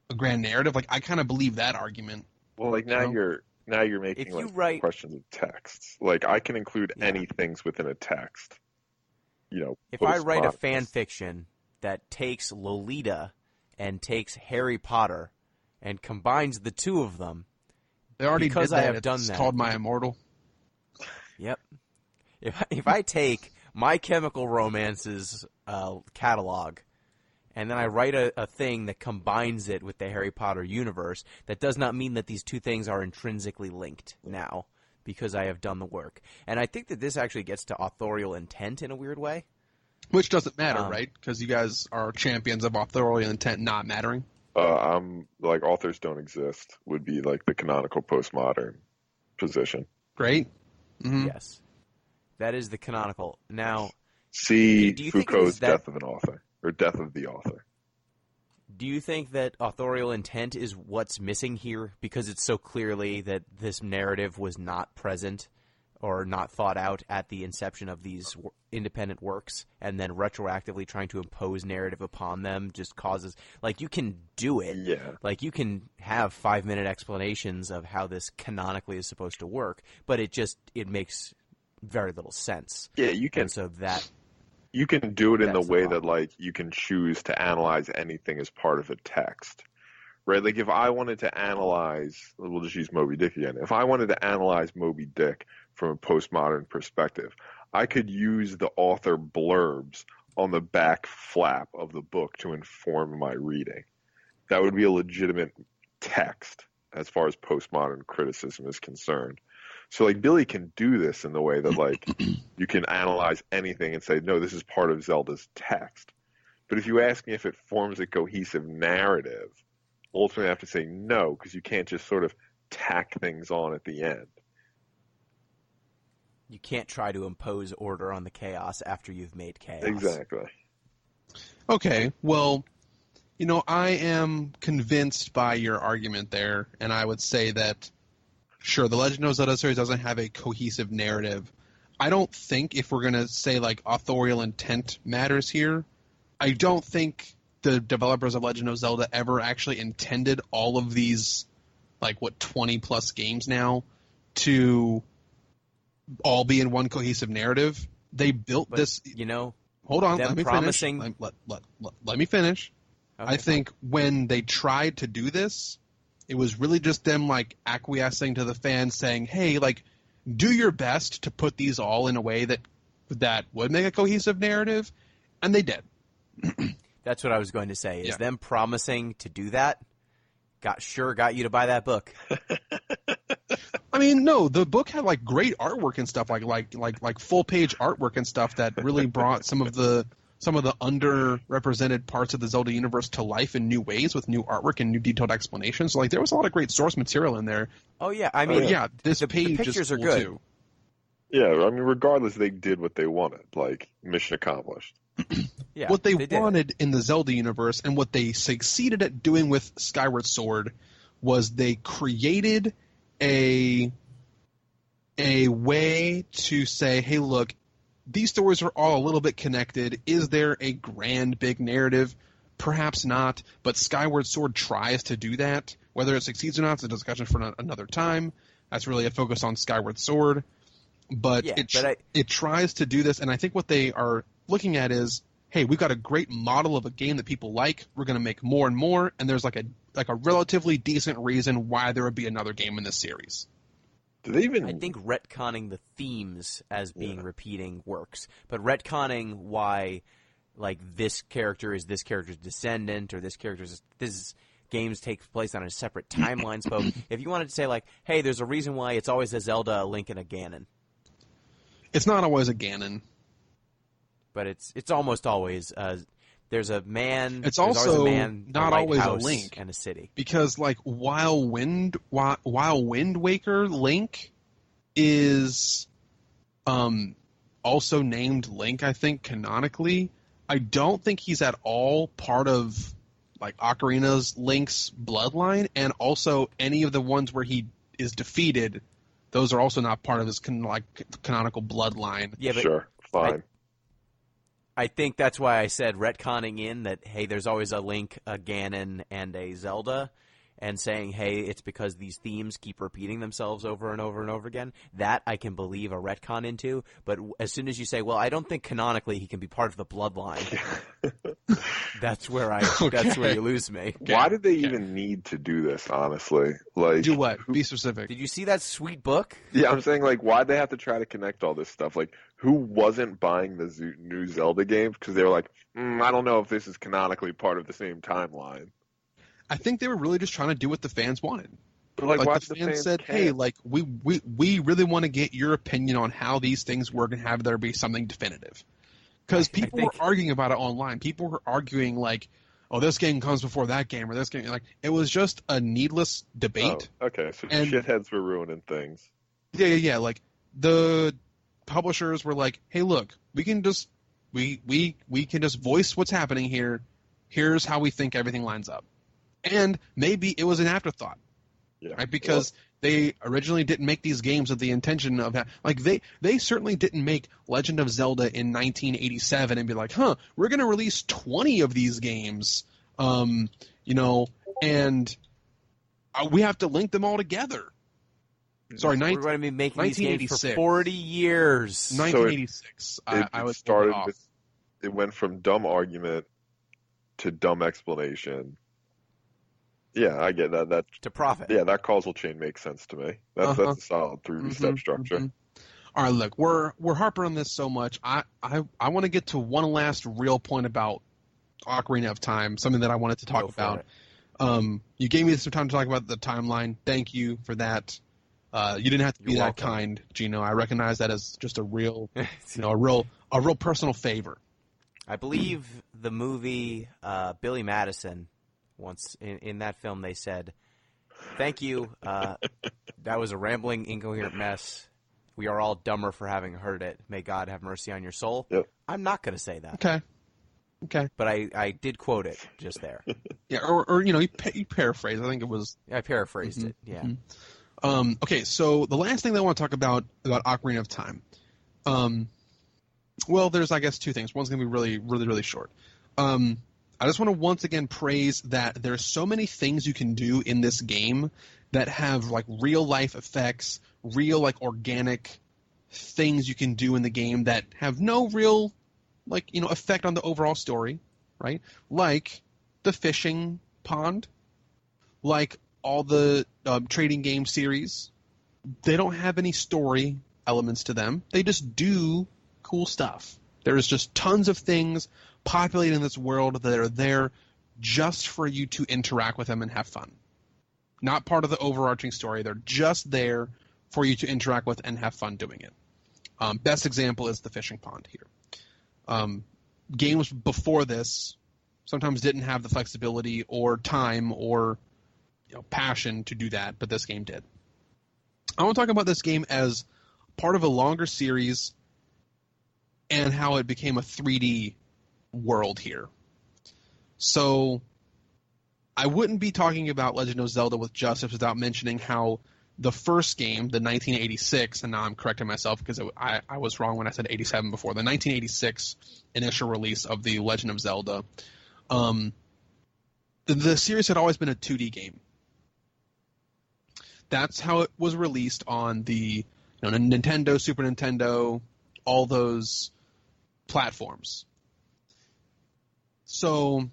a grand narrative. Like, I kind of believe that argument. Well, like, now you're making questions of texts. Like, I can include any things within a text. If I write a fan fiction that takes Lolita and takes Harry Potter and combines the 2 of them, they already because did that. I have done that. It's called My Immortal. Yep. If I take My Chemical Romance's catalog and then I write a thing that combines it with the Harry Potter universe, that does not mean that these 2 things are intrinsically linked now because I have done the work. And I think that this actually gets to authorial intent in a weird way. Which doesn't matter, right? Because you guys are champions of authorial intent not mattering. I'm like, authors don't exist would be like the canonical postmodern position. Great. Mm-hmm. Yes. That is the canonical. Now, see Foucault's Death of an Author, or Death of the Author. Do you think that authorial intent is what's missing here because it's so clearly that this narrative was not present or not thought out at the inception of these independent works, and then retroactively trying to impose narrative upon them just causes, like, you can do it. Yeah. Like, you can have 5-minute explanations of how this canonically is supposed to work, but it makes very little sense. Yeah, you can. And so that You can do it in the that's the way that, problem. like, you can choose to analyze anything as part of a text, right? Like, if I wanted to analyze, we'll just use Moby Dick again. If I wanted to analyze Moby Dick from a postmodern perspective, I could use the author blurbs on the back flap of the book to inform my reading. That would be a legitimate text as far as postmodern criticism is concerned. So, like, Billy can do this in the way that, like, you can analyze anything and say, no, this is part of Zelda's text. But if you ask me if it forms a cohesive narrative, ultimately I have to say no, because you can't just sort of tack things on at the end. You can't try to impose order on the chaos after you've made chaos. Exactly. Okay, well, I am convinced by your argument there, and I would say that, sure, the Legend of Zelda series doesn't have a cohesive narrative. I don't think, if we're going to say, like, authorial intent matters here, I don't think the developers of Legend of Zelda ever actually intended all of these, 20-plus games now to all be in one cohesive narrative. They built this... Hold on, let me finish. Let me finish. Okay, I think when they tried to do this, it was really just them, acquiescing to the fans, saying, hey, do your best to put these all in a way that would make a cohesive narrative, and they did. That's what I was going to say, is Yeah. them promising to do that got you to buy that book. I mean, no, the book had great artwork and stuff, like full page artwork and stuff that really brought some of the underrepresented parts of the Zelda universe to life in new ways with new artwork and new detailed explanations. So, there was a lot of great source material in there. Oh yeah, I mean, But yeah, this the page pictures is are cool good. too. Yeah, I mean, regardless, they did what they wanted. Like, mission accomplished. Yeah, What they did. wanted in the Zelda universe and what they succeeded at doing with Skyward Sword was they created a way to say, hey, look, these stories are all a little bit connected. Is there a grand, big narrative? Perhaps not, but Skyward Sword tries to do that. Whether it succeeds or not is a discussion for another time. That's really a focus on Skyward Sword. But Yeah, it tries to do this, and I think what they are looking at is, hey, we've got a great model of a game that people like. We're going to make more and more, and there's a relatively decent reason why there would be another game in this series. Do they even? I think retconning the themes as being repeating works, but retconning why, this character is this character's descendant, or this games take place on a separate timeline. So if you wanted to say, hey, there's a reason why it's always a Zelda, a Link, and a Ganon. It's not always a Ganon. But it's almost always there's a man. It's there's also always a man, not always a lighthouse, Link, and a city. Because while Wind Waker Link is also named Link, I think canonically, I don't think he's at all part of Ocarina's Link's bloodline, and also any of the ones where he is defeated, those are also not part of his canonical bloodline. Yeah, but Sure, fine. I think that's why I said retconning in that, hey, there's always a Link, a Ganon, and a Zelda, and saying, hey, it's because these themes keep repeating themselves over and over and over again. That I can believe a retcon into, but as soon as you say, well, I don't think canonically he can be part of the bloodline, that's where you lose me. Why did they even need to do this, honestly? Do what? Be specific. Did you see that sweet book? Yeah, I'm saying, why'd they have to try to connect all this stuff? Who wasn't buying the new Zelda games because they were like, I don't know if this is canonically part of the same timeline. I think they were really just trying to do what the fans wanted. But why the fans said, hey, we really want to get your opinion on how these things work and have there be something definitive. Because people were arguing about it online. People were arguing oh, this game comes before that game, or this game. It was just a needless debate. Oh, okay, so And- shitheads were ruining things. Yeah. The publishers were like, hey, look, we can just voice what's happening here. Here's how we think everything lines up. And maybe it was an afterthought. Yeah. Right? Because They originally didn't make these games with the intention of like they certainly didn't make Legend of Zelda in 1987 and be like, we're going to release 20 of these games, and we have to link them all together. Sorry, we're going to be making these games for 40 years. 1986. I was started with. It went from dumb argument to dumb explanation. Yeah, I get that. That to profit. Yeah, that causal chain makes sense to me. That's a solid 3D step structure. All right, look, we're harping on this so much. I want to get to one last real point about Ocarina of Time, something that I wanted to talk about. You gave me some time to talk about the timeline. Thank you for that. You didn't have to be that kind, Gino. I recognize that as just a real, a real personal favor. I believe the movie Billy Madison, once in that film, they said, "Thank you. That was a rambling, incoherent mess. We are all dumber for having heard it. May God have mercy on your soul." Yep. I'm not going to say that. Okay. But I did quote it just there. Yeah, or you paraphrase. I think it was. I paraphrased it. Yeah. Okay, so the last thing that I want to talk about Ocarina of Time. Well, there's, I guess, two things. One's going to be really, really, really short. I just want to once again praise that there's so many things you can do in this game that have, like, real-life effects, real, like, organic things you can do in the game that have no real, like, effect on the overall story, right? Like the fishing pond, like all the trading game series. They don't have any story elements to them. They just do cool stuff. There's just tons of things populating this world that are there just for you to interact with them and have fun. Not part of the overarching story. They're just there for you to interact with and have fun doing it. Best example is the fishing pond here. Games before this sometimes didn't have the flexibility or time or passion to do that, but this game did. I want to talk about this game as part of a longer series and how it became a 3D world here. So I wouldn't be talking about Legend of Zelda with justice without mentioning how the first game, the 1986, and now I'm correcting myself because I was wrong when I said 87 before, the 1986 initial release of the Legend of Zelda, the series had always been a 2D game. That's how it was released on the Nintendo, Super Nintendo, all those platforms. So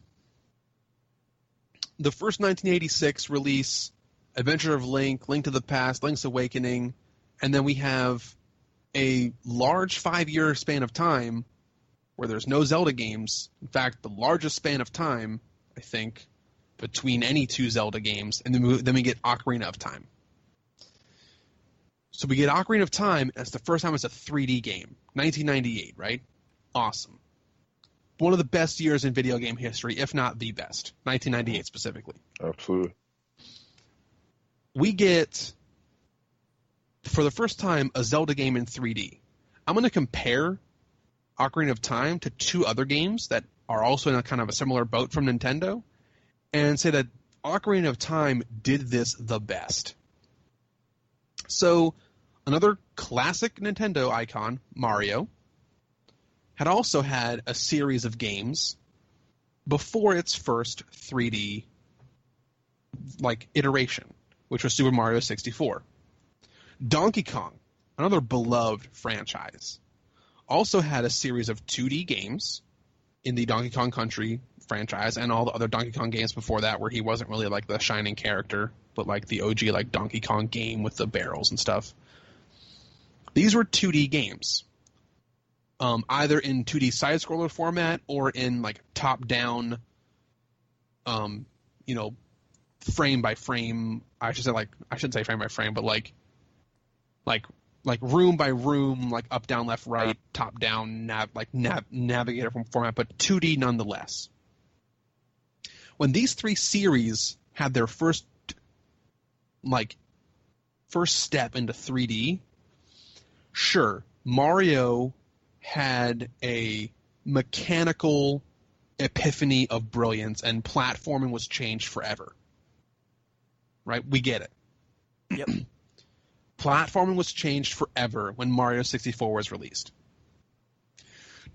the first 1986 release, Adventure of Link, Link to the Past, Link's Awakening, and then we have a large 5-year span of time where there's no Zelda games. In fact, the largest span of time, I think, between any two Zelda games, and then we get Ocarina of Time. So we get Ocarina of Time, and it's the first time it's a 3D game. 1998, right? Awesome. One of the best years in video game history, if not the best. 1998 specifically. Absolutely. We get, for the first time, a Zelda game in 3D. I'm going to compare Ocarina of Time to two other games that are also in a kind of a similar boat from Nintendo, and say that Ocarina of Time did this the best. So, another classic Nintendo icon, Mario, had also had a series of games before its first 3D iteration, which was Super Mario 64. Donkey Kong, another beloved franchise, also had a series of 2D games in the Donkey Kong Country franchise and all the other Donkey Kong games before that where he wasn't really like the shining character, but like the OG like Donkey Kong game with the barrels and stuff. These were 2D games, either in 2D side-scroller format or in like top-down, frame by frame. I shouldn't say frame by frame, but like room by room, like up, down, left, right, top, down, navigator format, but 2D nonetheless. When these three series had their first step into 3D, sure, Mario had a mechanical epiphany of brilliance and platforming was changed forever. Right? We get it. Yep. platforming was changed forever when Mario 64 was released.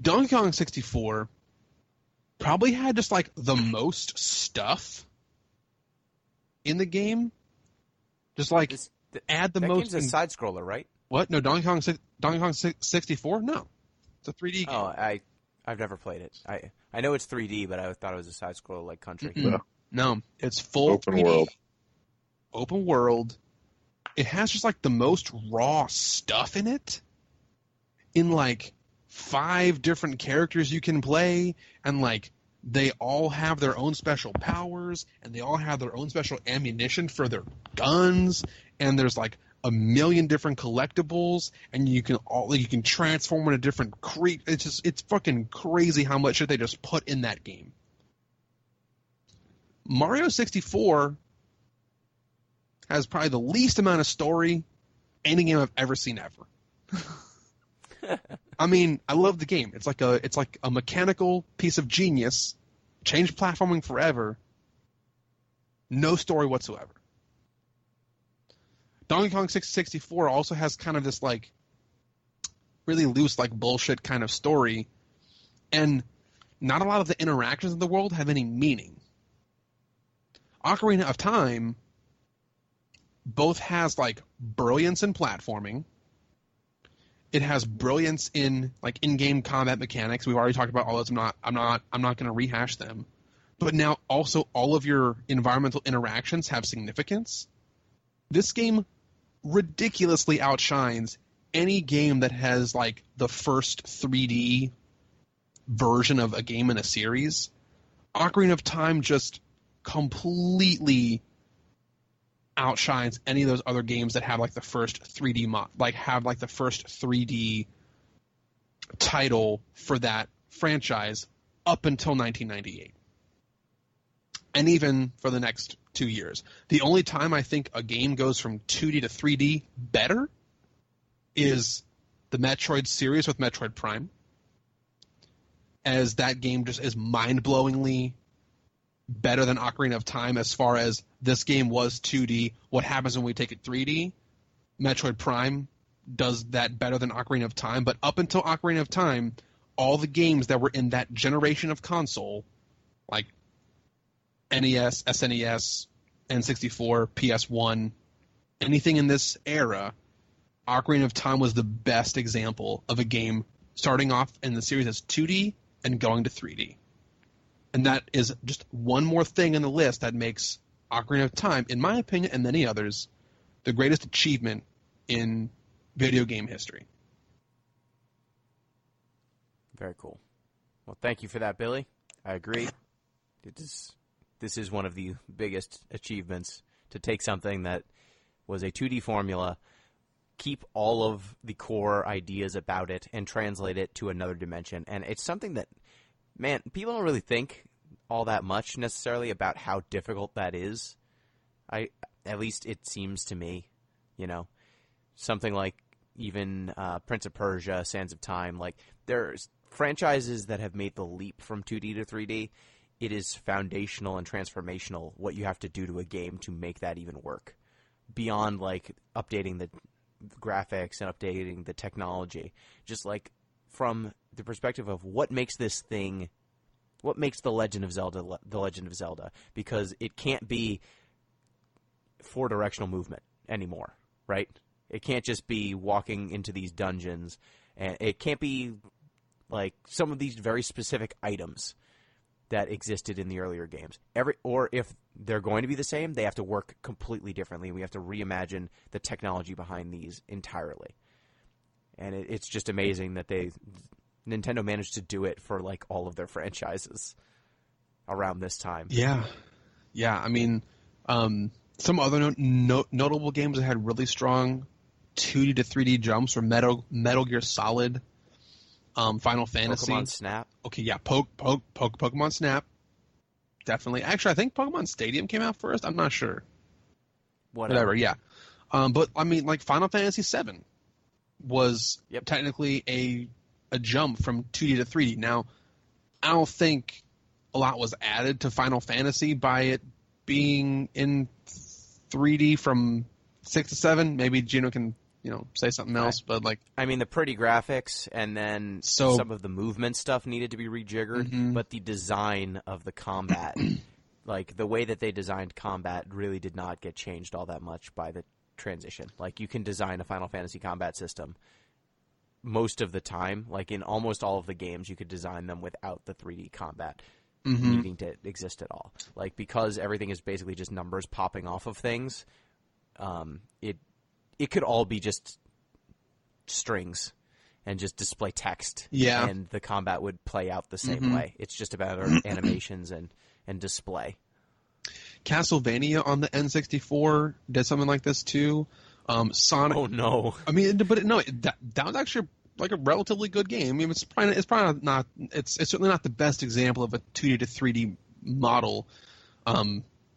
Donkey Kong 64 probably had just like the most stuff in the game. Just like add the that most. That game's a side scroller, right? What? No, Donkey Kong 64? No, it's a 3D game. Oh, I've never played it. I know it's 3D, but I thought it was a side scroller like Country. No, it's full Open 3D. world. Open world. It has just like the most raw stuff in it. In like 5 different characters you can play, and like they all have their own special powers, and they all have their own special ammunition for their guns, and there's like a million different collectibles, and you can transform into different it's fucking crazy how much shit they just put in that game. Mario 64 has probably the least amount of story any game I've ever seen ever. I mean, I love the game. It's like a mechanical piece of genius. Changed platforming forever. No story whatsoever. Donkey Kong 64 also has kind of this like really loose like bullshit kind of story, and not a lot of the interactions in the world have any meaning. Ocarina of Time both has like brilliance in platforming. It has brilliance in like in-game combat mechanics. We've already talked about all those. I'm not going to rehash them. But now also all of your environmental interactions have significance. This game ridiculously outshines any game that has like the first 3D version of a game in a series. Ocarina of Time just completely outshines any of those other games that have like the first 3D the first 3D title for that franchise up until 1998. And even for the next 2 years. The only time I think a game goes from 2D to 3D better is the Metroid series with Metroid Prime. As that game just is mind-blowingly better than Ocarina of Time as far as this game was 2D. What happens when we take it 3D? Metroid Prime does that better than Ocarina of Time, but up until Ocarina of Time, all the games that were in that generation of console, like NES, SNES, N64, PS1, anything in this era, Ocarina of Time was the best example of a game starting off in the series as 2D and going to 3D. And that is just one more thing in the list that makes Ocarina of Time, in my opinion and many others, the greatest achievement in video game history. Very cool. Well, thank you for that, Billy. I agree. This is one of the biggest achievements, to take something that was a 2D formula, keep all of the core ideas about it, and translate it to another dimension. And it's something that, man, people don't really think all that much necessarily about how difficult that is. At least it seems to me, something like even Prince of Persia, Sands of Time, like there's franchises that have made the leap from 2D to 3D. It is foundational and transformational what you have to do to a game to make that even work. Beyond like updating the graphics and updating the technology, just like from the perspective of what makes this thing, what makes The Legend of Zelda, because it can't be 4-directional movement anymore, right? It can't just be walking into these dungeons, and it can't be like some of these very specific items that existed in the earlier games. Or if they're going to be the same, they have to work completely differently. We have to reimagine the technology behind these entirely. And it's just amazing that Nintendo managed to do it for like all of their franchises around this time. Yeah. I mean, some other notable games that had really strong 2D to 3D jumps were Metal Gear Solid, Final Fantasy. Pokemon Snap. Okay, yeah, Pokemon Snap. Definitely. Actually, I think Pokemon Stadium came out first. I'm not sure. Whatever, yeah. But, I mean, like, Final Fantasy VII was technically a jump from 2D to 3D. Now, I don't think a lot was added to Final Fantasy by it being in 3D from 6 to 7. Maybe Gino can say something else, but like, I mean, the pretty graphics and then some of the movement stuff needed to be rejiggered, but the design of the combat, like the way that they designed combat, really did not get changed all that much by the transition. Like, you can design a Final Fantasy combat system most of the time. Like, in almost all of the games, you could design them without the 3D combat needing to exist at all. Like, because everything is basically just numbers popping off of things, it could all be just strings and just display text. Yeah. And the combat would play out the same way. It's just about animations and display. Castlevania on the N64 did something like this too. Sonic. Oh no! I mean, but no, that was actually like a relatively good game. I mean, it's probably not. It's certainly not the best example of a 2D to 3D model.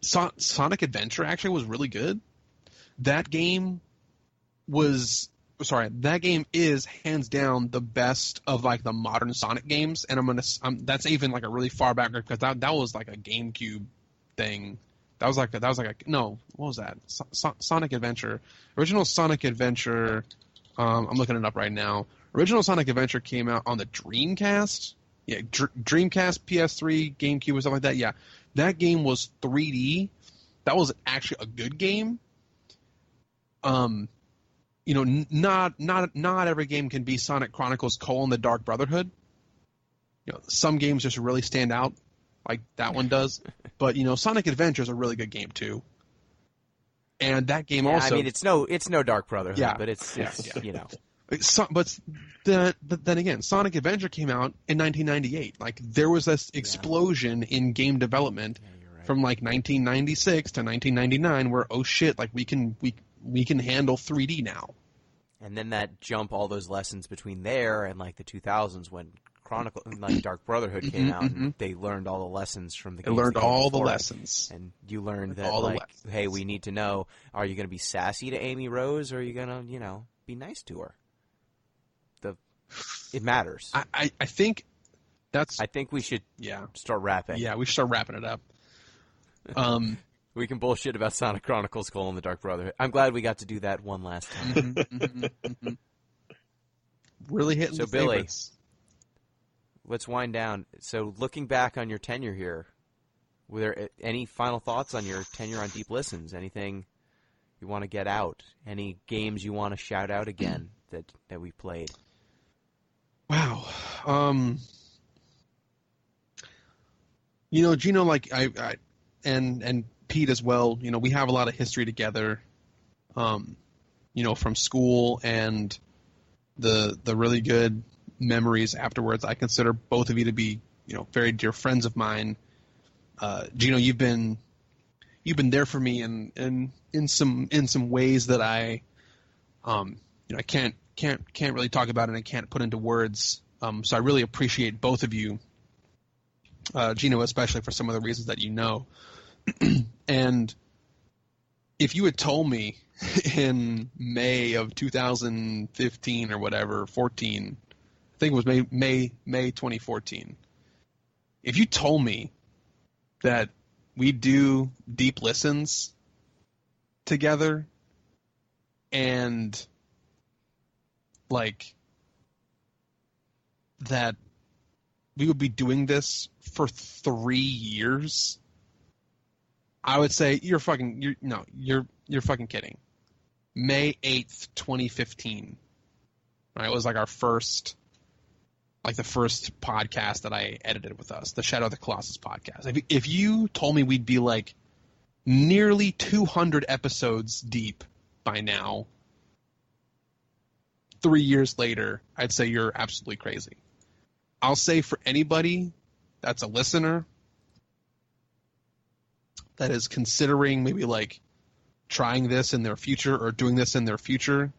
Sonic Adventure actually was really good. That game is hands down the best of like the modern Sonic games, and that's even like a really far back because that was like a GameCube thing. That was like what was that? Sonic Adventure, original Sonic Adventure. I'm looking it up right now. Original Sonic Adventure came out on the Dreamcast. Yeah, Dreamcast, PS3, GameCube, and stuff like that. Yeah, that game was 3D. That was actually a good game. Not every game can be Sonic Chronicles: The Dark Brotherhood. Some games just really stand out, like that one does. But Sonic Adventure is a really good game too. And that game also. I mean, it's no Dark Brotherhood, yeah, but it's. But then again, Sonic Adventure came out in 1998. Like, there was this explosion in game development from like 1996 to 1999, where oh shit, like we can handle 3D now. And then that jump, all those lessons between there and like the 2000s when Dark Brotherhood came out, and they learned all the lessons from the game. They learned all the lessons. And you learned that, hey, we need to know, are you going to be sassy to Amy Rose, or are you going to, be nice to her? It matters. I think that's... I think we should start wrapping. Yeah, we should start wrapping it up. We can bullshit about Sonic Chronicles: The Dark Brotherhood. I'm glad we got to do that one last time. Really hitting the Billy, favorites. Let's wind down. So, looking back on your tenure here, were there any final thoughts on your tenure on Deep Listens? Anything you want to get out? Any games you want to shout out again that we played? Wow. Gino, like I and Pete as well, we have a lot of history together, from school and the really good memories afterwards. I consider both of you to be, very dear friends of mine. Gino, you've been there for me in some ways that I can't really talk about and I can't put into words. So I really appreciate both of you, Gino, especially for some of the reasons that you know. And if you had told me in May of 2015 or whatever, 14, I think it was May 2014, if you told me that we do Deep Listens together and like that we would be doing this for 3 years, I would say you're fucking kidding. May 8th, 2015. Right, it was like the first podcast that I edited with us, the Shadow of the Colossus podcast. If you told me we'd be like nearly 200 episodes deep by now, 3 years later, I'd say you're absolutely crazy. I'll say for anybody that's a listener that is considering maybe like trying this in their future or doing this in their future,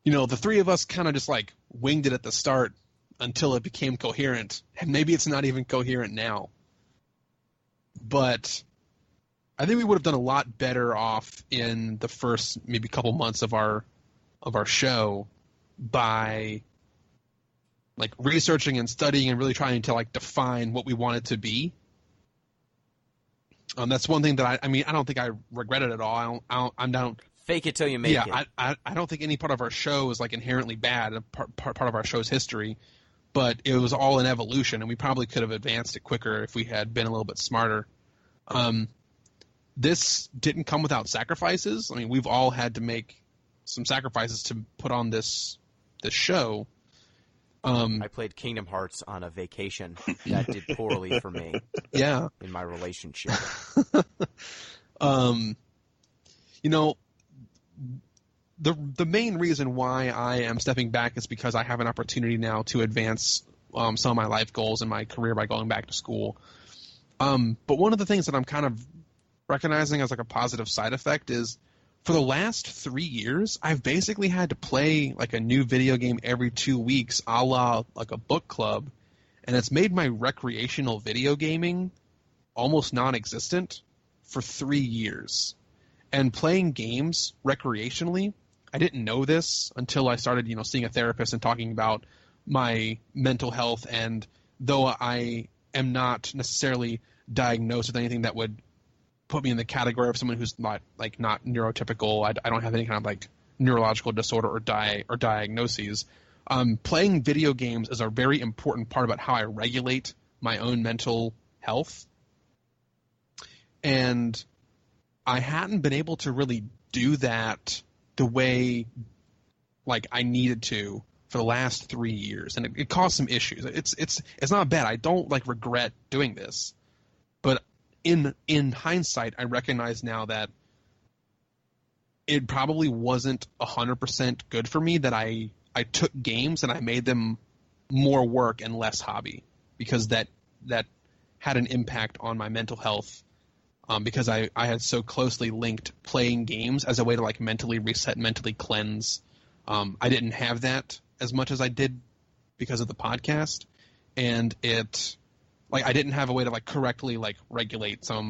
the three of us kind of just like winged it at the start until it became coherent. And maybe it's not even coherent now. But I think we would have done a lot better off in the first maybe couple months of our show by like researching and studying and really trying to like define what we want it to be. That's one thing that I don't think I regret it at all. I don't fake it till you make it. Yeah, I don't think any part of our show is like inherently bad, part of our show's history, but it was all an evolution, and we probably could have advanced it quicker if we had been a little bit smarter. This didn't come without sacrifices. I mean, we've all had to make some sacrifices to put on this show. I played Kingdom Hearts on a vacation. That did poorly for me. Yeah. In my relationship. You know, the main reason why I am stepping back is because I have an opportunity now to advance some of my life goals in my career by going back to school. But one of the things that I'm kind of recognizing as like a positive side effect is for the last 3 years, I've basically had to play like a new video game every 2 weeks, a la like a book club, and it's made my recreational video gaming almost non-existent for 3 years. And playing games recreationally, I didn't know this until I started, seeing a therapist and talking about my mental health. And though I am not necessarily diagnosed with anything that would put me in the category of someone who's not neurotypical, I don't have any kind of like neurological disorder or diagnoses. Playing video games is a very important part about how I regulate my own mental health. And I hadn't been able to really do that the way like I needed to for the last 3 years, and it caused some issues. It's not bad. I don't like regret doing this, but in hindsight, I recognize now that it probably wasn't 100% good for me that I took games and I made them more work and less hobby, because that had an impact on my mental health. Because I had so closely linked playing games as a way to like mentally reset, mentally cleanse. I didn't have that as much as I did because of the podcast, and I didn't have a way to like correctly like regulate some of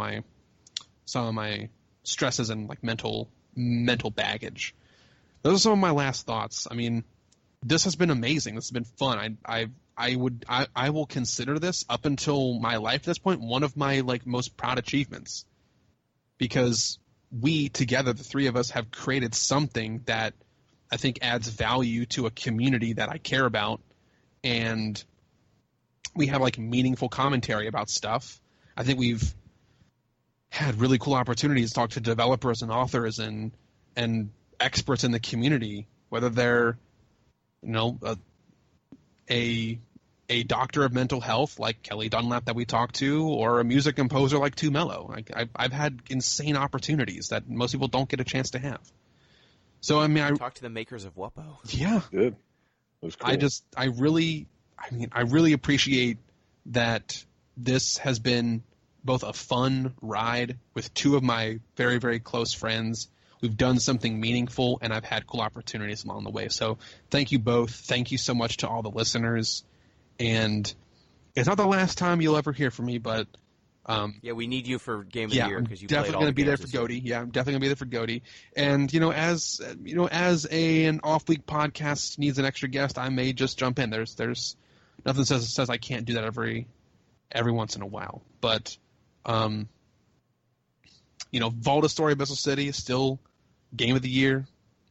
my stresses and like mental baggage. Those are some of my last thoughts. I mean, this has been amazing. This has been fun. I will consider this up until my life at this point one of my like most proud achievements, because we together, the three of us, have created something that I think adds value to a community that I care about, and we have like meaningful commentary about stuff. I think we've had really cool opportunities to talk to developers and authors and experts in the community, whether they're a doctor of mental health like Kelly Dunlap that we talked to, or a music composer like Too Mellow. I've had insane opportunities that most people don't get a chance to have. So I mean, I talked to the makers of Wuppo. Yeah, good. It was cool. I really appreciate that this has been both a fun ride with two of my very, very close friends. We've done something meaningful, and I've had cool opportunities along the way. So thank you both. Thank you so much to all the listeners. And it's not the last time you'll ever hear from me, but yeah, we need you for Game of the Year because you definitely played all going the to be there games for this year. Goaty. Yeah, I'm definitely going to be there for Goaty. And as an off-week podcast needs an extra guest, I may just jump in. There's nothing says I can't do that every once in a while. But Volta Story Abyssal City is still Game of the Year,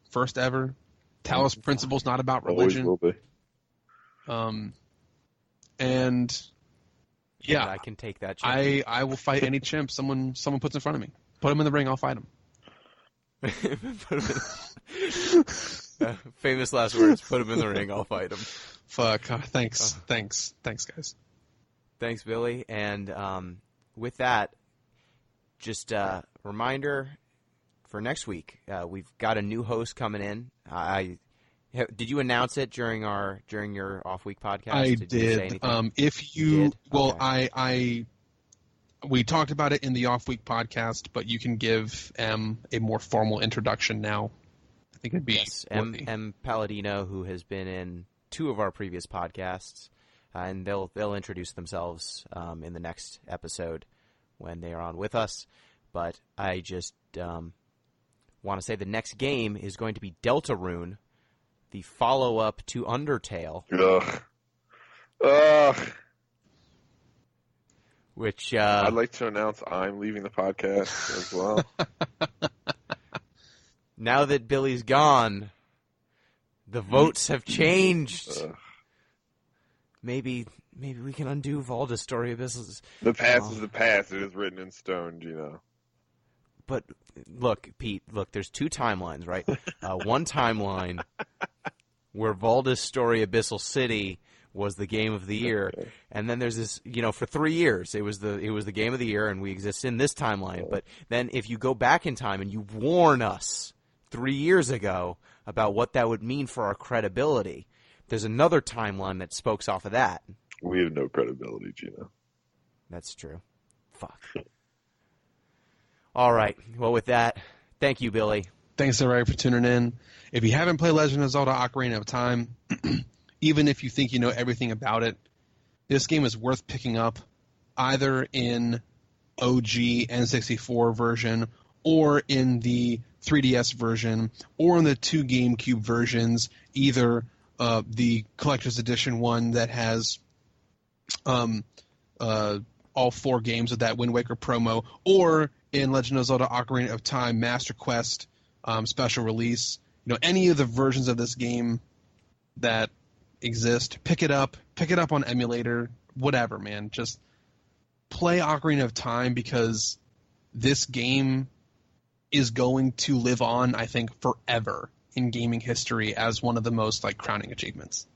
first ever. Talos Principle's not about religion. Always will be. And yeah, I can take that chimp. I will fight any chimp someone puts in front of me. Put him in the ring, I'll fight him. Famous last words. Put him in the ring, I'll fight him. Fuck. Thanks, guys. Thanks, Billy. And with that, just a reminder for next week. We've got a new host coming in. Did you announce it during your off-week podcast? I did. You say anything? If you did? Well, okay. We talked about it in the off-week podcast, but you can give M a more formal introduction now. I think it'd be yes, M. Palladino, who has been in 2 of our previous podcasts, and they'll introduce themselves in the next episode when they are on with us. But I just want to say the next game is going to be Deltarune, the follow-up to Undertale. Ugh. Which I'd like to announce I'm leaving the podcast as well. now that Billy's gone, the votes have changed. Maybe we can undo Valda's Story Abyssals. The past is the past. It is written in stone, Gino. But look, Pete, there's two timelines, right? One timeline where Valda's Story Abyssal City was the game of the year, and then there's this, for 3 years it was the game of the year, and we exist in this timeline. But then if you go back in time and you warn us 3 years ago about what that would mean for our credibility, there's another timeline that spokes off of that. We have no credibility, Gino. That's true. Fuck. All right. Well, with that, thank you, Billy. Thanks, everybody, for tuning in. If you haven't played Legend of Zelda Ocarina of Time, even if you think you know everything about it, this game is worth picking up either in OG N64 version or in the 3DS version or in the 2 GameCube versions, either the Collector's Edition one that has all 4 games of that Wind Waker promo, or in Legend of Zelda Ocarina of Time Master Quest special release. Any of the versions of this game that exist, pick it up on emulator, whatever, man. Just play Ocarina of Time, because this game is going to live on, I think, forever in gaming history as one of the most crowning achievements.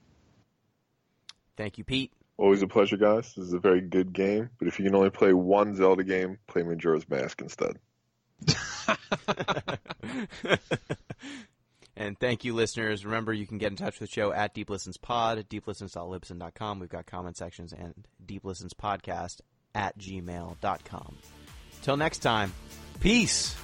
Thank you, Pete. Always a pleasure, guys. This is a very good game, but if you can only play one Zelda game, play Majora's Mask instead. And thank you, listeners. Remember, you can get in touch with the show at deeplistenspod at deeplistens.libsyn.com. We've got comment sections, and deeplistenspodcast at gmail.com. Till next time, peace!